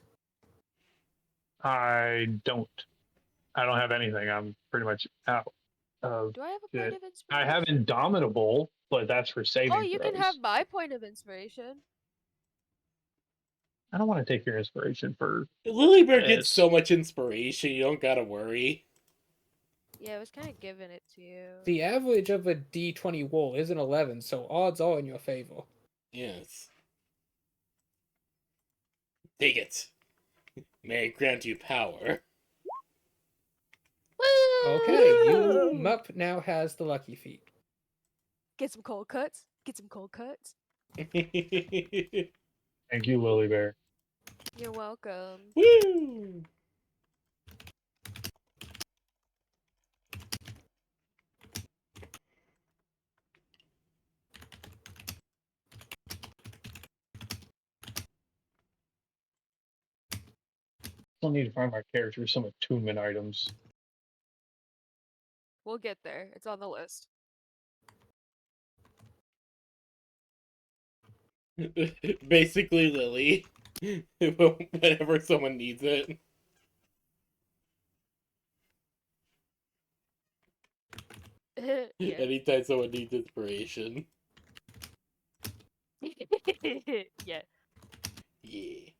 I don't. I don't have anything. I'm pretty much out of Do I have a point it. of I inspiration? have Indomitable, but that's for saving Oh, you throws. can have my point of inspiration. I don't want to take your inspiration for Lilybird gets this. so much inspiration, you don't gotta worry. Yeah, I was kind of giving it to you. The average of a d20 roll is an 11, so odds are in your favor. Yes. Take it. May it grant you power. Okay, Mup now has the lucky feat. Get some cold cuts. Get some cold cuts. Thank you, Lily Bear. You're welcome. Woo! Still need to find my character some attunement items. We'll get there. It's on the list. Basically, Lily. Whenever someone needs it. Yeah. Anytime someone needs inspiration. Yeah. Yeah.